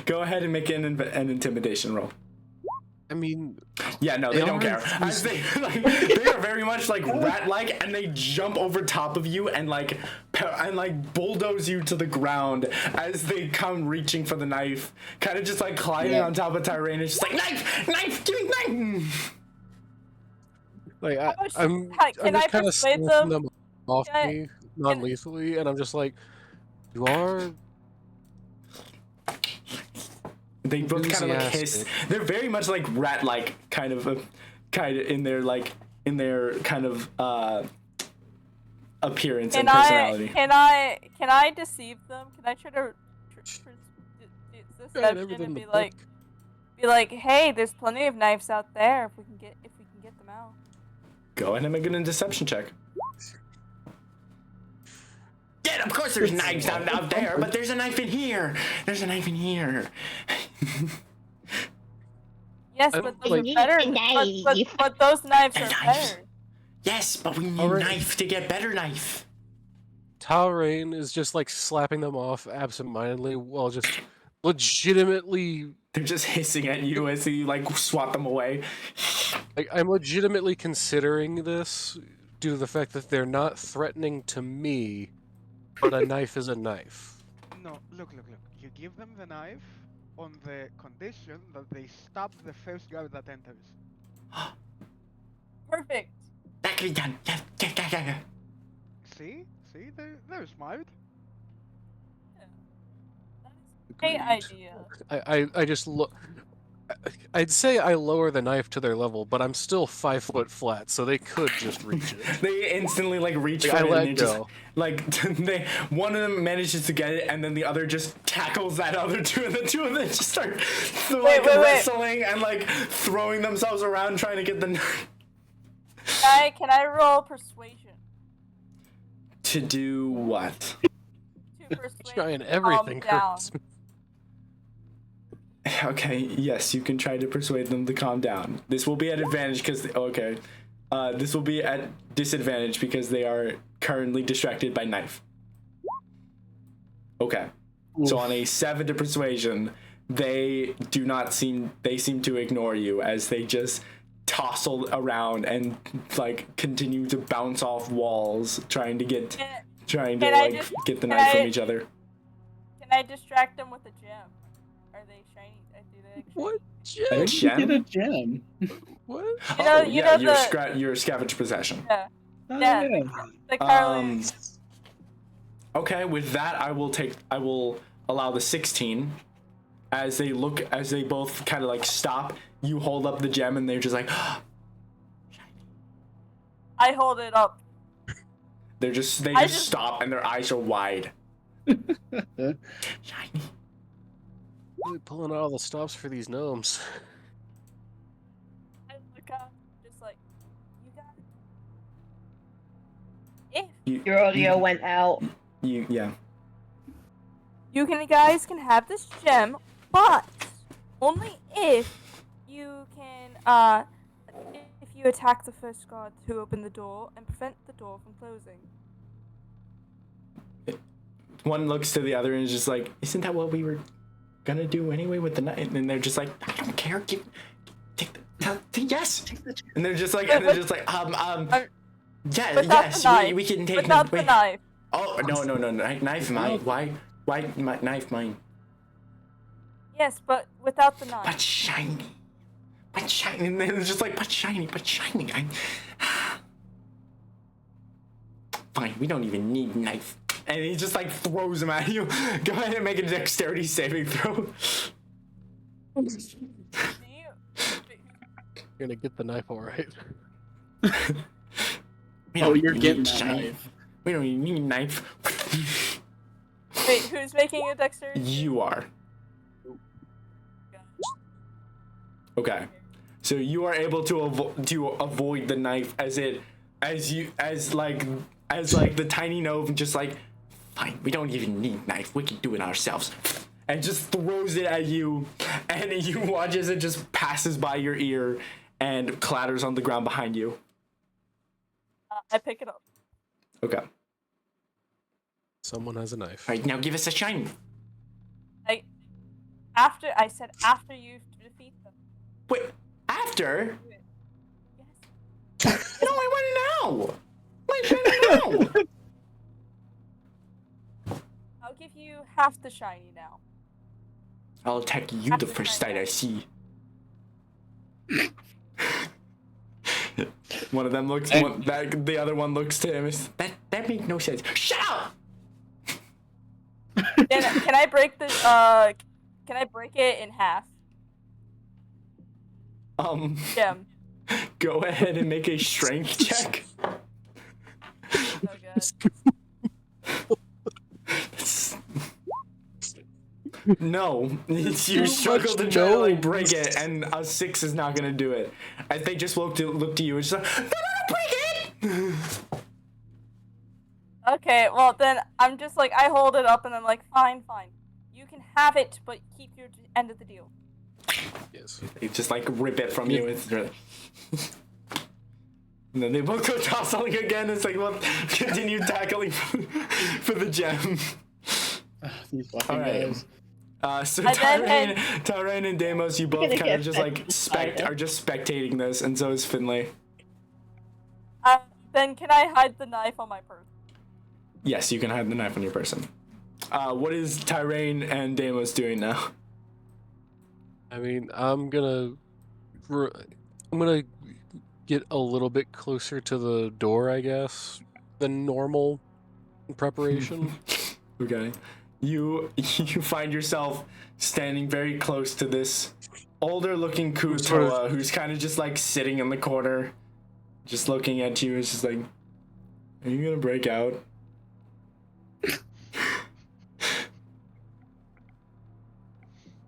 go ahead and make an intimidation roll. I mean, yeah, no, they don't care. As they are very much like rat-like, and they jump over top of you and bulldoze you to the ground as they come reaching for the knife, kind of just like climbing on top of Tyrane. It's just like knife, give me knife. Like I'm Can I just kind of persuade snapping them? them off me non-lethally, and I'm just like, you are. They both kind of like hiss. They're very much like rat-like, kind of in their kind of appearance and personality. Can I deceive them? Can I try to deception and be like, hey, there's plenty of knives out there if we can get them out. Go ahead and make a deception check. Yeah, of course there's knives out there, but there's a knife in here. There's a knife in here. Yes, but those are better. But those knives are better. Yes, but we need a knife to get better knife. Tyrane is just like slapping them off absentmindedly while just legitimately. They're just hissing at you as you like swat them away. Like, I'm legitimately considering this due to the fact that they're not threatening to me, but a knife is a knife. No, look. You give them the knife on the condition that they stab the first guy that enters. Perfect. That can be done. Yeah. See, they're smart. Great idea. I just look. I'd say I lower the knife to their level, but I'm still 5 foot flat, so they could just reach it. They instantly like reach for I it let and go. One of them manages to get it, and then the other just tackles that other two, and the two of them just start wrestling and like throwing themselves around trying to get the knife. Can I roll persuasion? To do what? To persuade Trying everything. down. Okay, yes, you can try to persuade them to calm down. This will be at advantage because this will be at disadvantage because they are currently distracted by knife. Okay. Oof. So on a 7 to persuasion, they seem to ignore you as they just tossle around and like continue to bounce off walls, trying to get Can I just- get the can knife from I- each other. Can I distract them with a gem? Are they shiny? Do they look What? A Gem? Get a gem? gem. What? You know- Oh, you yeah, know your the- your scavenge possession. Yeah. Oh, Yeah. yeah. The Carly. Okay, with that, I will allow the 16. As they both kind of like stop, you hold up the gem, and they're just like, I hold it up. they I just just- stop, and their eyes are wide. Shiny. Really pulling out all the stops for these gnomes. I look up, just like, you got it. If Your audio went out. Yeah. you guys can have this gem, but only if you can, if you attack the first guard to open the door and prevent the door from closing. One looks to the other and is just like, isn't that what we were gonna do anyway with the knife? And they're just like, I don't care. Take the yes. And they're just like, yeah, without the yes, knife. we can take Without the knife. Oh no, knife mine. Why knife mine? Yes, but without the knife. But shiny. And they're just like, but shiny. Fine, we don't even need knife. And he just like throws them at you. Go ahead and make a dexterity saving throw. Do you- You're gonna get the knife all right. We Oh, don't you're need getting that shiny. knife. We don't even need knife. Wait, who's making a dexterity? You are. Okay. So you are able to avoid the knife as the tiny gnome just like, fine, we don't even need knife. We can do it ourselves. And just throws it at you, and you watch as it just passes by your ear and clatters on the ground behind you. I pick it up. Okay. Someone has a knife. All right, now give us a shiny. I said after you defeat them. Wait, after? Yes. No, I want it now. Why shiny now? I'll give you half the shiny now. I'll attack you the first sight I see. One of them looks. The other one looks to him. That made no sense. Shut up! Can I break the Can I break it in half? Gem. Go ahead and make a strength check. So good. No, you struggle to try to like break it, and a 6 is not gonna do it. As they just look to you and just like, they're gonna break it. Okay, well then I'm just like I hold it up and I'm like fine. You can have it, but keep your end of the deal. Yes. They just like rip it from you. It's really... And then they both go tossing again. It's like, well, continue tackling for the gem. These fucking All right. guys. So I then Tyrion and Deimos, you both gonna kind of get just like spider. are just spectating this, and so is Finlay. Then can I hide the knife on my person? Yes, you can hide the knife on your person. What is Tyrion and Deimos doing now? I mean, I'm gonna get a little bit closer to the door, I guess, than normal in preparation. Okay. You find yourself standing very close to this older looking Kutoa who's kind of just like sitting in the corner, just looking at you. It's just like, are you gonna break out?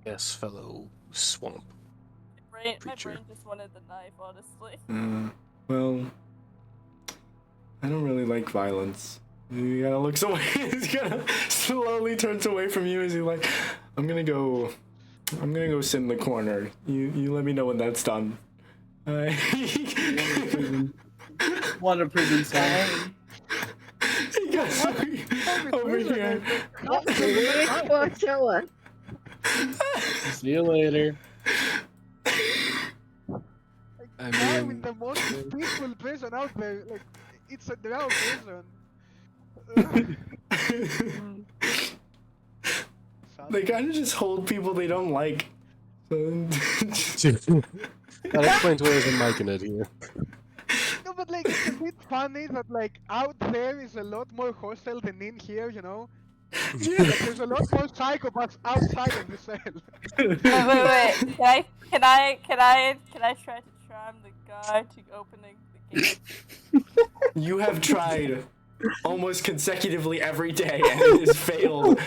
Yes, fellow swamp. My Preacher. brain just wanted the knife, honestly. Well, I don't really like violence. He kind of looks away. He's kind of slowly turns away from you as he's like, I'm gonna go sit in the corner. You let me know when that's done. One of prison cell. He goes over here. See you later. I I'm in mean, the most peaceful prison out there. Like, it's a Drow prison. They Sadly. kind of just hold people they don't like. So that explains why there's a mic in it here. No, but like it's a bit funny that like out there is a lot more hostile than in here, you know? Like there's a lot more psychopaths outside of the cell. Wait. Can I try to charm the guy to opening the gate? you have tried almost consecutively every day and it has failed.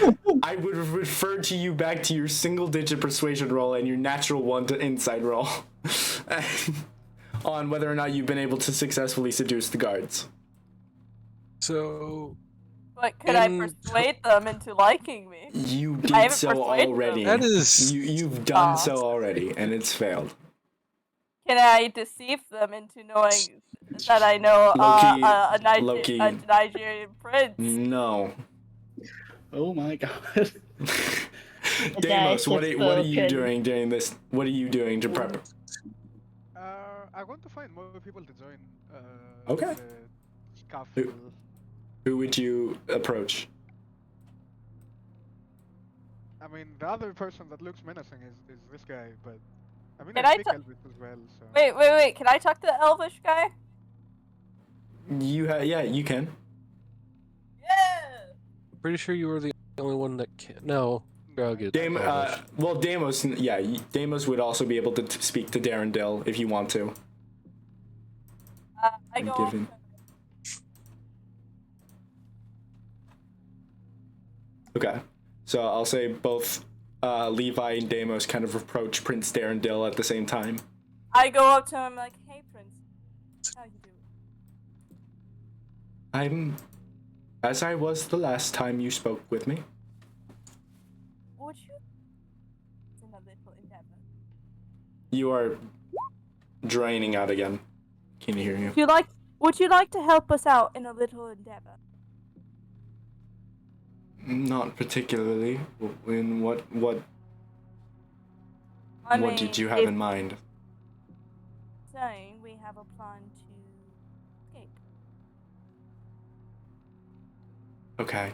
I would refer to you back to your single-digit persuasion roll and your natural 1 to insight roll on whether or not you've been able to successfully seduce the guards. So But could I In- persuade them into liking me? You I did haven't so persuaded them. already. that is You've done Aw. so already, and it's failed. Can I deceive them into knowing that I know Loki- a Loki. Nigerian prince? No. Oh my god. Deimos, dice what have are you spoken. doing during this? What are you doing to prep? I want to find more people to join. Okay. The scuffle. Who would you approach? I mean, the other person that looks menacing is this guy, but I mean, Can I I speak ta- Elvish as well, so. Wait. Can I talk to the Elvish guy? Yeah, you can. Yeah. pretty sure you were the only one that can. No, Drow gets Elvish. Well, Deimos, yeah, Deimos would also be able to speak to Darendil if you want to. I And go. give up him- to- Okay. So I'll say both Levi and Deimos kind of approach Prince Darendil at the same time. I go up to him like, "Hey, Prince, how you doing?" I'm as I was the last time you spoke with me. Would you? It's in a little endeavor. You are draining out again. Can you hear you? Would you like to help us out in a little endeavor? Not particularly. In what I what mean, did you have if in mind? saying we have a plan to escape. Okay.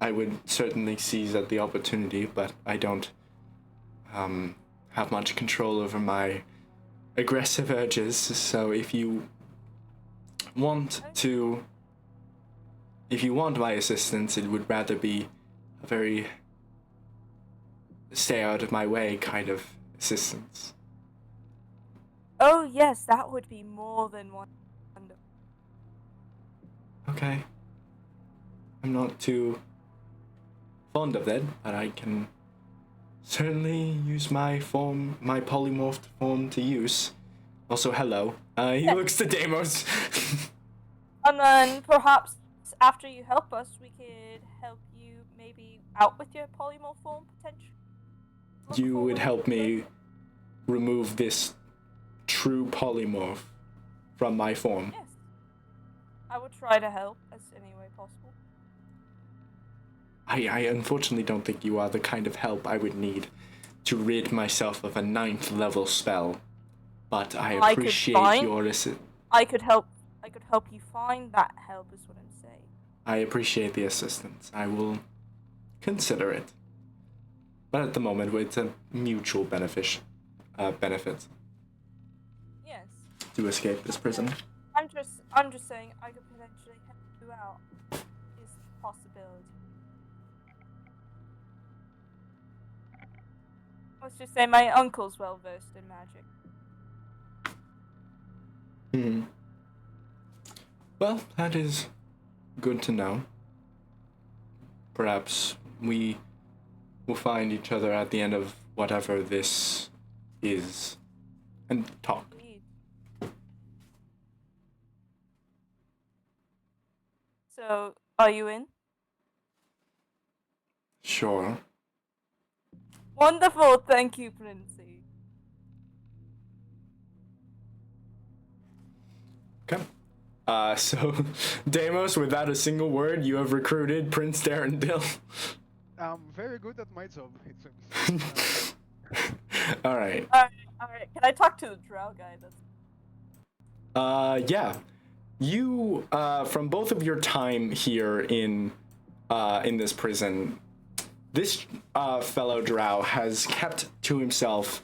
I would certainly seize at the opportunity, but I don't have much control over my aggressive urges, so if you want my assistance, it would rather be a very stay out of my way kind of assistance. Oh yes, that would be more than one. Okay. I'm not too fond of that, but I can certainly use my polymorphed form to use. Also, hello. He looks to Deimos. And then perhaps after you help us, we could help you maybe out with your polymorph form potential. You would help me remove this true polymorph from my form. Yes. I would try to help as any way possible. I unfortunately don't think you are the kind of help I would need to rid myself of a 9th level spell, but I appreciate your assistance. I could help you find that help, is what I'm saying. I appreciate the assistance. I will consider it. But at the moment, it's a mutual benefit Yes. to escape this prison. I'm just saying I could potentially help you out. Is a possibility. Let's just say my uncle's well versed in magic. Hmm. Well, that is good to know. Perhaps we will find each other at the end of whatever this is and talk. Indeed. So, are you in? Sure. Wonderful, thank you, Princey. Okay. So, Deimos, without a single word, you have recruited Prince Darendil. I'm very good at my job, it seems. Alright. Alright, can I talk to the drow guy? That's Yeah. You, from both of your time here in this prison, this fellow Drow has kept to himself,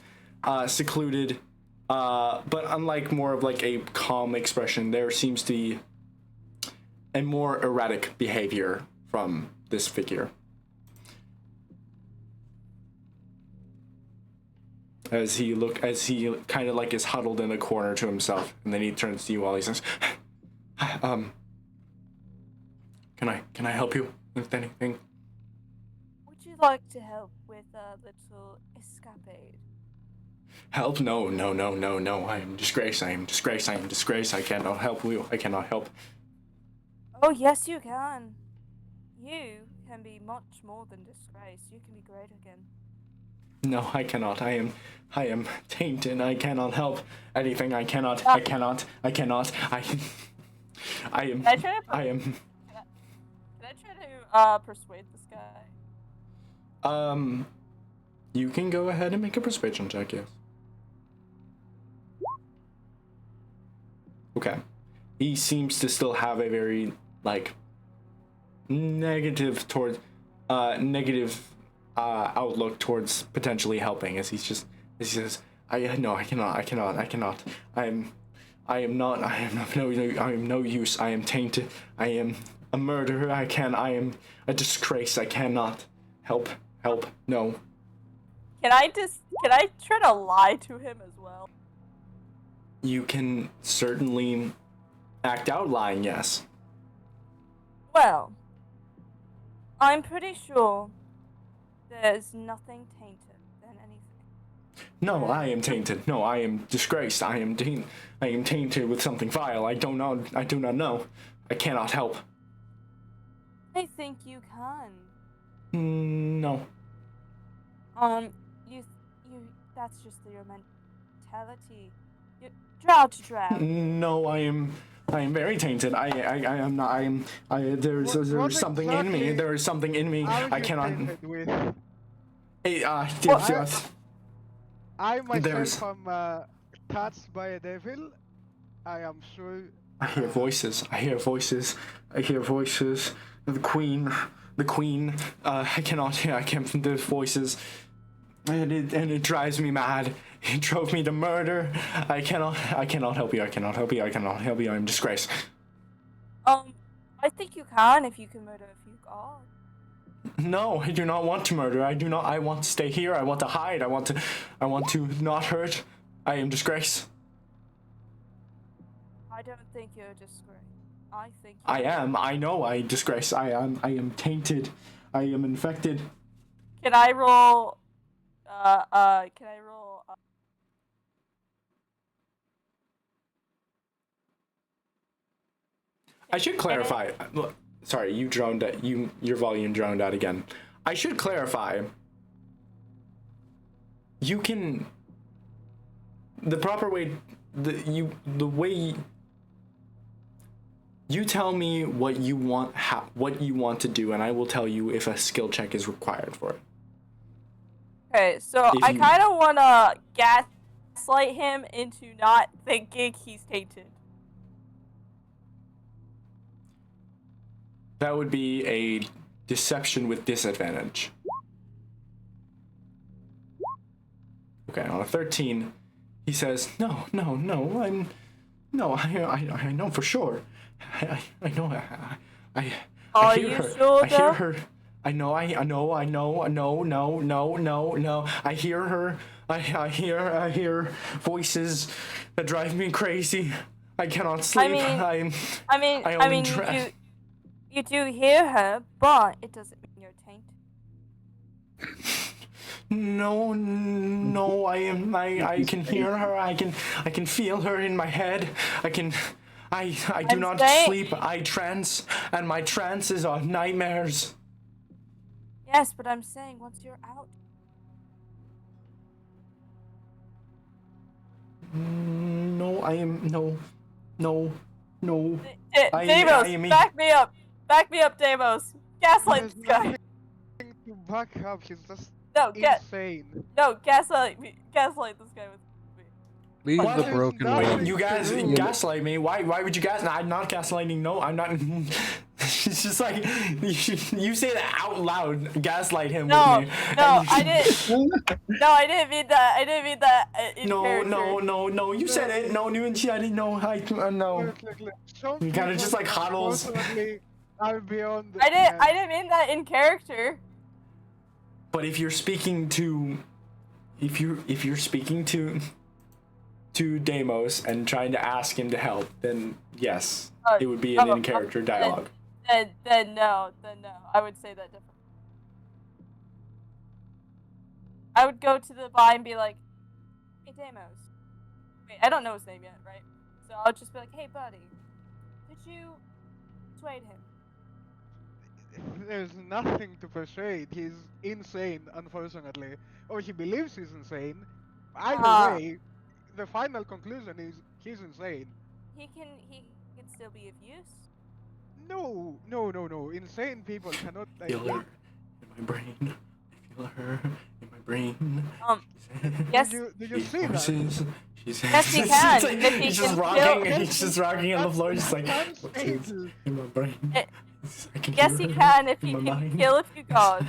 secluded, but unlike more of like a calm expression, there seems to be a more erratic behavior from this figure. As he kind of like is huddled in a corner to himself, and then he turns to you while he says, can I help you with anything? Would you like to help with a little escapade? Help? No. I am disgrace. I am disgrace. I cannot help you. I cannot help. Oh, yes, you can. You can be much more than disgrace. You can be great again. No, I cannot. I am tainted. I cannot help anything. I am. Can I try to persuade this guy? You can go ahead and make a persuasion check, yes. Okay. He seems to still have a very, like, negative outlook towards potentially helping, as he says, I am no use. I am tainted. I am a murderer. I am a disgrace. I cannot help. No. Can I try to lie to him as well? You can certainly act out lying, yes. Well, I'm pretty sure there's nothing tainted than anything. No, I am tainted. No, I am disgraced. I am tainted with something vile. I do not know. I cannot help. I think you can. No. You that's just your mentality. You're drow to drow. No, I am very tainted. I am not. There is something in me. There is something in me. I cannot. I myself am touched by a devil. I am sure. I hear voices. The queen. I cannot hear. I can't. There's voices, and it drives me mad. It drove me to murder. I cannot help you. I cannot help you. I am disgraced. I think you can if you can murder a few guards. No, I do not want to murder. I want to stay here. I want to hide. I want to not hurt. I am disgrace. I don't think you're a disgrace. I think I am. I know I disgrace. I am tainted. I am infected. Can I roll I should clarify. Look, sorry, your volume droned out again. I should clarify. You can. The proper way, the way. You tell me what you want, what you want to do, and I will tell you if a skill check is required for it. Okay, so I kind of want to gaslight him into not thinking he's tainted. That would be a deception with disadvantage. Okay, on a 13, he says, "No, I know for sure. I know. I hear her. Sure, I hear her. I know. No. I hear her. I hear voices that drive me crazy. I cannot sleep. You do hear her, but it doesn't mean you're tainted. No, I can hear her. I can feel her in my head. I do not sleep. I trance, and my trances are nightmares. Yes, but I'm saying once you're out. No, I am no. Deimos, back me up. Back me up, Deimos. Gaslight this guy. To back up, he's just insane. insane. No, gaslight this guy with me. Leave What the is broken nothing wing. You guys to do? gaslight me. Why would you I'm not gaslighting. No, I'm not. It's just like you say that out loud. Gaslight him No, with me. no, and I didn't. No, I didn't mean that. I didn't mean that in No, character. no. You said it. No, you and I didn't know. No. Look. Some You kinda people, just, like, huddles. unfortunately, are beyond. I didn't mean that in character. But if you're speaking to, if you're speaking to Deimos and trying to ask him to help, then yes, it would be an in-character dialogue. Then no. I would say that differently. I would go to the guy and be like, "Hey, Deimos." Wait, I don't know his name yet, right? So I'll just be like, "Hey, buddy, could you persuade him?" There's nothing to persuade. He's insane, unfortunately. Or he believes he's insane. Either way, the final conclusion is he's insane. He can still be of use. No. Insane people cannot. Like, Feel her in my brain. I feel her in my brain. Yes. Did you see that? Yes, he can. Like, If he he's just can rocking. kill- He's just rocking on the floor, just like That's voices fatal. in my brain. I can Yes, hear he her can if in he my can mind. kill a few gods.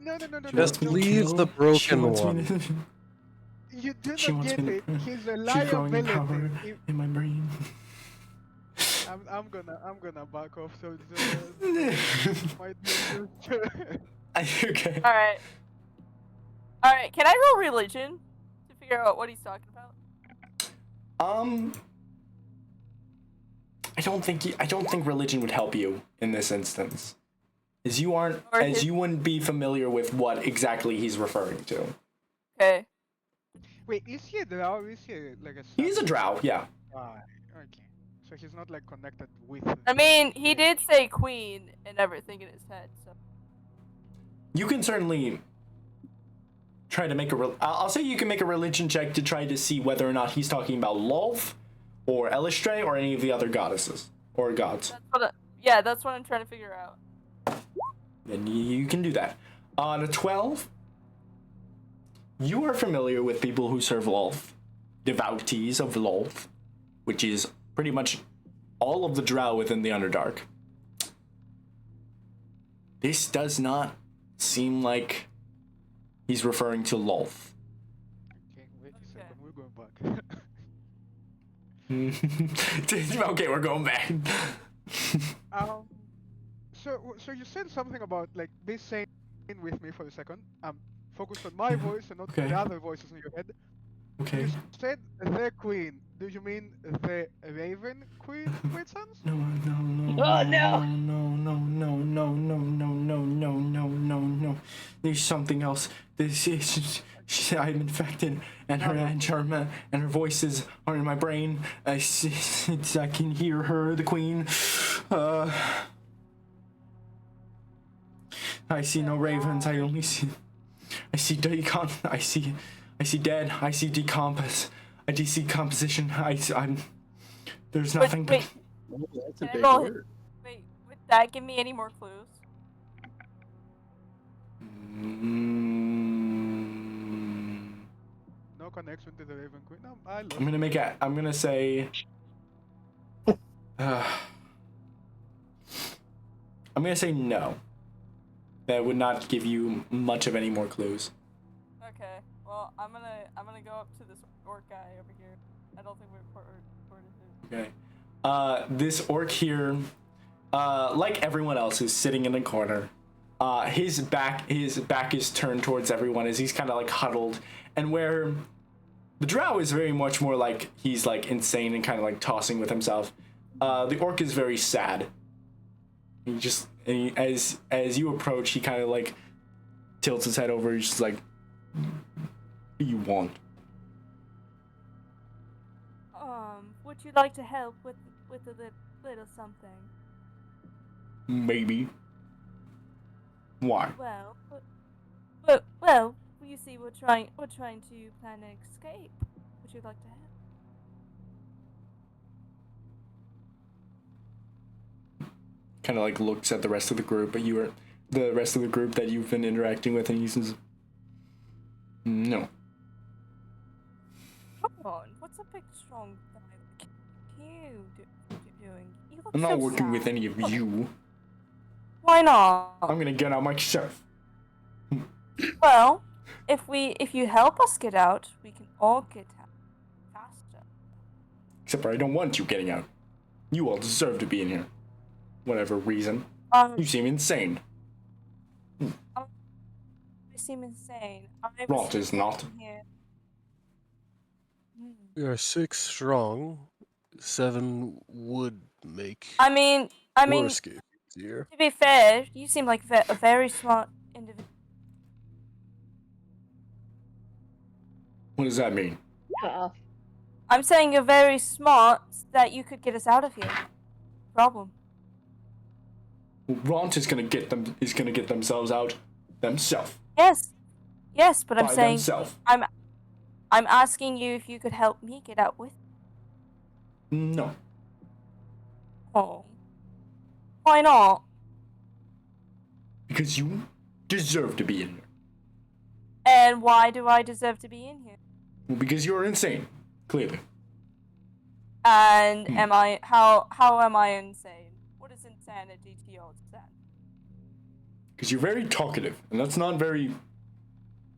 No. Just Don't leave kill. the She broken wants me one. to- You do She not wants get me it. to. He's a She's growing in power liability. in my brain. I'm gonna back off so the might be Okay. All right. Can I roll religion to figure out what he's talking about? I don't think religion would help you in this instance, as you wouldn't be familiar with what exactly he's referring to. Okay. Wait, is he a drow? Is he like a? He's a drow, yeah. Okay. So he's not like connected with. I mean, he did say queen and everything in his head, so. You can certainly try to make I'll say you can make a religion check to try to see whether or not he's talking about Lolth, or Elistray, or any of the other goddesses or gods. That's what I'm trying to figure out. Then you can do that. On a 12, you are familiar with people who serve Lolth, devotees of Lolth, which is pretty much all of the Drow within the Underdark. This does not seem like he's referring to Lolth. Okay, wait a Okay. second. We're going back. Okay, we're going back. So you said something about like be sane with me for a second. Focus on my voice and not Okay. the other voices in your head. Okay. You said the queen. Do you mean the Raven Queen, by chance? No. Oh, no. No. There's something else. This is. I'm infected, and her voices are in my brain. I can hear her, the queen. I see no ravens. I only see. I see decon. I see dead. I see decompose. I see composition. I'm. There's nothing. Wait. Oh, that's a Can I big roll word. Wait, would that give me any more clues? No connection to the Raven Queen. No, I lost. I'm gonna say. I'm gonna say no. That would not give you much of any more clues. Okay. Well, I'm gonna go up to this orc guy over here. I don't think we're recorded him. Okay. This orc here, like everyone else, is sitting in a corner. His back is turned towards everyone as he's kind of like huddled, and where the drow is very much more like he's like insane and kind of like tossing with himself. The orc is very sad. As you approach, he kind of like tilts his head over. He's just like, "What do you want?" Would you like to help with a little something? Maybe. Why? Well, you see, we're trying to plan an escape. Would you like to help? Kind of like looks at the rest of the group, but the rest of the group that you've been interacting with, and he says, "No." Come on, what's That's a big, strong guy. What are you doing? You look I'm so not working with sad. any of you. Why not? I'm gonna get out myself. Well, if you help us get out, we can all get out faster. Except for I don't want you getting out. You all deserve to be in here. Whatever reason. Um, You seem insane. you seem insane. I Rot was is not. here. We are 6 strong. 7 would make I mean, your escape easier. to be fair, you seem like a very smart individual. What does that mean? Cut off. I'm saying you're very smart that you could get us out of here. Problem. Well, Ront is gonna get themselves out themselves. Yes, but I'm By saying themselves. I'm asking you if you could help me get out with. No. Oh. Why not? Because you deserve to be in here. And why do I deserve to be in here? Well, because you're insane. Clearly. And am I how am I insane? What is insanity to your extent? Because you're very talkative, and that's very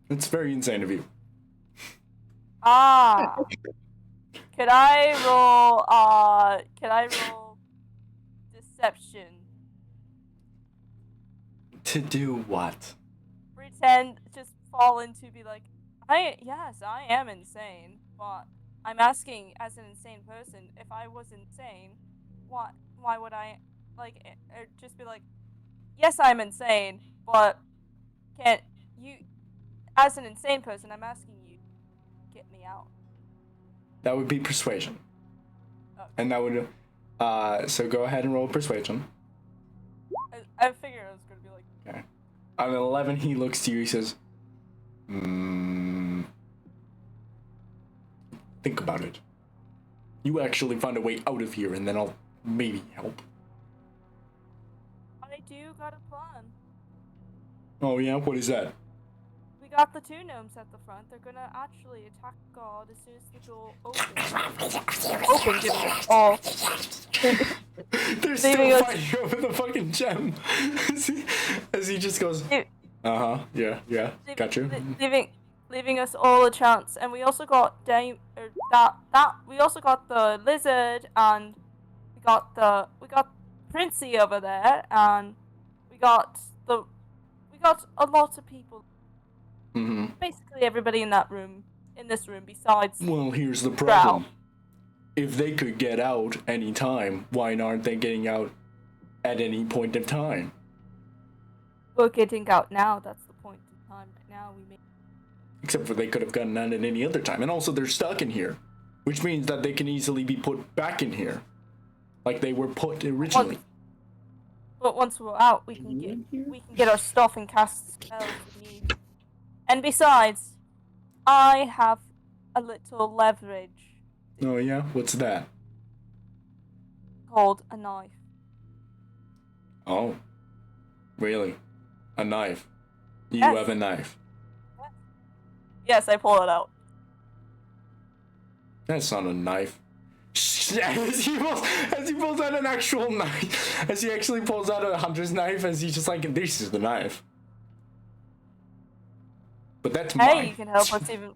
insane of you. Ah. Could I roll deception? To do what? Pretend just fall into be like, I am insane, but I'm asking as an insane person, if I was insane, why would I just be like, yes, I'm insane, but can't you as an insane person, I'm asking you get me out. That would be persuasion. Okay. And that would so go ahead and roll persuasion. I figured it was gonna be like, Okay. On an 11, he looks to you, he says, think about it. You actually find a way out of here, and then I'll maybe help. I do got a plan. Oh yeah? What is that? We got the 2 gnomes at the front. They're gonna actually attack God as soon as the door opens. Giving us all. They're Leaving still us- fighting over the fucking gem. as he just goes, yeah, gotcha. Leaving us all a chance, and we also got we also got the lizard, and we got Princey over there, and we got a lot of people. Mm-hmm. Basically, everybody in this room, besides. Well, here's the Drow. problem. If they could get out any time, why aren't they getting out at any point of time? We're getting out now. That's the point in time. Right now, we may. Except for they could have gotten out at any other time. And also they're stuck in here. Which means that they can easily be put back in here. Like they were put originally. But once we're out, we can get our stuff and cast spells we need. And besides, I have a little leverage Oh yeah? What's that? called a knife. Oh. Really? A knife? You Yes. have a knife. Yes, I pull it out. That's not a knife. As he pulls out an actual knife. As he actually pulls out a hunter's knife, as he's just like, this is the knife. But that's Hey, mine. you can help us even.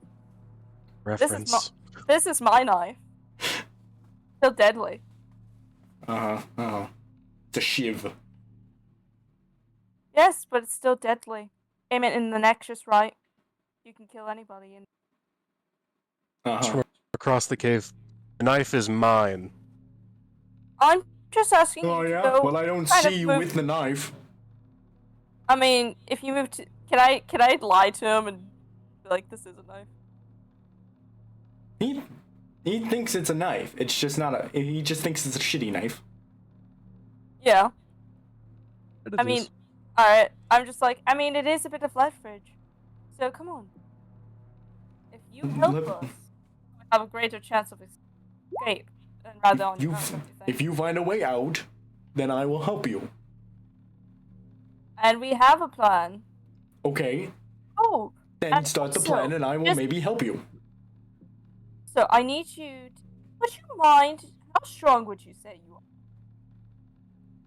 Reference. This is my knife. Still deadly. It's a shiv. Yes, but it's still deadly. Aim it in the neck just right. You can kill anybody. And Across the cave. The knife is mine. I'm just asking Oh you to yeah? go. Well, I don't kind of see you move- with the knife. I mean, if you move to, can I lie to him and be like, this is a knife? He thinks it's a knife. It's just not a. He just thinks it's a shitty knife. Yeah. It I mean, is. alright. I'm just like, I mean, it is a bit of leverage. So come on. If you help us, we have a greater chance of escape. And rather on your own, what do you think? If you find a way out, then I will help you. And we have a plan. Okay. Oh. Then And start the also, plan, and I will just- maybe help you. So I need you. Would you mind? How strong would you say you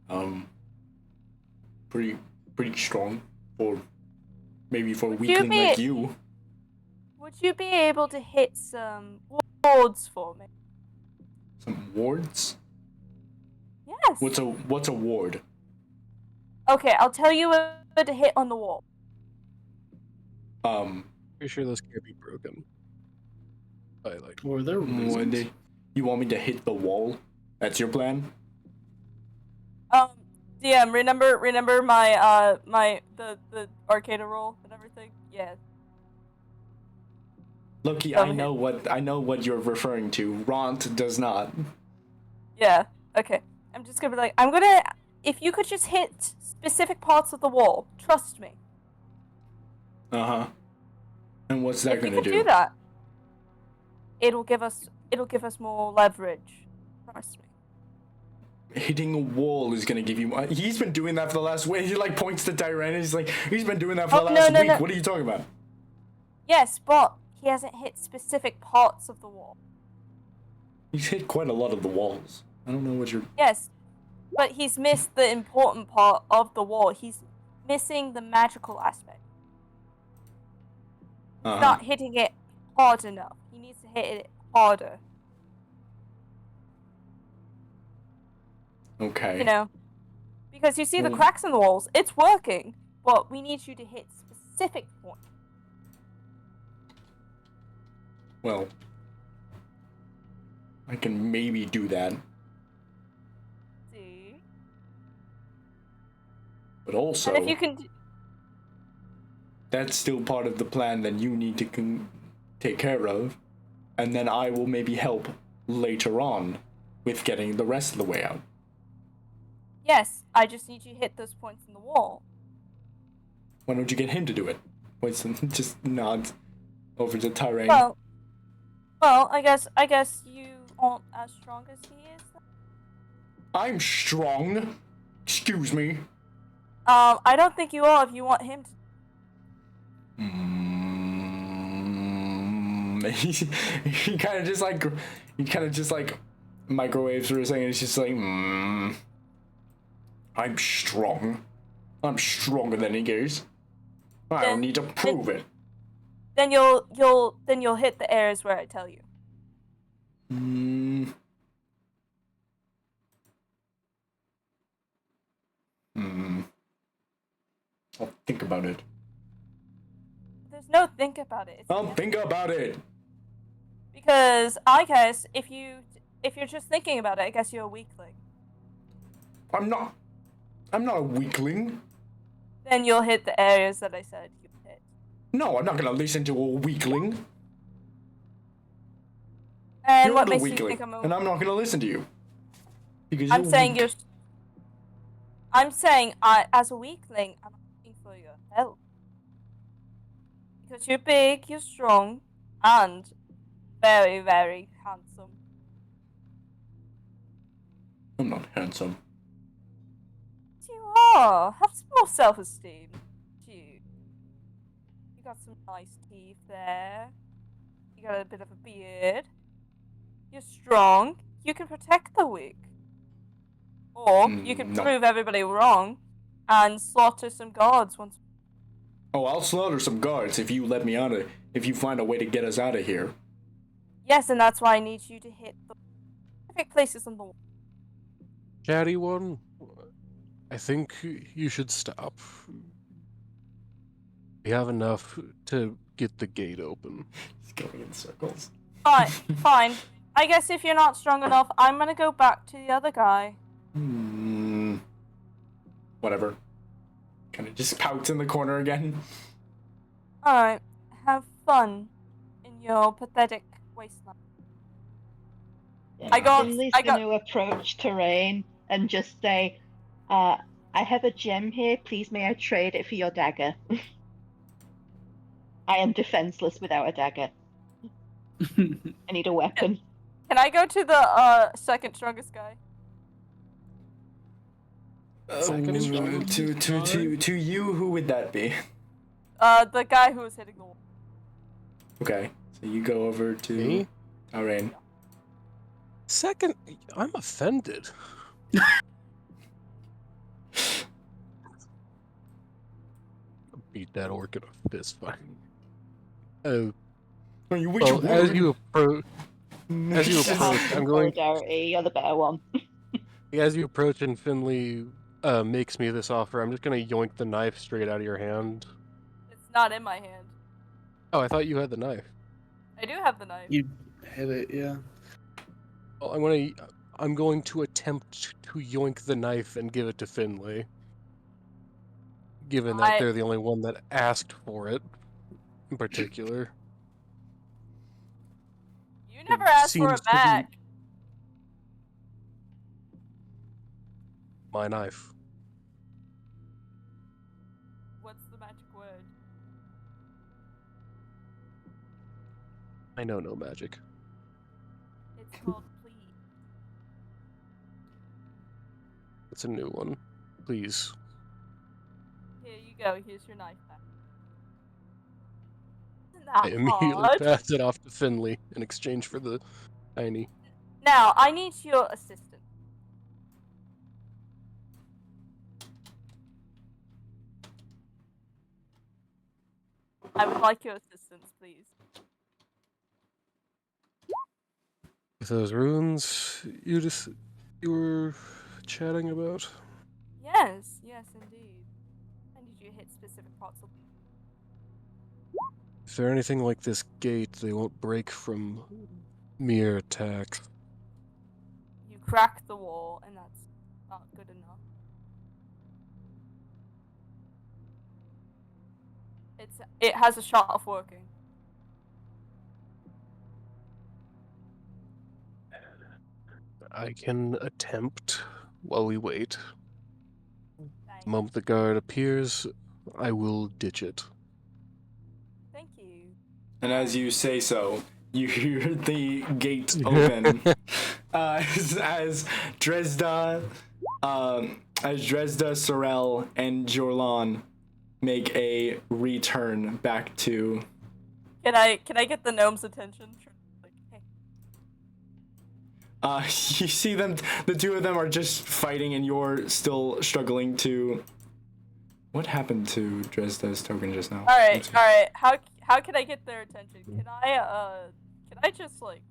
are? Pretty strong for a Would weakling be- like you. Would you be able to hit some wards for me? Some wards? Yes. What's a ward? Okay, I'll tell you where to hit on the wall. Pretty sure those can't be broken. By like. Or there reasons. You want me to hit the wall? That's your plan? DM, remember my the Arcana roll and everything? Yeah. Loki, I know what you're referring to. Ront does not. Yeah. Okay. I'm just gonna be like, if you could just hit specific parts of the wall, trust me. Uh-huh. And what's that If you gonna could do that, it'll give us more leverage. Trust me. Hitting a wall is gonna give you more. He's been doing that for the last week. He like points to Tyrannus. He's like, he's been doing that for the last week. No. What are you talking about? Yes, but he hasn't hit specific parts of the wall. He's hit quite a lot of the walls. I don't know what you're. Yes, but he's missed the important part of the wall. He's missing the magical aspect. He's not hitting it hard enough. He needs to hit it harder. Okay. You know, because you see the cracks in the walls. It's working, but we need you to hit specific points. Well, I can maybe do that. See? But also, And if you can... that's still part of the plan that you need to take care of. And then I will maybe help later on with getting the rest of the way out. Yes, I just need you to hit those points in the wall. Why don't you get him to do it? Points and just nods over to Tyrann. Well, I guess you aren't as strong as he is. I'm strong. Excuse me. I don't think you are if you want him to. He kind of just like microwaves for a second. It's just like, I'm strong. I'm stronger than he is. I don't need to prove it. Then you'll hit the areas where I tell you. I'll think about it. There's no think about it. I'll think about it. Because I guess if you're just thinking about it, I guess you're a weakling. I'm not a weakling. Then you'll hit the areas that I said you would hit. No, I'm not gonna listen to a weakling. And You're what the makes you weakling, think I'm a... and I'm not gonna listen to you. Because I'm you're saying weak. you're... I'm saying as a weakling, I'm asking for your help. Because you're big, you're strong, and very, very handsome. I'm not handsome. You are. Have some more self-esteem. You got some nice teeth there. You got a bit of a beard. You're strong. You can protect the weak. Or you can prove everybody wrong and slaughter some guards once. Oh, I'll slaughter some guards if you let me out of. If you find a way to get us out of here. Yes, and that's why I need you to hit the specific places on the wall. Chatty one, I think you should stop. We have enough to get the gate open. He's going in circles. Fine, fine. I guess if you're not strong enough, I'm gonna go back to the other guy. Whatever. Kind of just pouts in the corner again. Alright, have fun in your pathetic wasteland. I got- Finley's I got- going to approach Terrain and just say, I have a gem here. Please may I trade it for your dagger? I am defenseless without a dagger. I need a weapon. Can I go to the second strongest guy? To you, who would that be? The guy who was hitting the wall. Okay, so you go over to Me? Alright. Second, I'm offended. Beat that orc in a fist fight. Well, as you approach, I'm going. Solidarity, you're the better one. As you approach, and Finley makes me this offer, I'm just gonna yoink the knife straight out of your hand. It's not in my hand. Oh, I thought you had the knife. I do have the knife. You hit it, yeah. Well, I'm going to attempt to yoink the knife and give it to Finley. Given that they're the only one that asked for it, in particular. You never asked for seems it to be- back. My knife. What's the magic word? I know no magic. It's called please. It's a new one. Please. Here you go. Here's your knife back. Isn't I that immediately hard? pass it off to Finley in exchange for the tiny. Now, I need your assistance. I would like your assistance, please. With those runes you were chatting about? Yes, yes, indeed. I need you to hit specific parts of. If they're anything like this gate, they won't break from mere attacks. You crack the wall, and that's not good enough. It has a shot of working. I can attempt while we wait. The Thank, moment the guard appears, I will ditch it. thank you. And as you say so, you hear the gate open. As Dresda, Sorel, and Jorlan make a return back to. Can I get the gnome's attention? Like, hey. You see them. The two of them are just fighting, and you're still struggling to. What happened to Dresda's token just now? All right. How can I get their attention? Can I just like?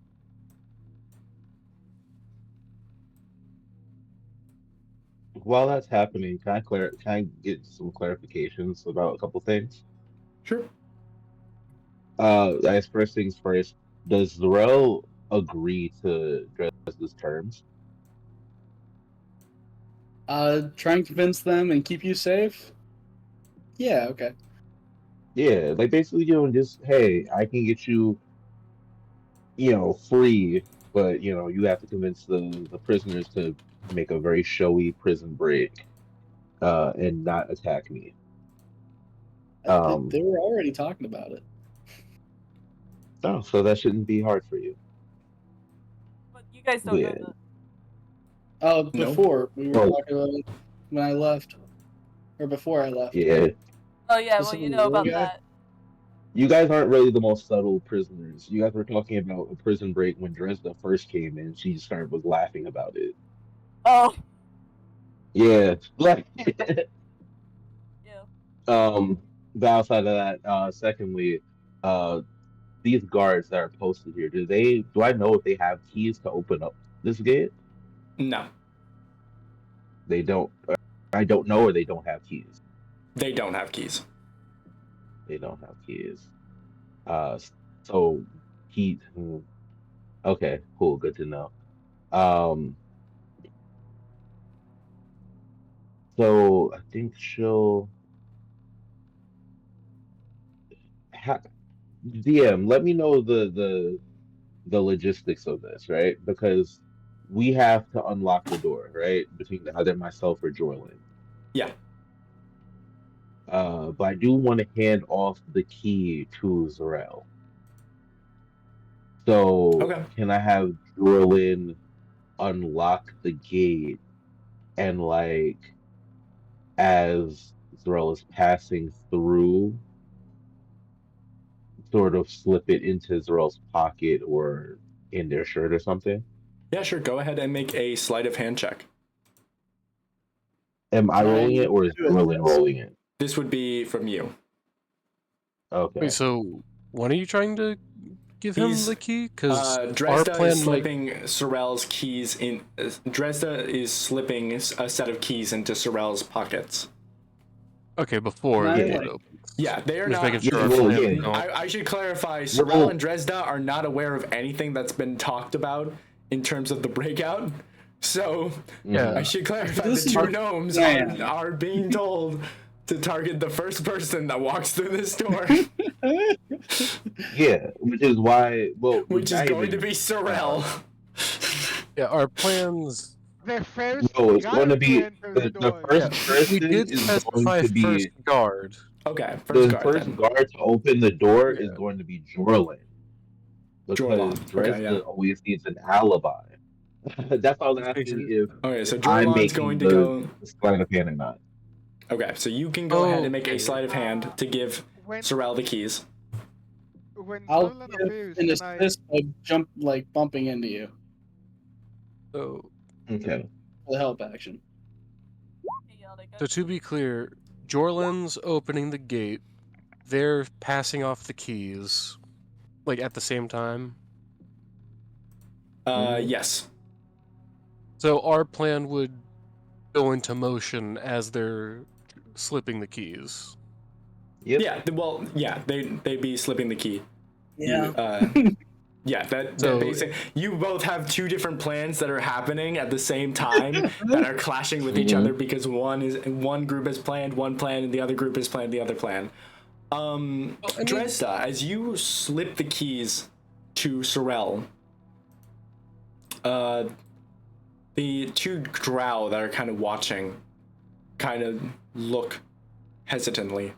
While that's happening, can I get some clarifications about a couple things? Sure. I guess first things first, does Zarel agree to Dresda's terms? Try and convince them and keep you safe? Yeah, okay. Yeah, like basically doing just, hey, I can get you, free, but you have to convince the prisoners to make a very showy prison break, and not attack me. They were already talking about it. Oh, so that shouldn't be hard for you. But you guys don't Yeah. know that. Before we were talking about it when I left, or before I left. Yeah. Oh yeah, well Specifically you know about the guy? that. You guys aren't really the most subtle prisoners. You guys were talking about a prison break when Dresda first came in. She was laughing about it. Oh Yeah. Like, yeah. but outside of that, secondly, these guards that are posted here, do I know if they have keys to open up this gate? No, They don't. I don't know, or they don't have keys. they don't have keys. They don't have keys. So he. Okay, cool. Good to know. So I think she'll. DM, let me know the logistics of this, right? Because we have to unlock the door, right? Between either myself or Jorlin. Yeah. But I do want to hand off the key to Zarel. So Okay. can I have Jorlin unlock the gate, and like as Zarel is passing through, sort of slip it into Zarel's pocket or in their shirt or something. Yeah, sure. Go ahead and make a sleight of hand check. Am I Can I rolling it or is do it, Merlin yes? rolling it? This would be from you. Okay. Wait, so when are you trying to give him He's- the key? Because our Dresda plan is might... slipping Sorel's keys in. Dresda is slipping a set of keys into Sorel's pockets. Okay, before Can the I, gate like- opens. Yeah, they are Just not. making sure Yeah, our well, plan yeah. don't... I should clarify. Sorel and Dresda are not aware of anything that's been talked about in terms of the breakout. So Yeah. I should clarify This the is two our gnomes plan. are being told to target the first person that walks through this door, Yeah, which is why. Well, which is not going even- to be Sorel. Yeah, our plans... The first No, it's guy going to to be enter the door. first We person did is specify going to be first guard. Okay, first the guard first then. guard to open the door is Yeah. going to be Jorlin. Because Jorlin, okay, Dresden yeah. always needs an alibi. That's why I was asking if Okay, so I'm Jorlan's making going to the go. sleight of hand or not. Okay, so you can go ahead and make a Okay. sleight of hand to give When Sorel the keys. when I'll Jorlan give appears, an can I? assist by bumping into you So, Okay. for the help action. so to be clear, Jorlin's opening the gate. They're passing off the keys, like at the same time. Yes. So our plan would go into motion as they're slipping the keys. Yep. Yeah. Well, yeah. They'd be slipping the key. Yeah. Yeah. That So- basic. You both have two different plans that are happening at the same time that are clashing with each Mhm. other because one group has planned one plan and the other group has planned the other plan. Dresda, as you slip the keys to Sorel, the two Drow that are kind of watching kind of look hesitantly.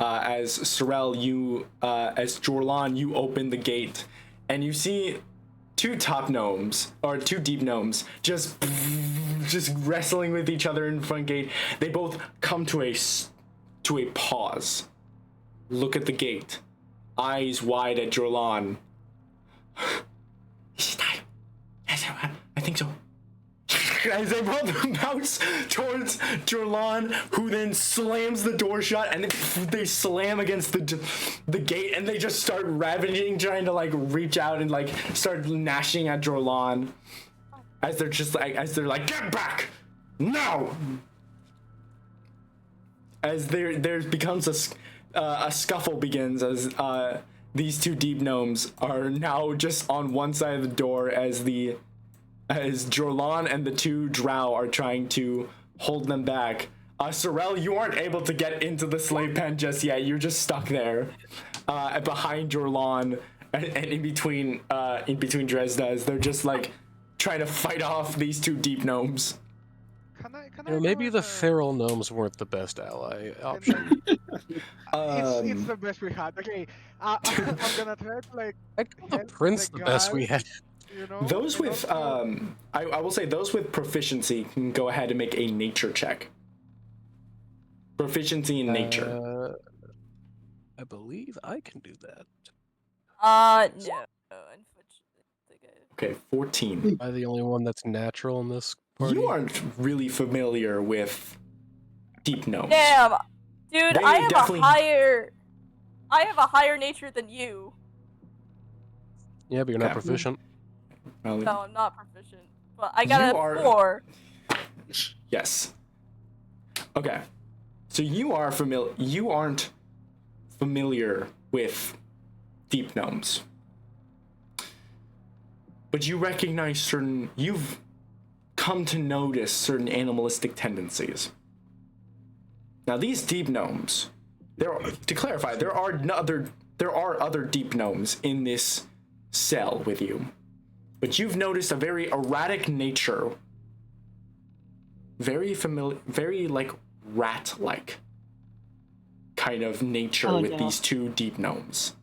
As Sorel, as Jorlan, you open the gate and you see two deep gnomes just wrestling with each other in front gate. They both come to a pause. Look at the gate, eyes wide at Jorlan. Is he dying? Yes, I think so. As they both bounce towards Jorlan, who then slams the door shut, and then they slam against the gate, and they just start ravaging, trying to like reach out and like start gnashing at Jorlan, as they're like get back now. As there becomes a scuffle begins as these two deep gnomes are now just on one side of the door as Jorlan and the two Drow are trying to hold them back. Sorel, you aren't able to get into the slave pen just yet. You're just stuck there, behind Jorlan and in between Dresda, as they're just like trying to fight off these two deep gnomes. Can I You know, maybe go the and, feral gnomes weren't the best ally option. it's the best we had. Okay, I'm gonna try to like I call the help prince the best we guy, had. you know. Those and with also- I will say those with proficiency can go ahead and make a nature check. Proficiency in nature. I believe I can do that. No. Unfortunately. Okay, 14. Am I the only one that's natural in this party? You aren't really familiar with deep gnomes. Damn, dude, They I have definitely- I have a higher nature than you. Yeah, but you're not Okay. proficient. Well, No, I'm not proficient, but I got You a are- 4. yes. Okay. So you aren't familiar with deep gnomes. But you recognize you've come to notice certain animalistic tendencies. Now these deep gnomes, to clarify, there are other deep gnomes in this cell with you. But you've noticed a very erratic nature. Very familiar, very like rat-like kind of nature Oh, with no. these two deep gnomes.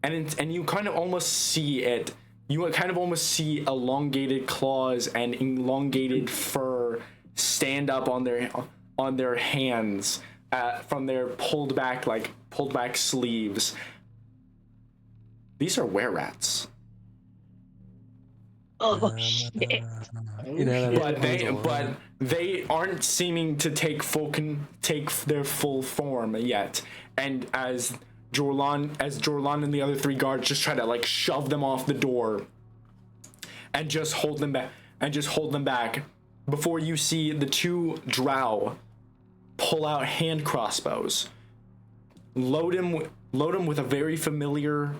And you kind of almost see it. You kind of almost see elongated claws and elongated fur stand up on their hands from their pulled back sleeves. These are were-rats. Oh shit! You know, that But explains a lot. they aren't seeming to take their full form yet. And as Jorlan and the other 3 guards just try to like shove them off the door and just hold them back before you see the 2 Drow pull out hand crossbows, load him with a very familiar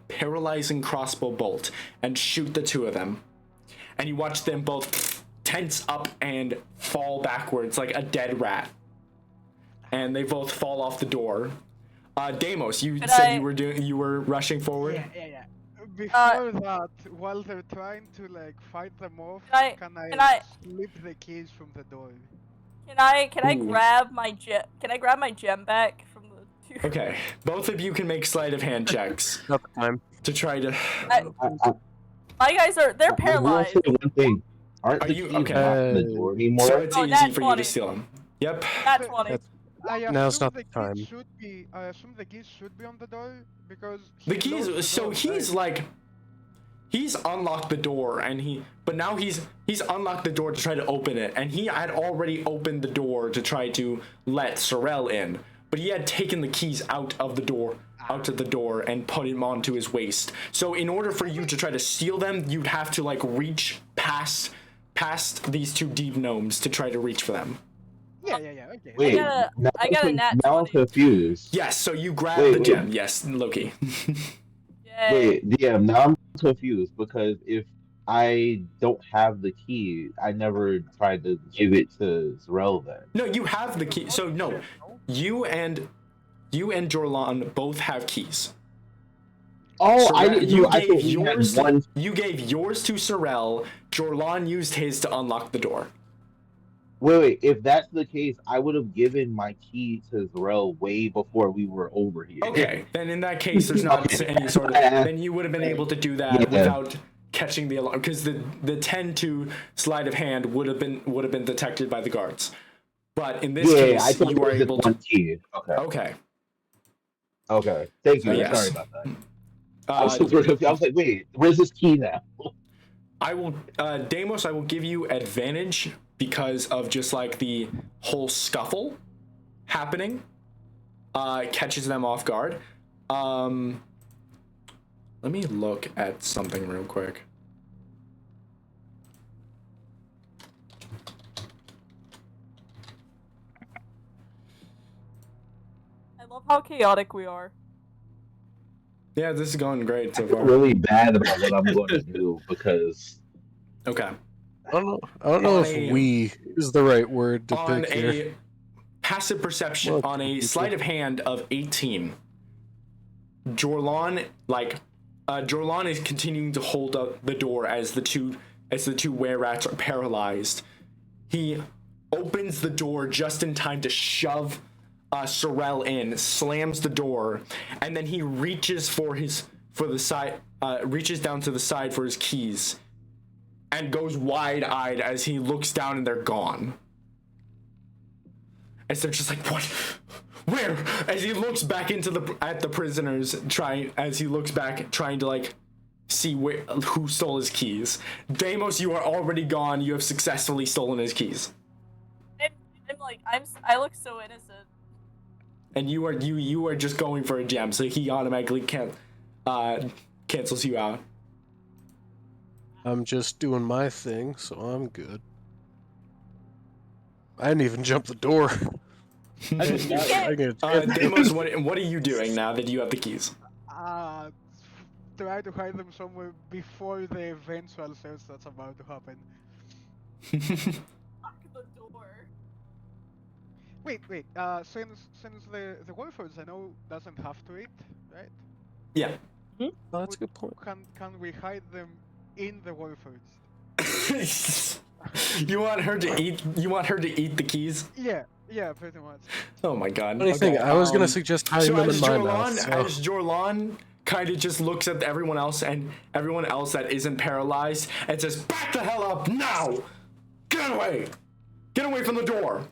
paralyzing crossbow bolt, and shoot the 2 of them. And you watch them both tense up and fall backwards like a dead rat. And they both fall off the door. Deimos, you said you were rushing forward. Yeah. Before that, while they're trying to like fight them off, can I slip the keys from the door? Can I Ooh. grab my gem back from the 2? Okay, both of you can make sleight of hand checks Not the time. to try to. My guys they're I will paralyzed. say one thing. Aren't Are the you- keys okay. not in the door anymore? So it's Oh, easy nat for you to 20. steal them. Yep. That's 20. That's- I Now's assume not the the time. keys should be. I assume the keys should be on the door because The he locked the keys. So door, he's right? like, he's unlocked the door, but now he's unlocked the door to try to open it, and he had already opened the door to try to let Sorel in, but he had taken the keys out of the door, and put him onto his waist. So in order for you to try to steal them, you'd have to like reach past these 2 deep gnomes to try to reach for them. Yeah. Okay. Wait, I got a nat now I'm 20. confused. Yes. So you grab Wait, the wait. gem. Yes, Loki. Yay. Wait, DM, now I'm confused because if I don't have the key, I never tried to give it to Zrel then. No, you have the key. So no, you and Jorlan both have keys. Oh, Sorel- I didn't you know. I gave thought we yours. had one. You gave yours to Sorel. Jorlan used his to unlock the door. Wait, if that's the case, I would have given my key to Zrel way before we were over here. Okay, then in that case, there's not Okay. any sort of. Then you would have been able to do that Yeah. without catching the alarm, because the 10-2 sleight of hand would have been detected by the guards. But in this I case, thought you it were was just able one to. key. Okay. Okay. Thank you. Yes. Sorry about that. I was super confused. I was like, wait, where's this key now? I will, Deimos, I will give you advantage because of just like the whole scuffle happening. Catches them off guard. Let me look at something real quick. I love how chaotic we are. Yeah, this is going great so I feel far. really bad about what I'm going to do because Okay. I don't know On if a- "we" is the right word to On pick here. a passive perception, Well, on a people- sleight of hand of 18, Jorlan is continuing to hold up the door as the two were-rats are paralyzed. He opens the door just in time to shove Sorel in, slams the door, and then he reaches reaches down to the side for his keys, and goes wide-eyed as he looks down and they're gone. As they're just like, what? Where? As he looks back at the prisoners, trying to like see who stole his keys. Deimos, you are already gone. You have successfully stolen his keys, I look so innocent. and you are just going for a gem, so he automatically cancels you out. I'm just doing my thing, so I'm good. I didn't even jump the door. I just got it. I get a chance. Deimos, what are you doing now that you have the keys? Try to hide them somewhere before the eventual search that's about to happen. Lock the door. Wait. Since the Warforged I know doesn't have to eat, right? Yeah. Oh, that's a good point. Can we hide them in the Warforged? You want her to eat? You want her to eat the keys? Yeah, pretty much. Oh my god. Funny thing, I was gonna suggest hiding So them as in my mouth. as Jorlan kind of just looks at everyone else and everyone else that isn't paralyzed and says, "Back the hell up now! Get away! Get away from the door!"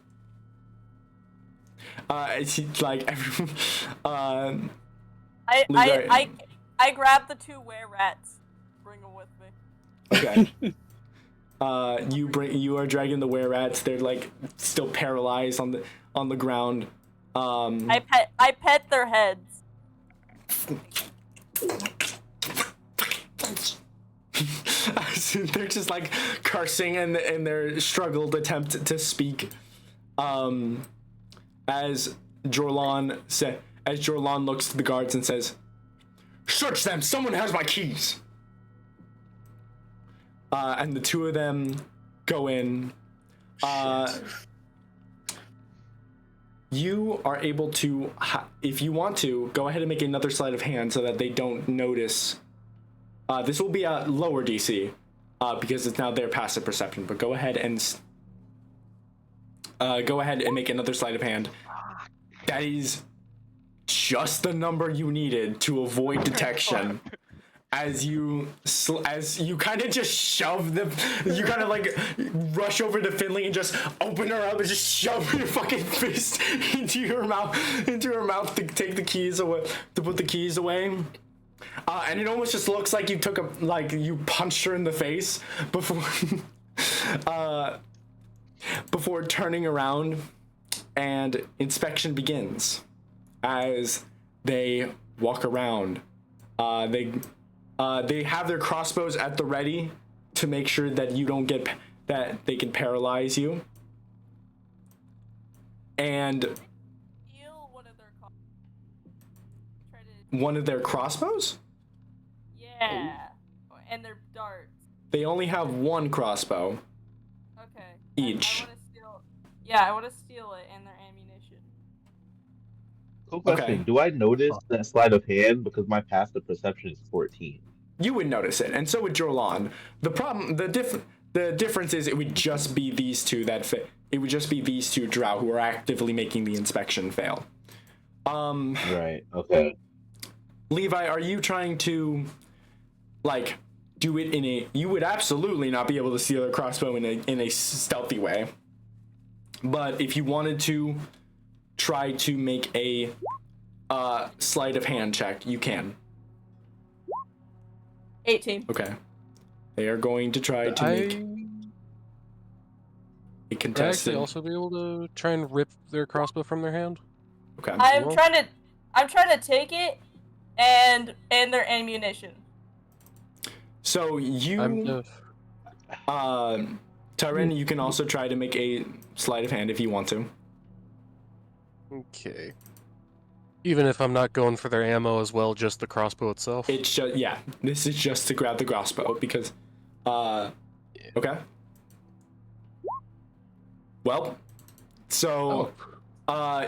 It's like everyone. I grab the 2 were-rats. Bring them with me. Okay. You are dragging the were-rats. They're like still paralyzed on the ground. I pet their heads. They're just like cursing in their struggled attempt to speak. As Jorlan looks to the guards and says, "Search them! Someone has my keys!" And the two of them go in. You are able to, if you want to, go ahead and make another sleight of hand so that they don't notice. This will be a lower DC because it's now their passive perception. But go ahead and make another sleight of hand. That is just the number you needed to avoid detection. As you kind of just shove you kind of like rush over to Finley and just open her up and just shove your fucking fist into her mouth to take the keys away, to put the keys away. And it almost just looks like you punched her in the face before turning around, and inspection begins as they walk around. They have their crossbows at the ready to make sure that you don't get that they can paralyze you. And Steal one of their crossbows? Yeah. And their darts. They only have one crossbow. Okay. Each. I want to steal it and their ammunition. Cool question. Okay. Do I notice that sleight of hand because my passive perception is 14? You would notice it, and so would Jorlan. The difference is it would just be these two it would just be these two Drow who are actively making the inspection fail. Right. Okay. Levi, are you trying to like do it you would absolutely not be able to steal a crossbow in a stealthy way. But if you wanted to try to make a sleight of hand check, you can. 18. Okay. They are going to try to make a Would I contested. actually also be able to try and rip their crossbow from their hand? Okay. I'm trying to take it and their ammunition. So you, Tyren, you can also try to make a sleight of hand if you want to. Okay. Even if I'm not going for their ammo as well, just the crossbow itself? It's just, yeah, this is just to grab the crossbow because, okay. Well, so,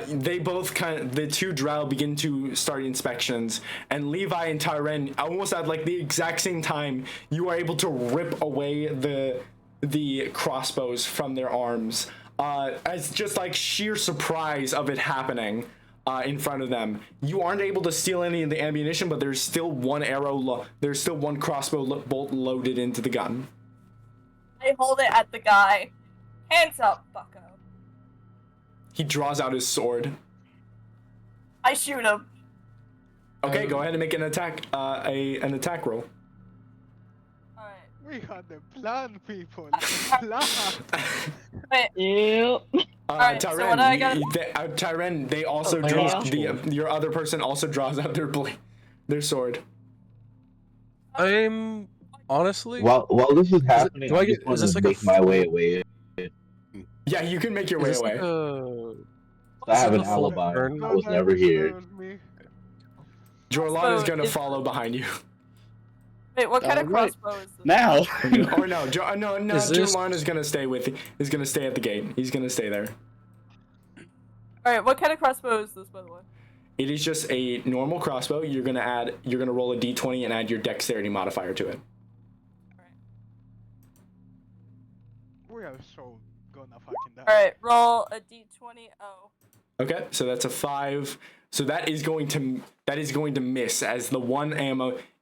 they both the two Drow begin to start inspections, and Levi and Tyren, almost at like the exact same time, you are able to rip away the crossbows from their arms, as just like sheer surprise of it happening. In front of them. You aren't able to steal any of the ammunition, but there's still one there's still one crossbow bolt loaded into the gun. I hold it at the guy. Hands up, bucko. He draws out his sword. I shoot him. Okay, go ahead and make an attack, an attack roll. Alright. We had a plan, people. A plan. Wait. Yep. Alright, so Tyren, what do I gotta- Tyren, they also draw your other person also draws out their sword. I'm honestly. While this is happening, do I I get- just want is this to like a make my way away. Yeah, you can make your way Is this away. like a... I have Is an it a full alibi. turn? I was never here. Me. Jorlan is gonna is- follow behind you. Wait, what kind of Alright. crossbow is this? Now. Or no, no. Is this- Jorlan is gonna stay is gonna stay at the gate. He's gonna stay there. Alright, what kind of crossbow is this, by the way? It is just a normal crossbow. You're gonna roll a d20 and add your dexterity modifier to it. We are so gonna fucking die. Alright, roll a d20. Oh. Okay, so that's a 5. So that is going to miss as the one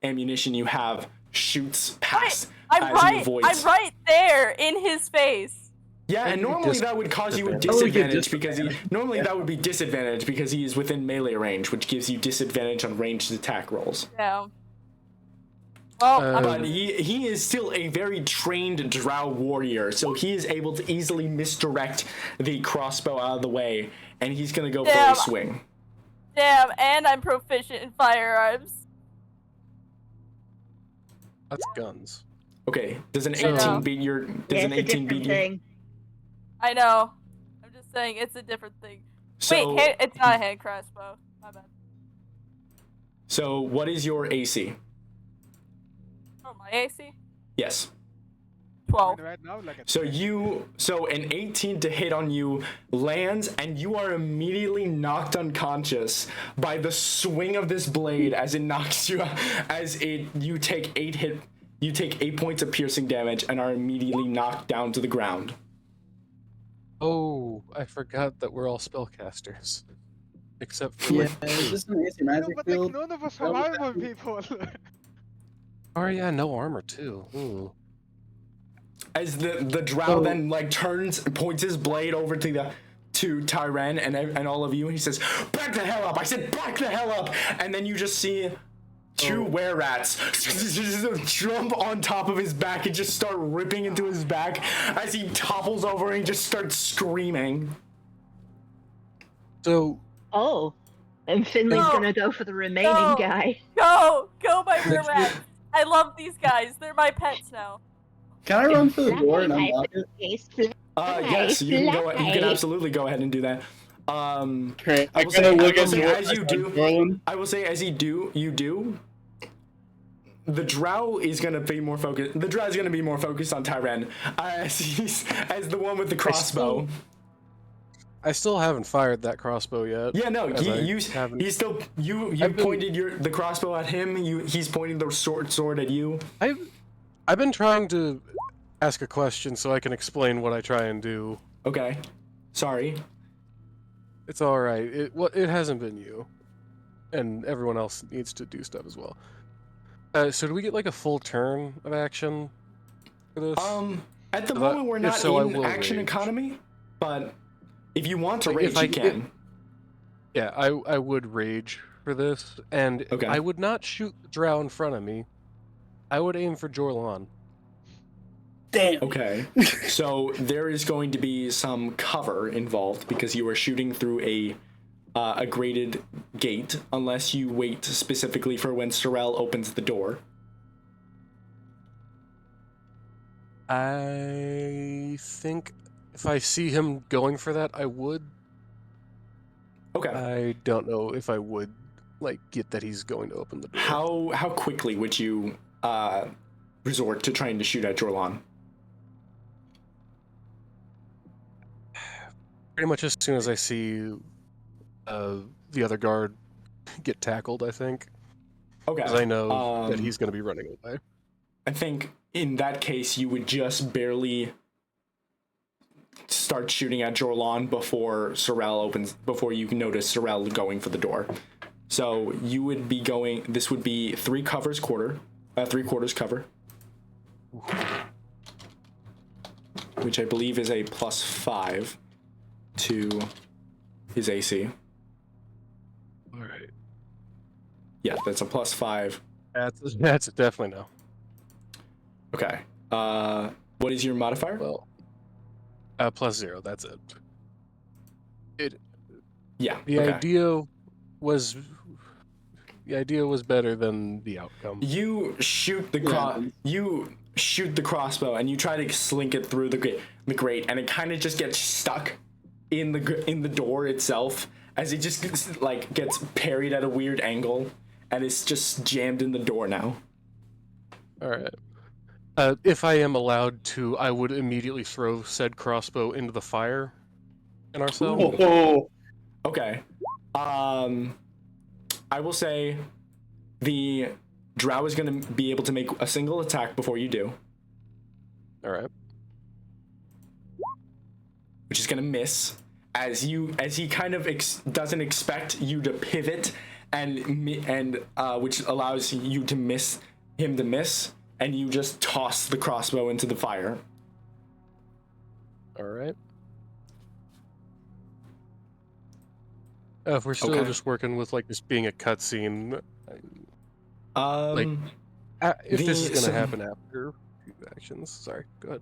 ammunition you have shoots past I'm as right. he avoids. I'm right there in his face. Yeah, and normally that would cause you a disadvantage because that would be disadvantage because he is within melee range, which gives you disadvantage on ranged attack rolls. Yeah. Well, But he is still a very trained Drow warrior, so he is able to easily misdirect the crossbow out of the way, and he's gonna go for Damn. a swing. damn, and I'm proficient in firearms. That's guns. Okay, does an I know. 18 beat your? Does an it's a 18 beat different you? thing. I know. I'm just saying it's a different thing. So, Wait, it's not a hand crossbow. My bad. so what is your AC? Oh, my AC? Yes. 12. And right now, like a So an 18 to hit on you lands, and you are immediately knocked unconscious by the swing of this blade as it knocks you out, you take 8 points of piercing damage and are immediately knocked down to the ground. Oh, I forgot that we're all spellcasters. Except for Yeah, like, it's just an AC no, magic but field. like none of us That have was armor, people. oh yeah, no armor too. Ooh. As the Drow then like points his blade over to Tyren and all of you, and he says, "Back the hell up!" I said, "Back the hell up!" And then you just see two were-rats jump on top of his back and just start ripping into his back as he topples over and just starts screaming. So Oh, and Finley's No. gonna go for the remaining No. guy. Go! Go, my rear rats! I love these guys. They're my pets now. Can I run for the door and unlock it? Yes, you can go. You can absolutely go ahead and do that. Great. I I'm will gonna say, look I will at say your as you do, Garland. I will say as you do. The Drow is gonna be more focused. The Drow is gonna be more focused on Tyren as the one with the crossbow. I still haven't fired that crossbow yet. Yeah, no, he's still you pointed the crossbow at him. He's pointing the sword at you. I've been trying to ask a question so I can explain what I try and do. Okay, sorry. It's all right. It hasn't been you, and everyone else needs to do stuff as well. So do we get like a full turn of action for this? At the If moment we're if not so, I in will action rage. economy, but if you want to Like, rage, if I- you can. Yeah, I would rage for this, and Okay. I would not shoot the Drow in front of me. I would aim for Jorlan. Damn. Okay, so there is going to be some cover involved because you are shooting through a graded gate, unless you wait specifically for when Sorrel opens the door. I think if I see him going for that, I would. Okay. I don't know if I would get that he's going to open the door. How quickly would you resort to trying to shoot at Jorlan? Pretty much as soon as I see the other guard get tackled, I think. Okay. Because I know that he's going to be running away. I think in that case you would just barely start shooting at Jorlan before you can notice Sorrel going for the door. So you would be going. This would be 3 quarters cover, which I believe is a +5 to his AC. All right. Yeah, that's a +5. That's definitely no. Okay. What is your modifier? Well, +0. That's it. Yeah. The okay. idea was better than the outcome. You shoot the crossbow and you try to slink it through the grate, and it kind of just gets stuck in the door itself as it just gets parried at a weird angle, and it's just jammed in the door now. All right. If I am allowed to, I would immediately throw said crossbow into the fire in our cell. Oh, Okay. I will say the Drow is going to be able to make a single attack before you do, All right. which is going to miss as he kind of doesn't expect you to pivot and which allows you to miss, and you just toss the crossbow into the fire. All right. If we're still Okay. just working with this being a cutscene, If this is going so- to happen after actions, sorry, go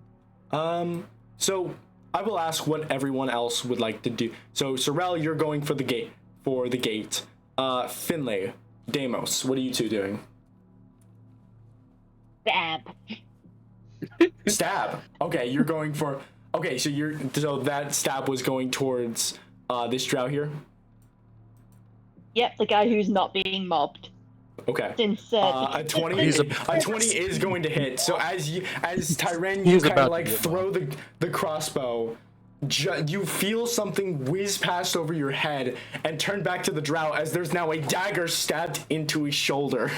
ahead. So I will ask what everyone else would like to do. So Sorrel, you're going for the gate. Finlay, Deimos, what are you two doing? Stab. Stab. Okay, you're going for. Okay, so that stab was going towards this drow here. Yep, the guy who's not being mobbed. Okay. Since A 20 He's a 20 is going to hit. So as Tyren, you He's kind about of to like get throw the crossbow. You feel something whiz past over your head and turn back to the drow as there's now a dagger stabbed into his shoulder.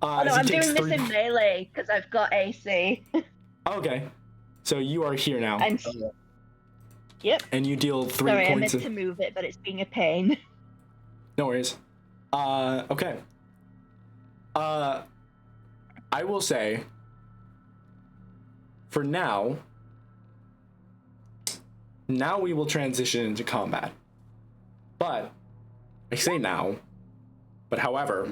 oh no, I'm doing this in melee because I've got AC. Okay. So you are here now. And yep. And you deal 3 Sorry, I points meant to move it, but it's being a pain. No worries. Okay. I will say, for now we will transition into combat. But, I say now, but however,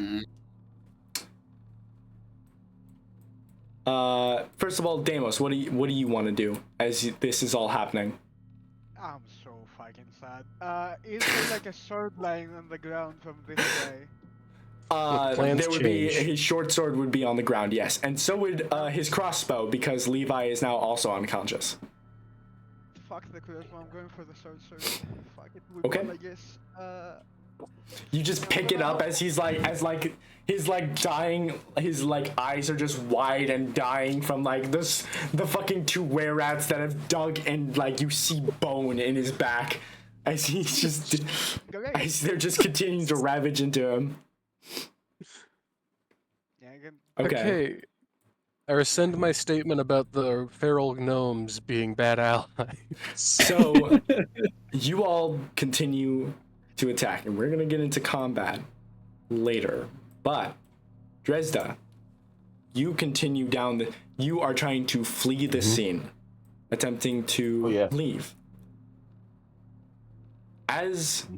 first of all, Deimos, what do you want to do as this is all happening? I'm so fucking sad. Is there like a sword lying on the ground from this guy? plans There would be change. his short sword would be on the ground, yes, and so would his crossbow because Levi is now also unconscious. Fuck the crossbow, I'm going for the sword. Fuck it, we Okay. will, I guess. You just pick it up as he's dying. His eyes are just wide and dying from the fucking 2 were-rats that have dug, and you see bone in his back as he's just as they're just continuing to ravage into him. Yeah, I can... Okay. I rescind my statement about the feral gnomes being bad allies. So you all continue to attack, and we're gonna get into combat later. But Dresda, you continue down you are trying to flee the scene, attempting to leave. As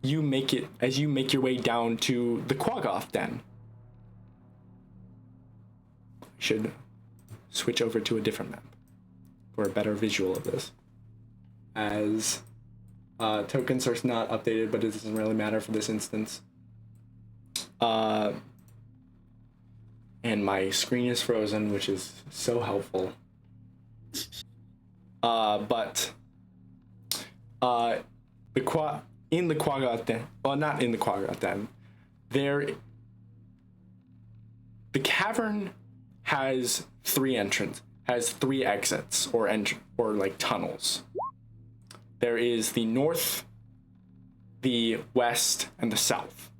you make your way down to the Quaggoth den. I should switch over to a different map for a better visual of this. As tokens are not updated, but it doesn't really matter for this instance. And my screen is frozen, which is so helpful. But in the Quaggoth den, well, not in the Quaggoth den, the cavern has 3 exits or tunnels. There is the north, the west, and the south.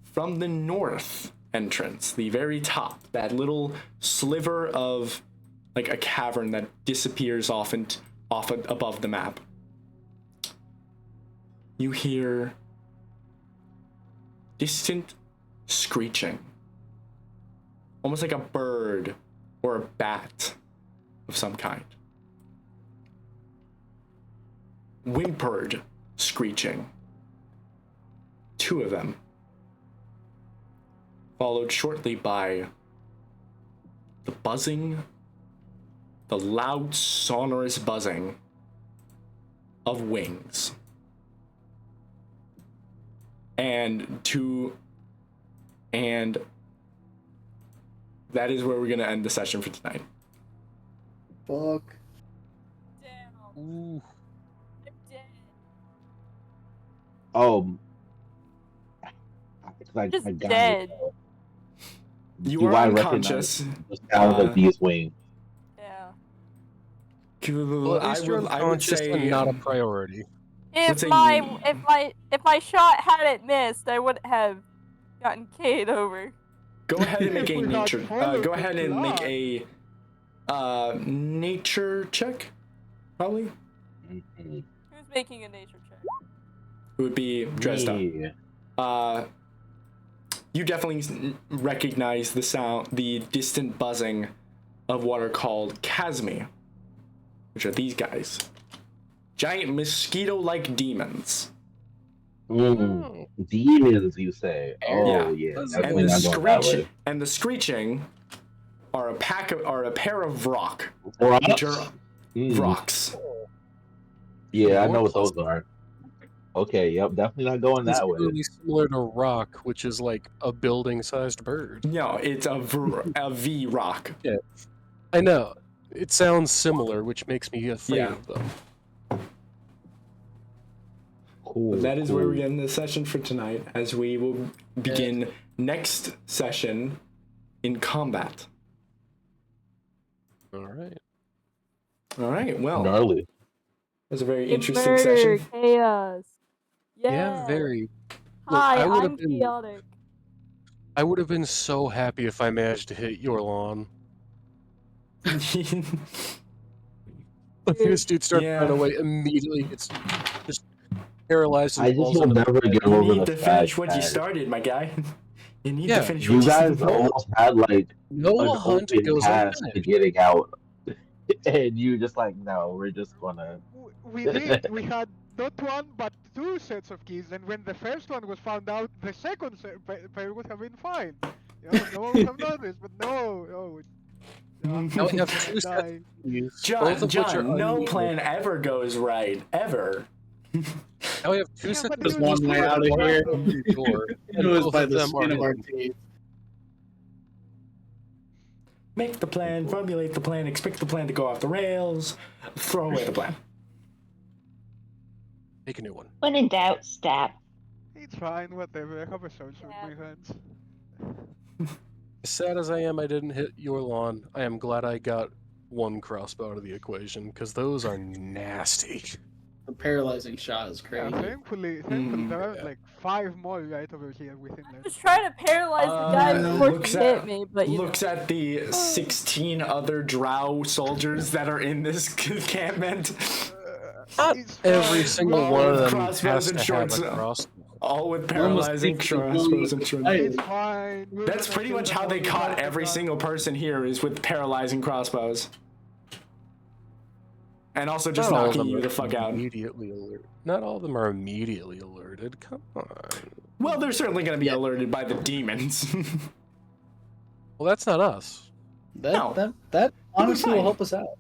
From the north entrance, the very top, that little sliver of a cavern that disappears off above the map, you hear distant screeching, almost like a bird or a bat of some kind. Whimpered screeching. 2 of them. Followed shortly by the buzzing, the loud, sonorous buzzing of wings. And that is where we're gonna end the session for tonight. Fuck. Damn. Ooh. I'm dead. Just I got dead. it. You Do are I unconscious. recognize the sound of these wings? Yeah. Well, at least you're I would unconscious say and not a priority. Let's If say my shot hadn't missed, I would have gotten K'd over. go ahead and make a If we got nature. followed Go the ahead and make clock. a nature check, probably. Mhm. Who's making a nature check? It would be Dresda. Yeah. You definitely recognize the distant buzzing of what are called chasmi, which are these guys. Giant mosquito-like demons Mm. Demons, you say? Oh Yeah. yeah, And definitely And the not going that screech way. and the screeching are a pair of rock, Rocks? which are Mm. rocks. Yeah, I More know what those pleasant. are. Okay, yep, definitely not going It's that way. really similar to rock, which is like a building-sized bird. No, it's a V rock. Yeah, I know. It sounds similar, which makes me afraid Yeah. of them. Cool. But that is cool. where we end the session for tonight, as we will begin next session in combat. All right. All right. Well, it Gnarly. was a very In interesting murder, session. chaos. Yeah, very. Look, Hi, I would I'm have been. chaotic. I would have been so happy if I managed to hit your lawn. This dude starts Yeah. running away immediately. Gets just paralyzed and I just falls will into the never bed. get You over need the to finish fact what you that started, my guy. You need Yeah, to finish you what guys you almost had like No an hunt open goes path to unfinished. getting out, and you just like, no, we're just gonna. We did. We had not one but two sets of keys, and when the first one was found out, the second pair would have been fine. You know, no one would have noticed, but no. Now we have two sets Die. of keys, both John, of which are John, no unneeded. plan ever goes right, ever. Now we have two Yeah, sets but of it There's was one way two out of at here. once. every door, It and was both by of the them are skin of our hidden. teeth. Make the plan, formulate the plan, expect the plan to go off the rails, throw away the plan. Make a new one. When in doubt, stab. It's fine, whatever. I have a sword in my hands. As sad as I am I didn't hit your lawn, I am glad I got one crossbow out of the equation, because those are nasty. The paralyzing shot is Yeah, crazy. thankfully Mm, there are yeah. like 5 more right over here within I that. was trying to paralyze the guy before looks he at- hit me, but you Looks know. at the 16 other Drow soldiers that are in this encampment, Not It's every fine. single Well, one of them crossbows has and to have shorts, a crossbow. all with We're almost paralyzing equally crossbows and united. It's fine. We're That's gonna pretty kill much them how they all caught without every a gun. single person here, is with paralyzing crossbows. And also just Not all of knocking them you are the fuck out. immediately alert. Not all of them are immediately alerted. Come on. Well, they're certainly going to be alerted by the demons. Well, that's not us. That No. that honestly will fine. help us out.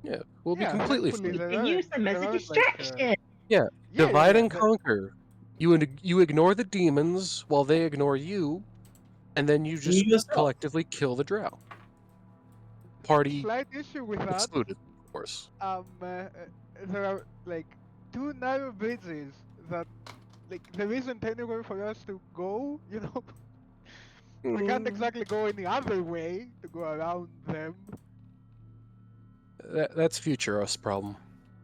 Yeah, we'll be Yeah, completely thankfully fine. You can use them as a distraction. Divide and but- conquer. You ignore the demons while they ignore you, and then you just You just- collectively kill the drow. Party Slight issue with that. excluded, of course. There are like 2 narrow bridges that like there isn't anywhere for us to go. You know, we can't exactly go any other way to go around them. That's future us problem.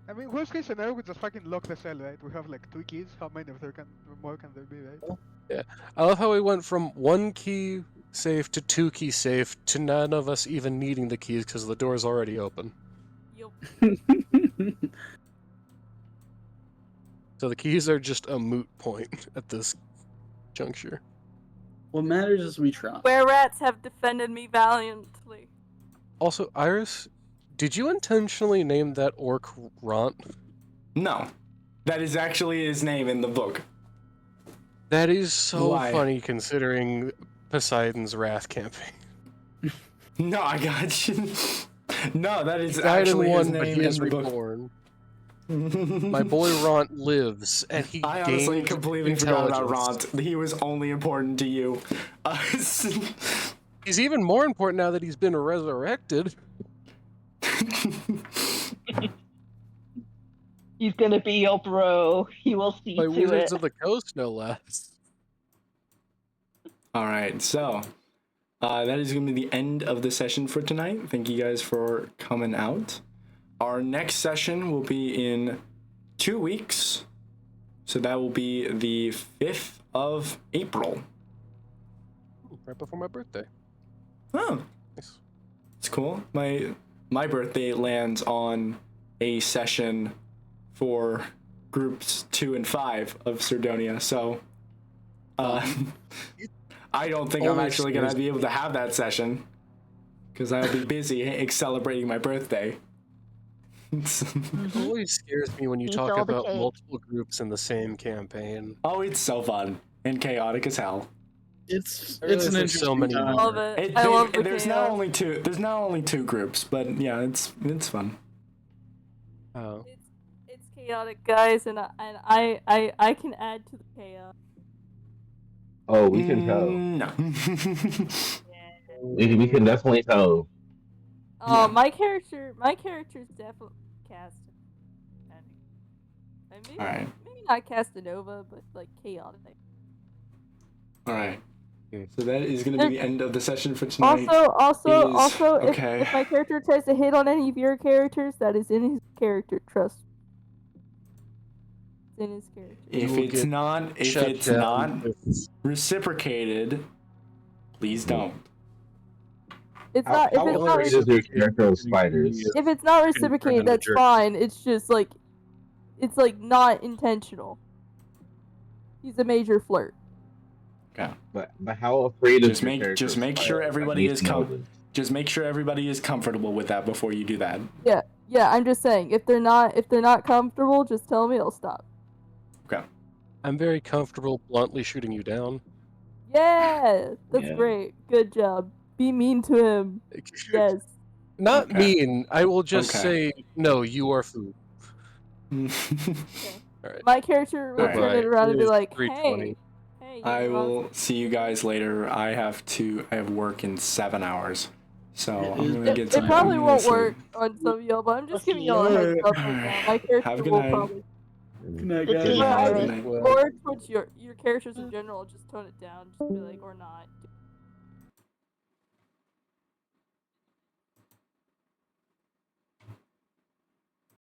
I mean, worst case scenario, we just fucking lock the cell, right? We have like 2 keys. How many of there more can there be, right? I love how we went from 1 key safe to 2 key safe to none of us even needing the keys because the door's already open. Yup. So the keys are just a moot point at this juncture. What matters is we try. Where rats have defended me valiantly. Also, Iris, did you intentionally name that orc Ront? No. That is actually his name in the book. That is so Why? funny considering Poseidon's Wrath campaign. No, I got you. No, that is Died in actually his one, but name he is in the book. reborn. My boy Ront lives, and he I honestly gained completely forgot about intelligence. Ront. He was only important to you. He's even more important now that he's been resurrected. He's gonna be your bro. He will see By to Wizards it. of the Coast, no less. All right, so that is going to be the end of the session for tonight. Thank you guys for coming out. Our next session will be in 2 weeks. So that will be the 5th of April. Right before my birthday. Oh, Nice. it's cool. My birthday lands on a session for groups 2 and 5 of Sardonia, so I don't think I'm Only actually going to scares be able to have that session because I'll be busy celebrating my birthday. It always scares me when you He's talk all the about cake. multiple groups in the same campaign. Oh, it's so fun and chaotic as hell. It's I it's realize an there's so interesting many time. Love it. I love the There's chaos. now only two. There's now only two groups, but yeah, it's fun. Oh. It's chaotic, guys, and I can add to the chaos. Oh, we can tell. No. We can definitely tell. Yeah. My character's definitely cast. Maybe, All right. maybe not Casanova, but like chaotic. All right. Hmm. So that is going to be the end of the session for tonight. Also, okay. if my character tries to hit on any of your characters, that is in his character. Trust me. It's in his character. If will it's get not shut down with- reciprocated, please don't. It's How, not. If how it's not. afraid is your character of spiders? If it's not turn reciprocated, into that's jerk. fine. It's just like, it's like not intentional. He's a major flirt. But how afraid is Just your make character? just of make sure spiders? I everybody need is to know this. just make sure everybody is comfortable with that before you do that. Yeah, I'm just saying. If they're not comfortable, just tell me. I'll stop. I'm very comfortable bluntly shooting you down. Yeah, that's Yeah. great. Good job. Be mean to him. Yes. Not Okay. mean. I will just Okay. say, no, you are food. Alright. My character will Alright. turn it around and be It is like, 3:20. hey. I you want- will see you guys later. I have work in 7 hours. So It I'm is- gonna It, get it some probably I'm won't gonna work on some of y'all, but I'm just Lucky giving y'all a heads you. up right now. My character Have a good will night. probably Good night, Good guys. to Good you, night. Iris. Good night. Well, or towards your characters in general, just tone it down, just be like, or not.